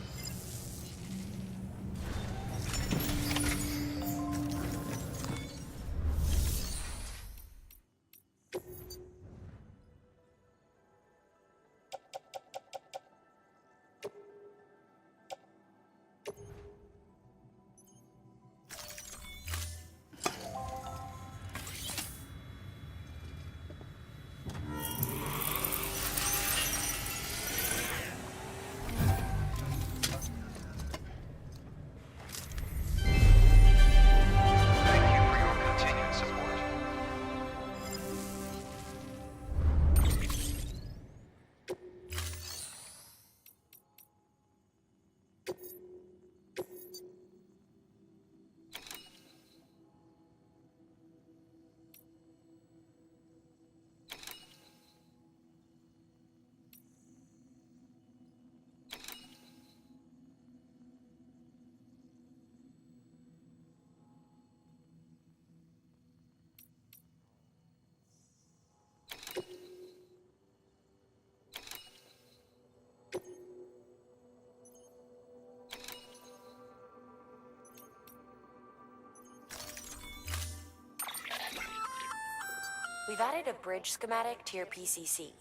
We've added a bridge schematic to your PCC.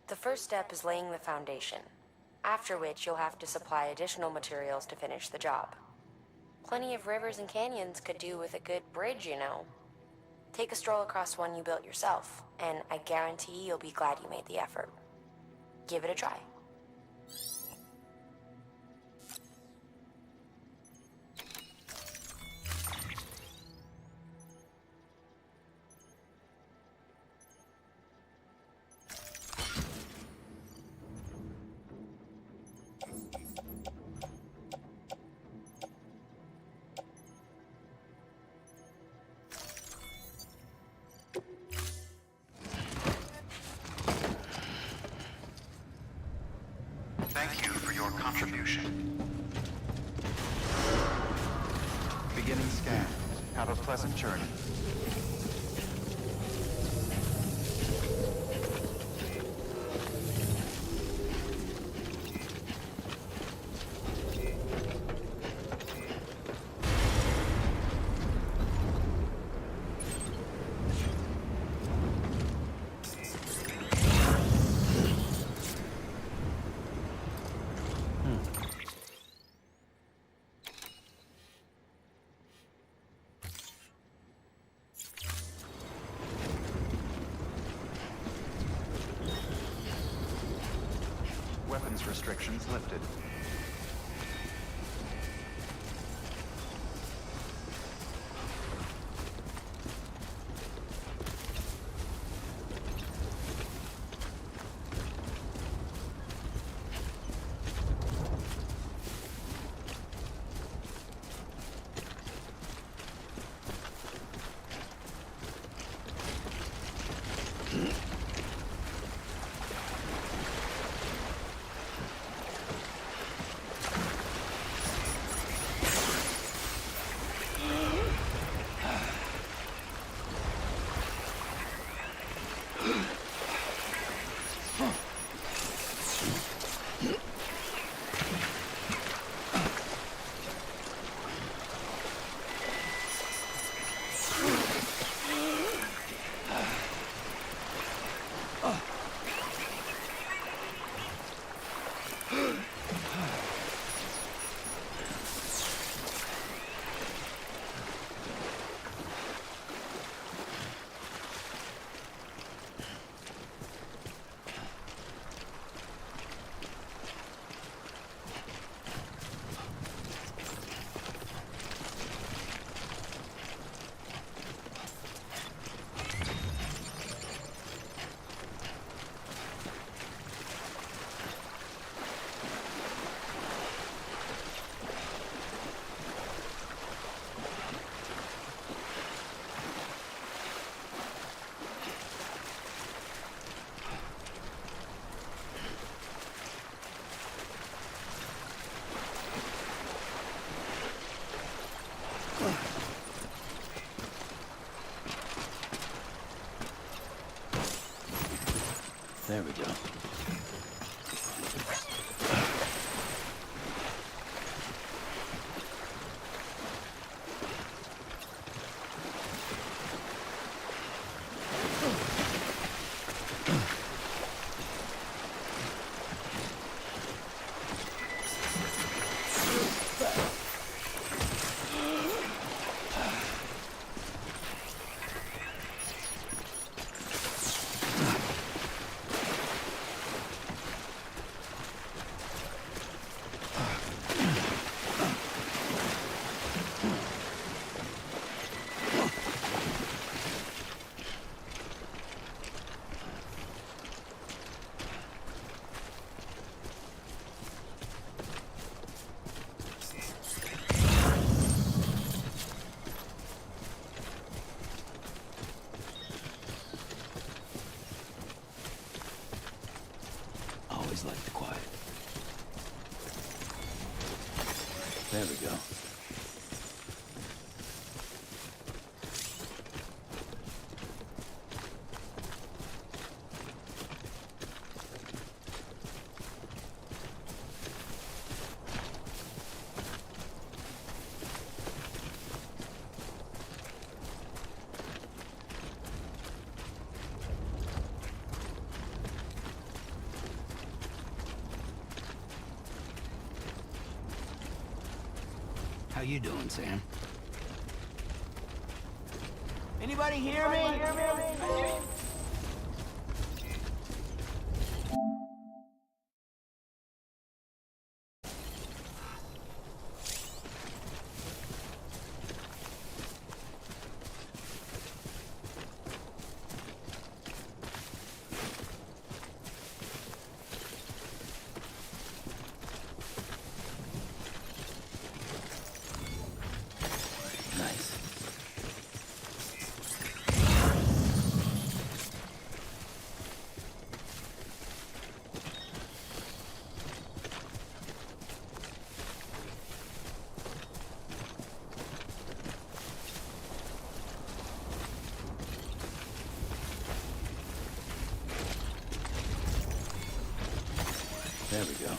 The first step is laying the foundation, after which you'll have to supply additional materials to finish the job. Plenty of rivers and canyons could do with a good bridge, you know. Take a stroll across one you built yourself, and I guarantee you'll be glad you made the effort. Give it a try. Thank you for your contribution. Beginning scan. Have a pleasant journey. Access restrictions lifted. There we go. Always like the quiet. There we go. How you doing, Sam? Anybody hear me? There we go.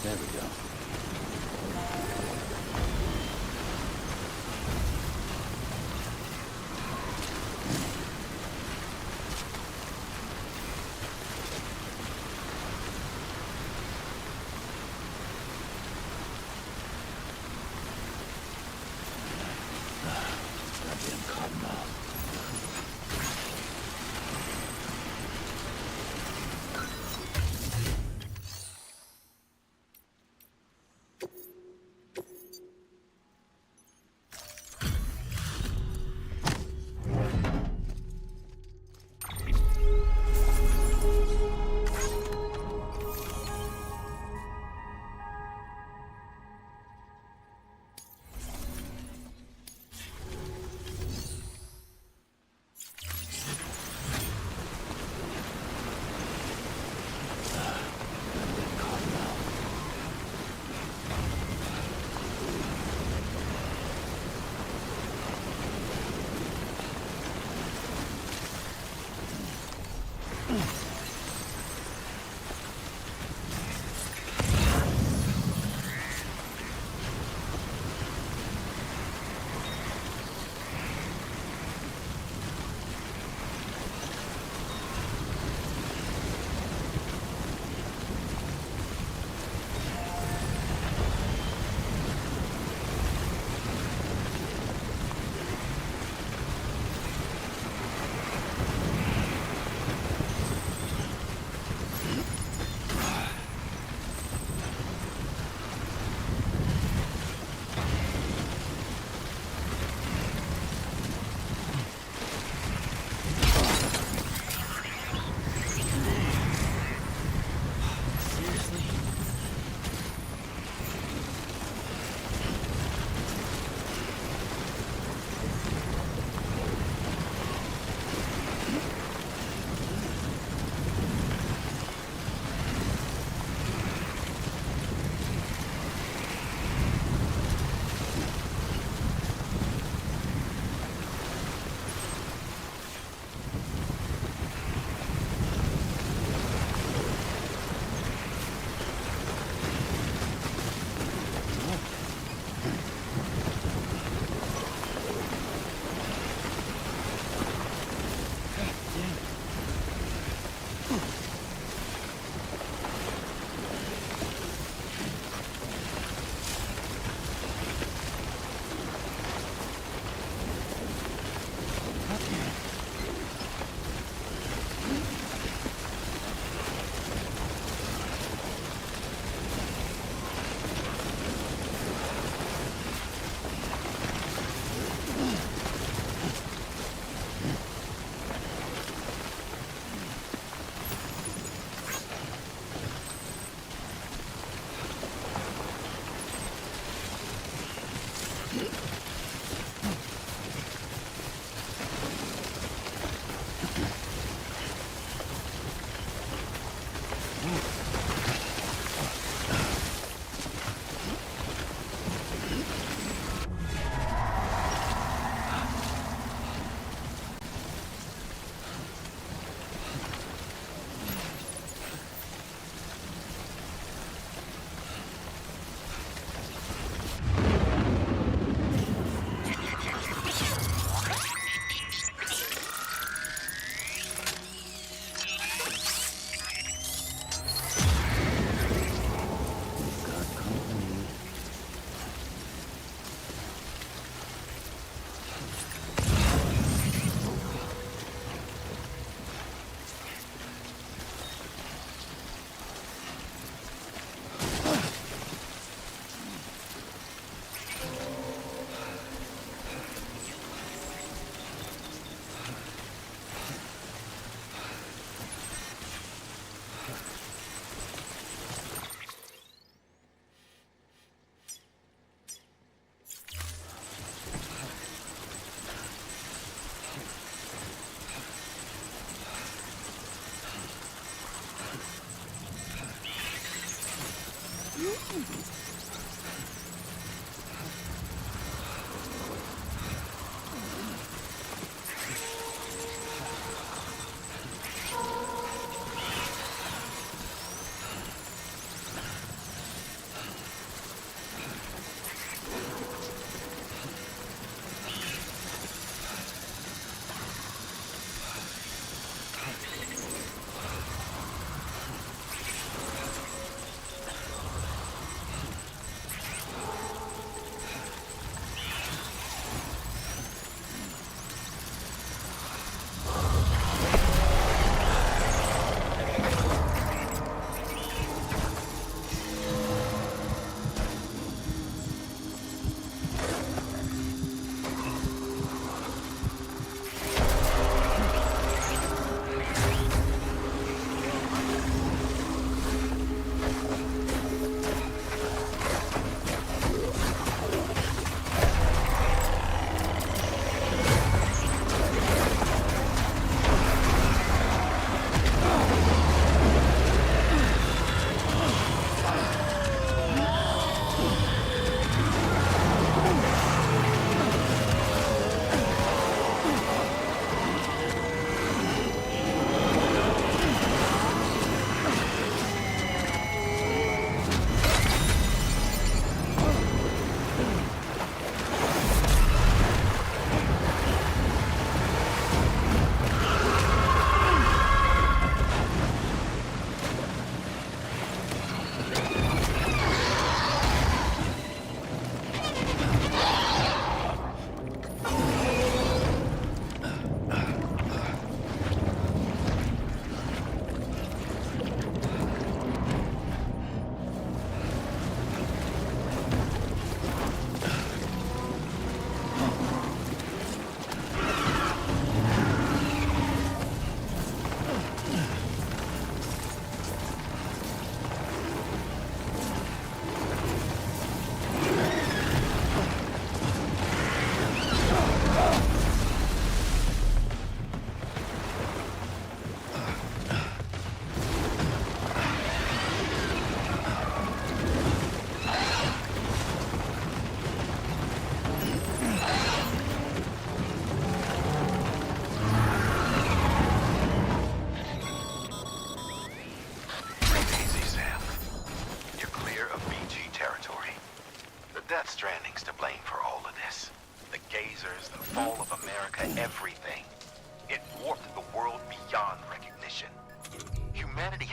There we go.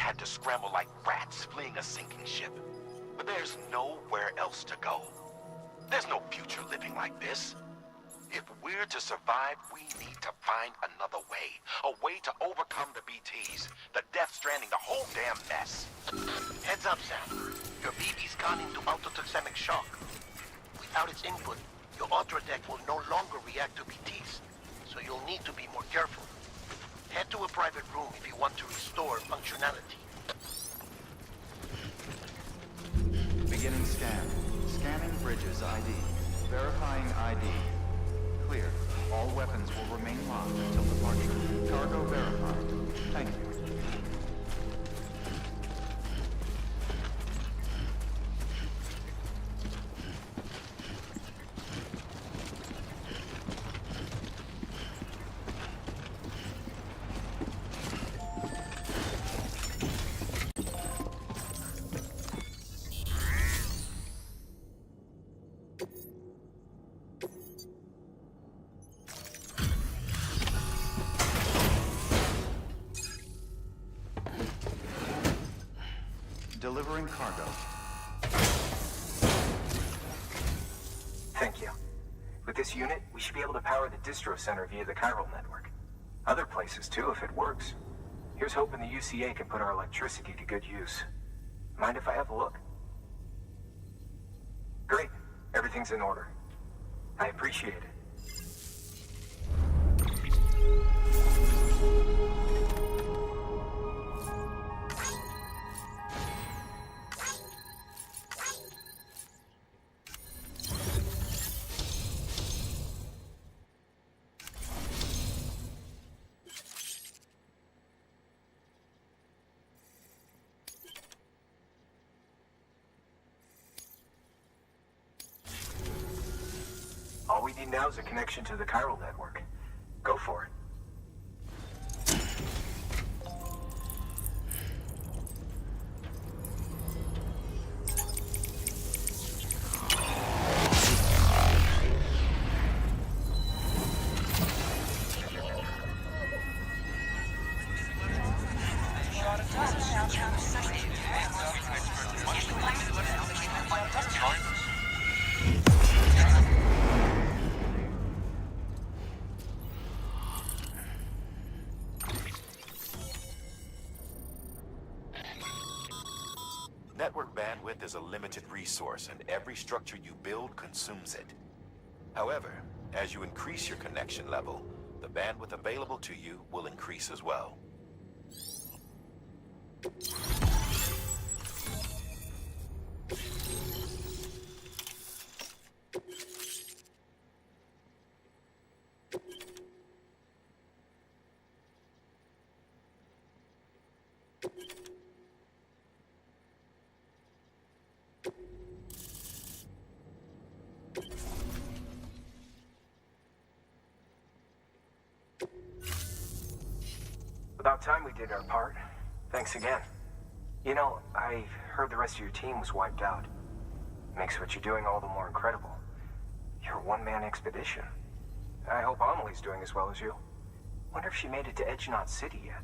had to scramble like rats fleeing a sinking ship. But there's nowhere else to go. There's no future living like this. If we're to survive, we need to find another way. A way to overcome the BTs, the Death Stranding, the whole damn mess. Heads up, Sam. Your BB's gone into autotoxemic shock. Without its input, your Ultra deck will no longer react to BTs, so you'll need to be more careful. Head to a private room if you want to restore functionality. Beginning scan. Scanning bridges ID. Verifying ID. Clear. All weapons will remain locked until departure. Cargo verified. Thank you. Delivering cargo. Thank you. With this unit, we should be able to power the distro center via the chiral network. Other places too, if it works. Here's hoping the UCA can put our electricity to good use. Mind if I have a look? Great. Everything's in order. I appreciate it. All we need now is a connection to the chiral network. Go for it. Network bandwidth is a limited resource, and every structure you build consumes it. However, as you increase your connection level, the bandwidth available to you will increase as well. About time we did our part. Thanks again. You know, I heard the rest of your team was wiped out. Makes what you're doing all the more incredible. You're a one-man expedition. I hope Amelie's doing as well as you. Wonder if she made it to Edgenot City yet.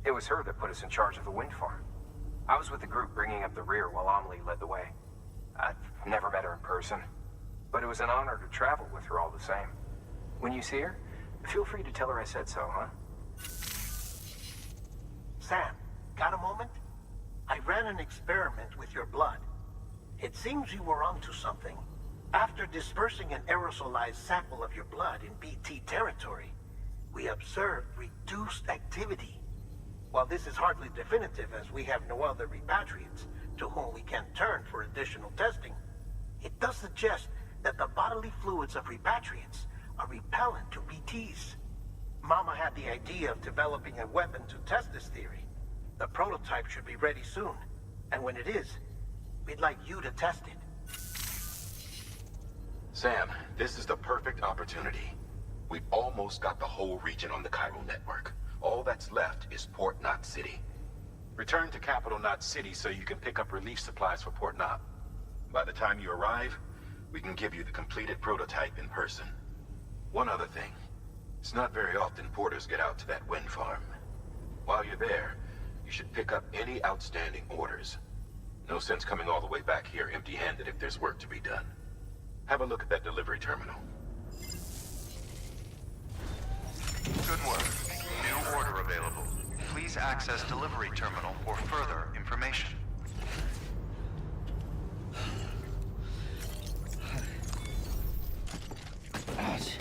It was her that put us in charge of the wind farm. I was with the group bringing up the rear while Amelie led the way. I've never met her in person, but it was an honor to travel with her all the same. When you see her, feel free to tell her I said so, huh? Sam, got a moment? I ran an experiment with your blood. It seems you were onto something. After dispersing an aerosolized sample of your blood in BT territory, we observed reduced activity. While this is hardly definitive, as we have no other repatriates to whom we can turn for additional testing, it does suggest that the bodily fluids of repatriates are repellent to BTs. Mama had the idea of developing a weapon to test this theory. The prototype should be ready soon, and when it is, we'd like you to test it. Sam, this is the perfect opportunity. We've almost got the whole region on the chiral network. All that's left is Port Knot City. Return to Capital Knot City so you can pick up relief supplies for Port Knot. By the time you arrive, we can give you the completed prototype in person. One other thing. It's not very often porters get out to that wind farm. While you're there, You should pick up any outstanding orders. No sense coming all the way back here empty-handed if there's work to be done. Have a look at that delivery terminal. Good work. New order available. Please access delivery terminal for further information. Ouch.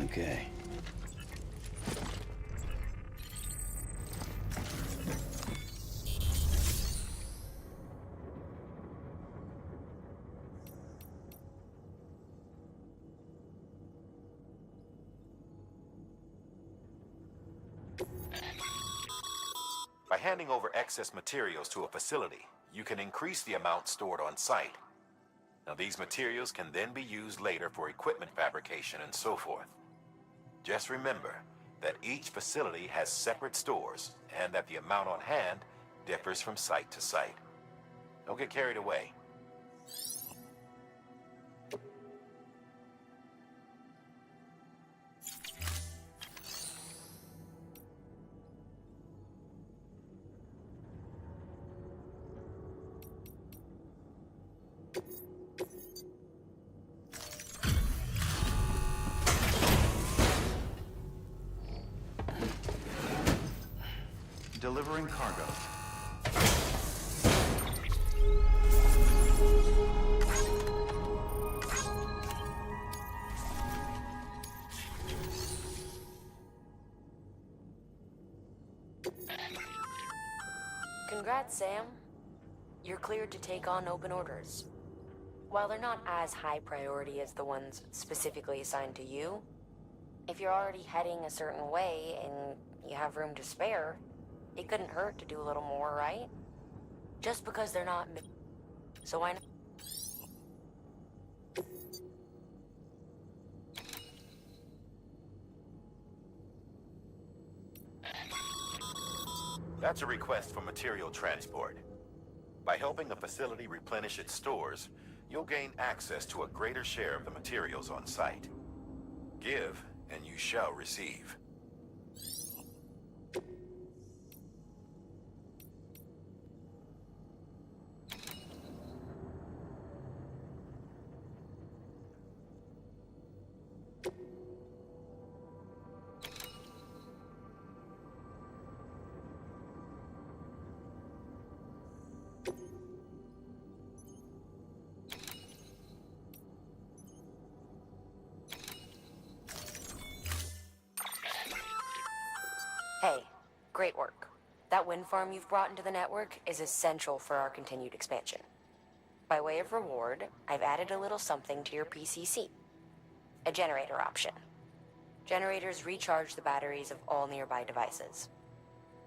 Okay. By handing over excess materials to a facility, you can increase the amount stored on site. Now, these materials can then be used later for equipment fabrication and so forth. Just remember that each facility has separate stores and that the amount on hand differs from site to site. Don't get carried away. Delivering cargo. Congrats, Sam. You're cleared to take on open orders. While they're not as high priority as the ones specifically assigned to you, if you're already heading a certain way and you have room to spare, it couldn't hurt to do a little more, right? Just because they're not... So why not? That's a request for material transport. By helping a facility replenish its stores, you'll gain access to a greater share of the materials on site. Give, and you shall receive. Hey, great work. That wind farm you've brought into the network is essential for our continued expansion. By way of reward, I've added a little something to your PCC. A generator option. Generators recharge the batteries of all nearby devices.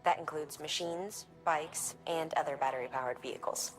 That includes machines, bikes, and other battery-powered vehicles.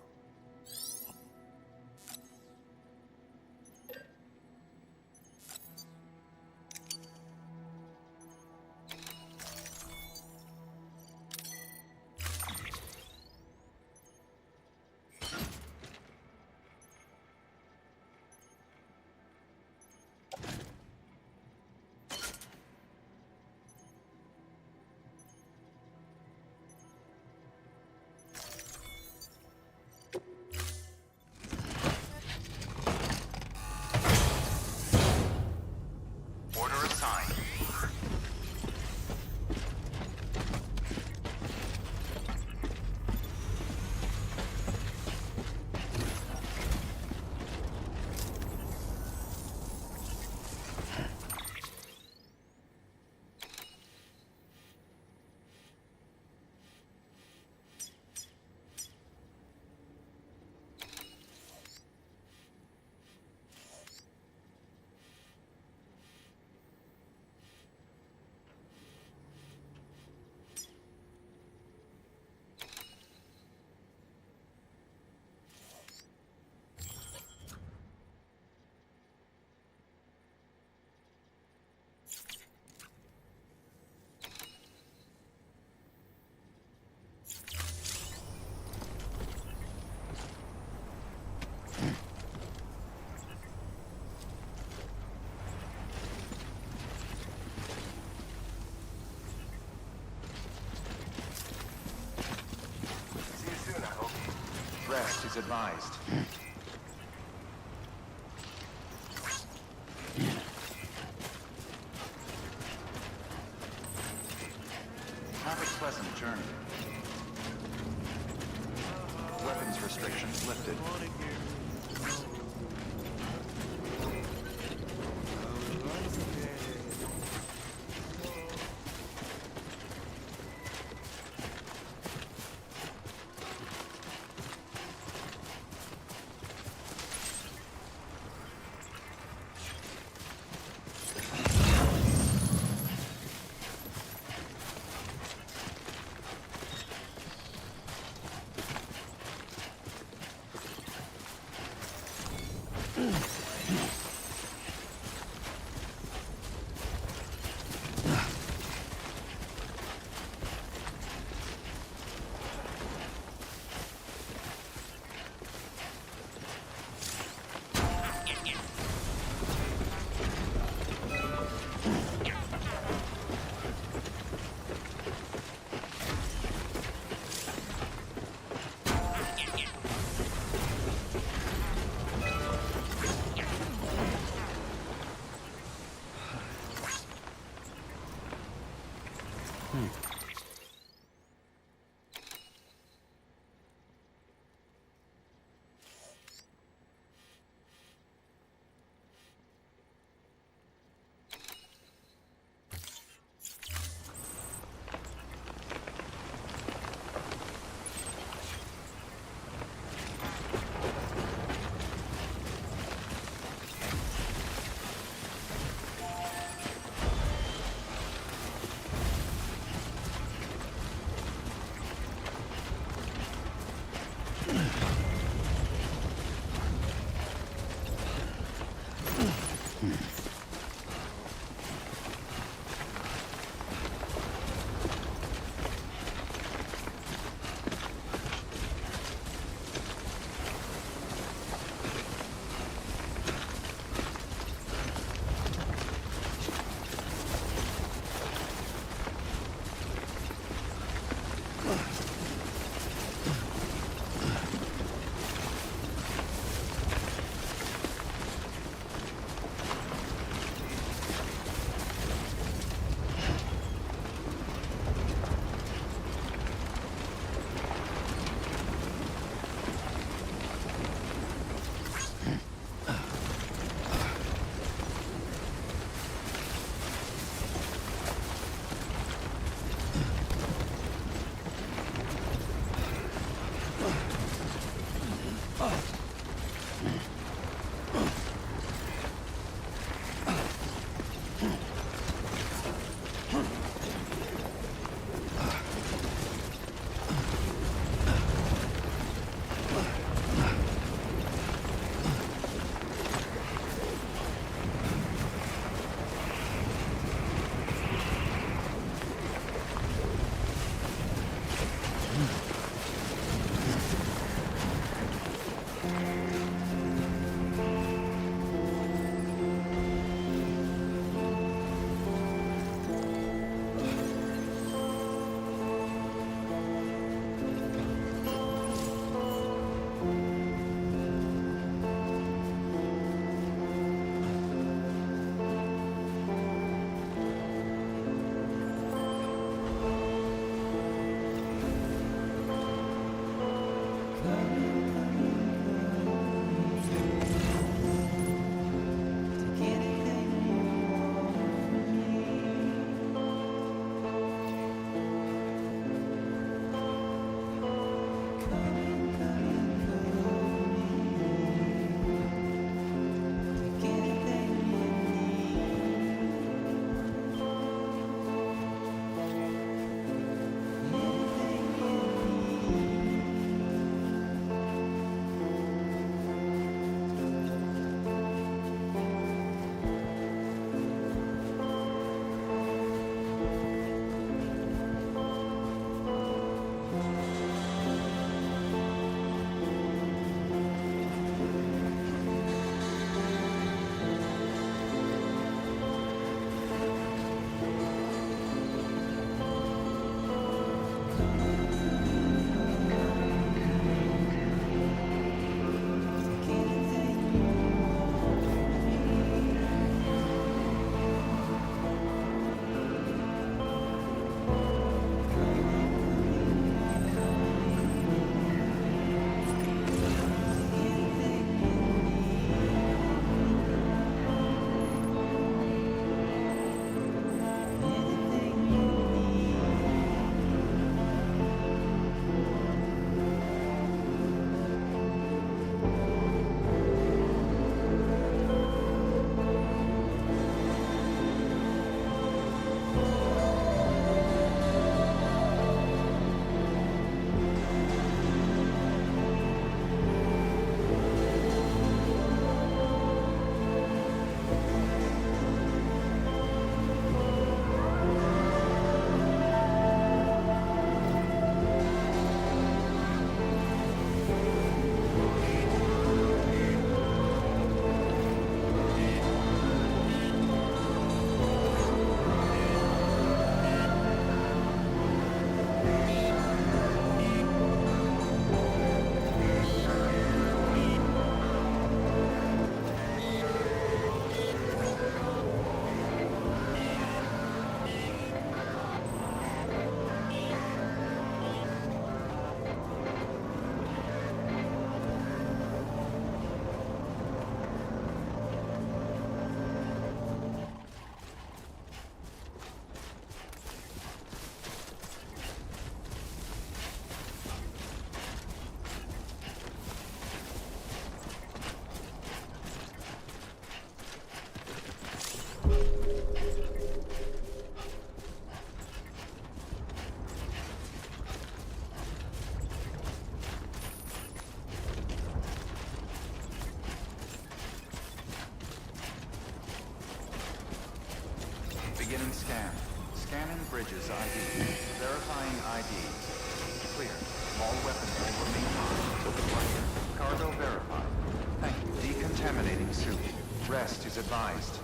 as advised. Have a pleasant journey. Weapons restrictions lifted. Scan. Scanning bridges ID. Verifying ID. Clear. All weapons will remain on. Cargo verified. Thank you. Decontaminating suit. Rest is advised.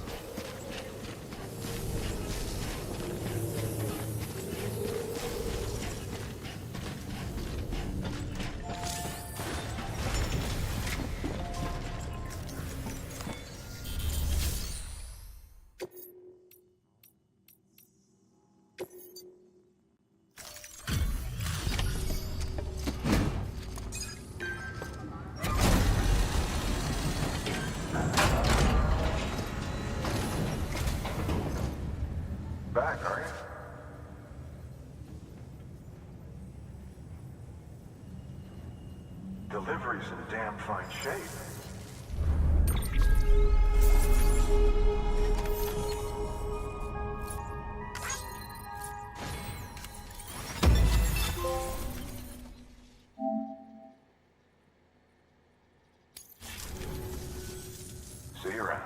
Back, are you? Delivery's in damn fine shape. See you around.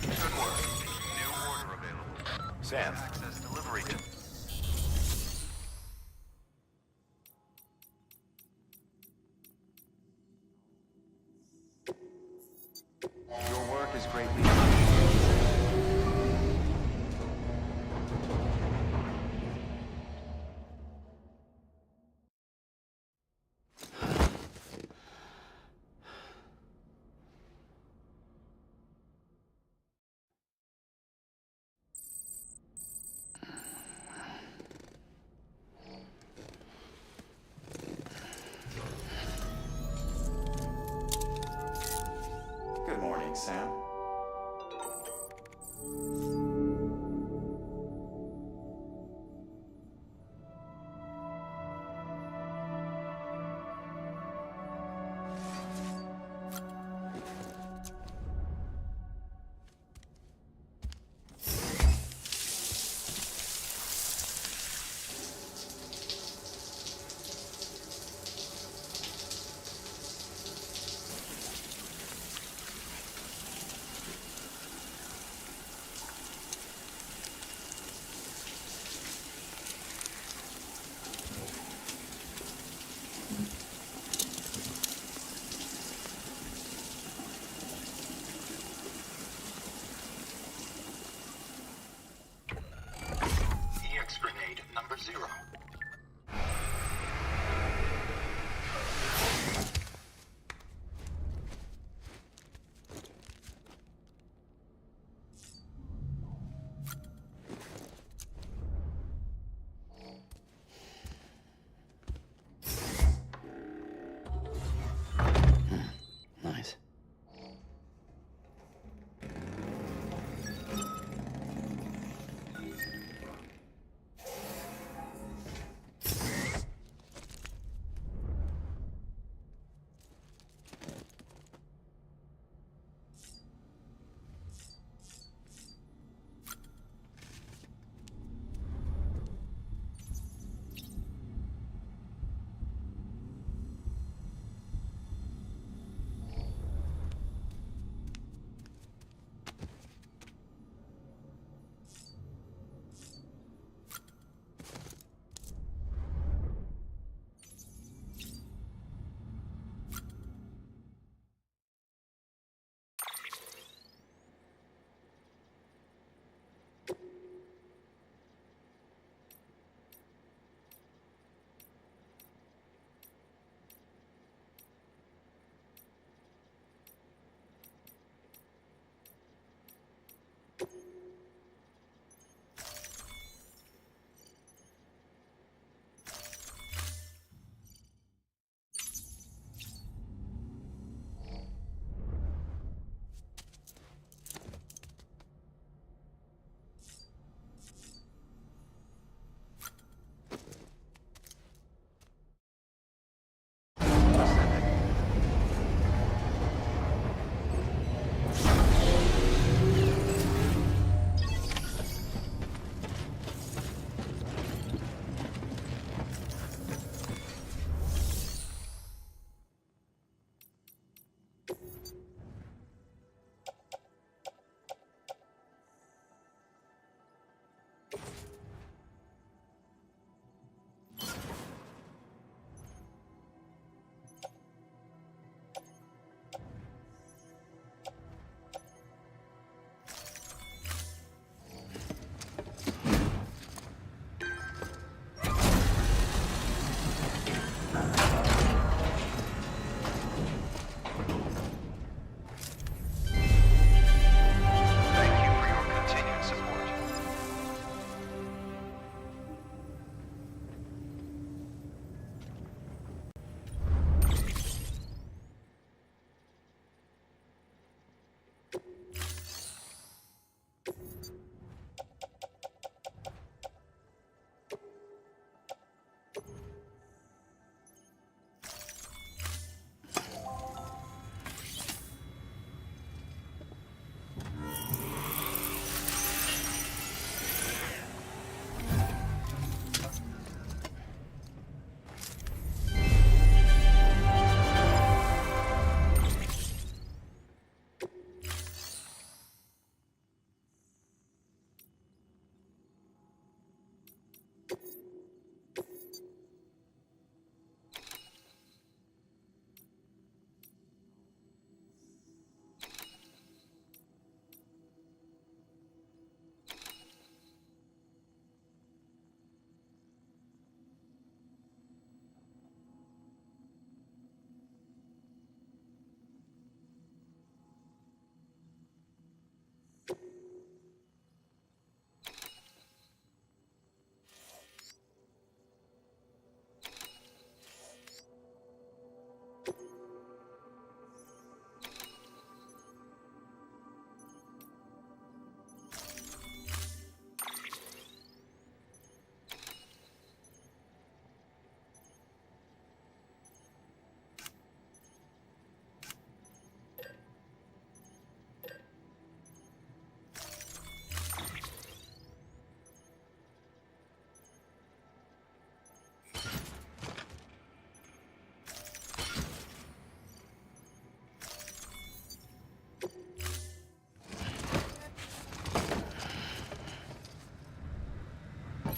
Good work. New order available. Sam. Access delivery. Your work is greatly appreciated. Good morning, Sam. EX grenade number 0. Nice.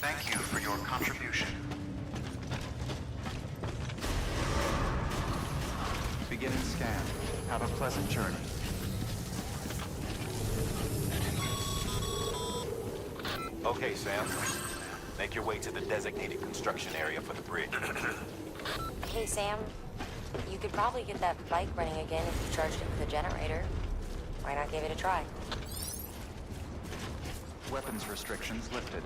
Thank you for your contribution. Beginning scan. Have a pleasant journey. Okay, Sam. Make your way to the designated construction area for the bridge. Hey, Sam. You could probably get that bike running again if you charged it with a generator. Why not give it a try? Weapons restrictions lifted.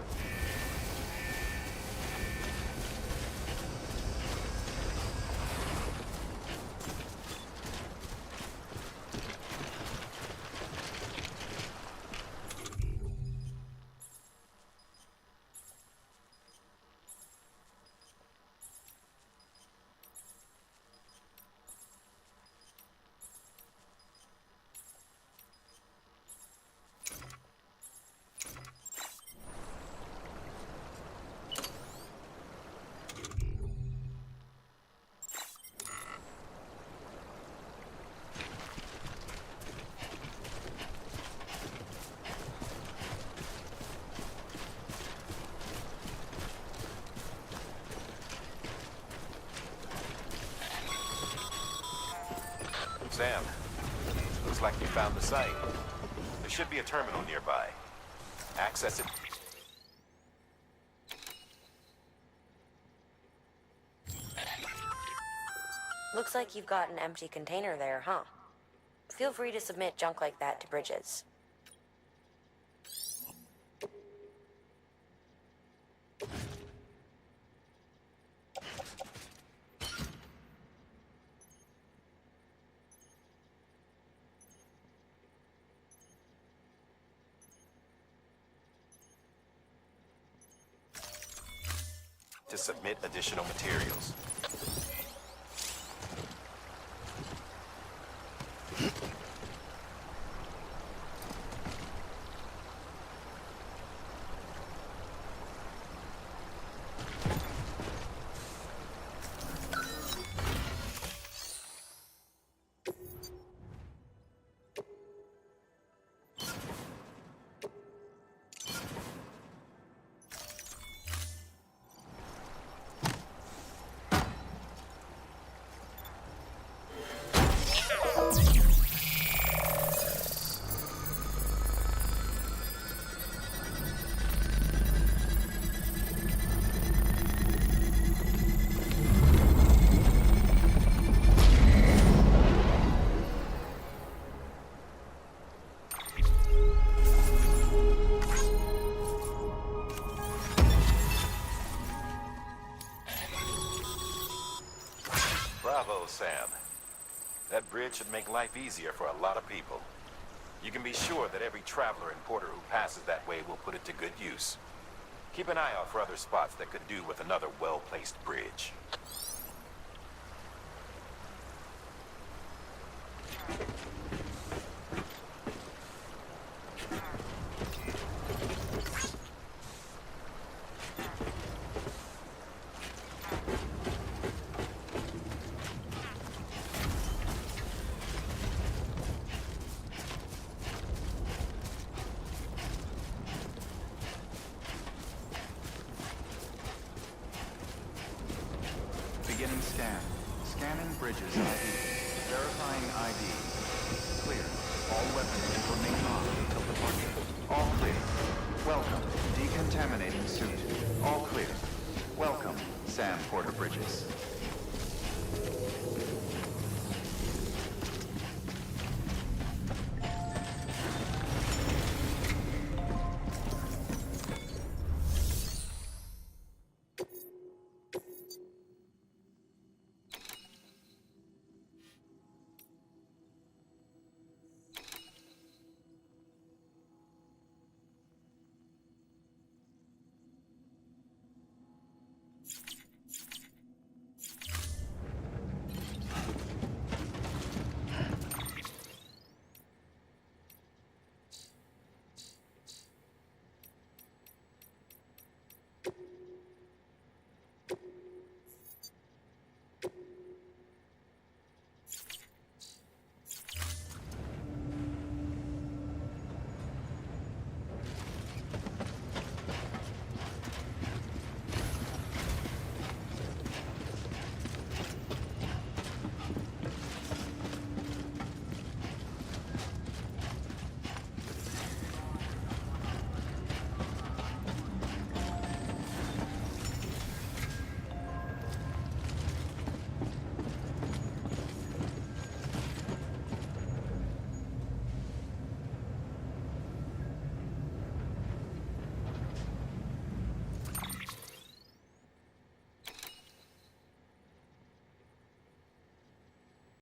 Sam, looks like you found the site. There should be a terminal nearby. Access it. Looks like you've got an empty container there, huh? Feel free to submit junk like that to Bridges. To submit additional materials. Bravo, Sam. That bridge should make life easier for a lot of people. You can be sure that every traveler and porter who passes that way will put it to good use. Keep an eye out for other spots that could do with another well-placed bridge. Beginning scan. Scanning bridges ID. Verifying ID. Clear. All weapons will remain on until departure. All clear. Welcome. Decontaminating suit. All clear. Welcome, Sam Porter Bridges.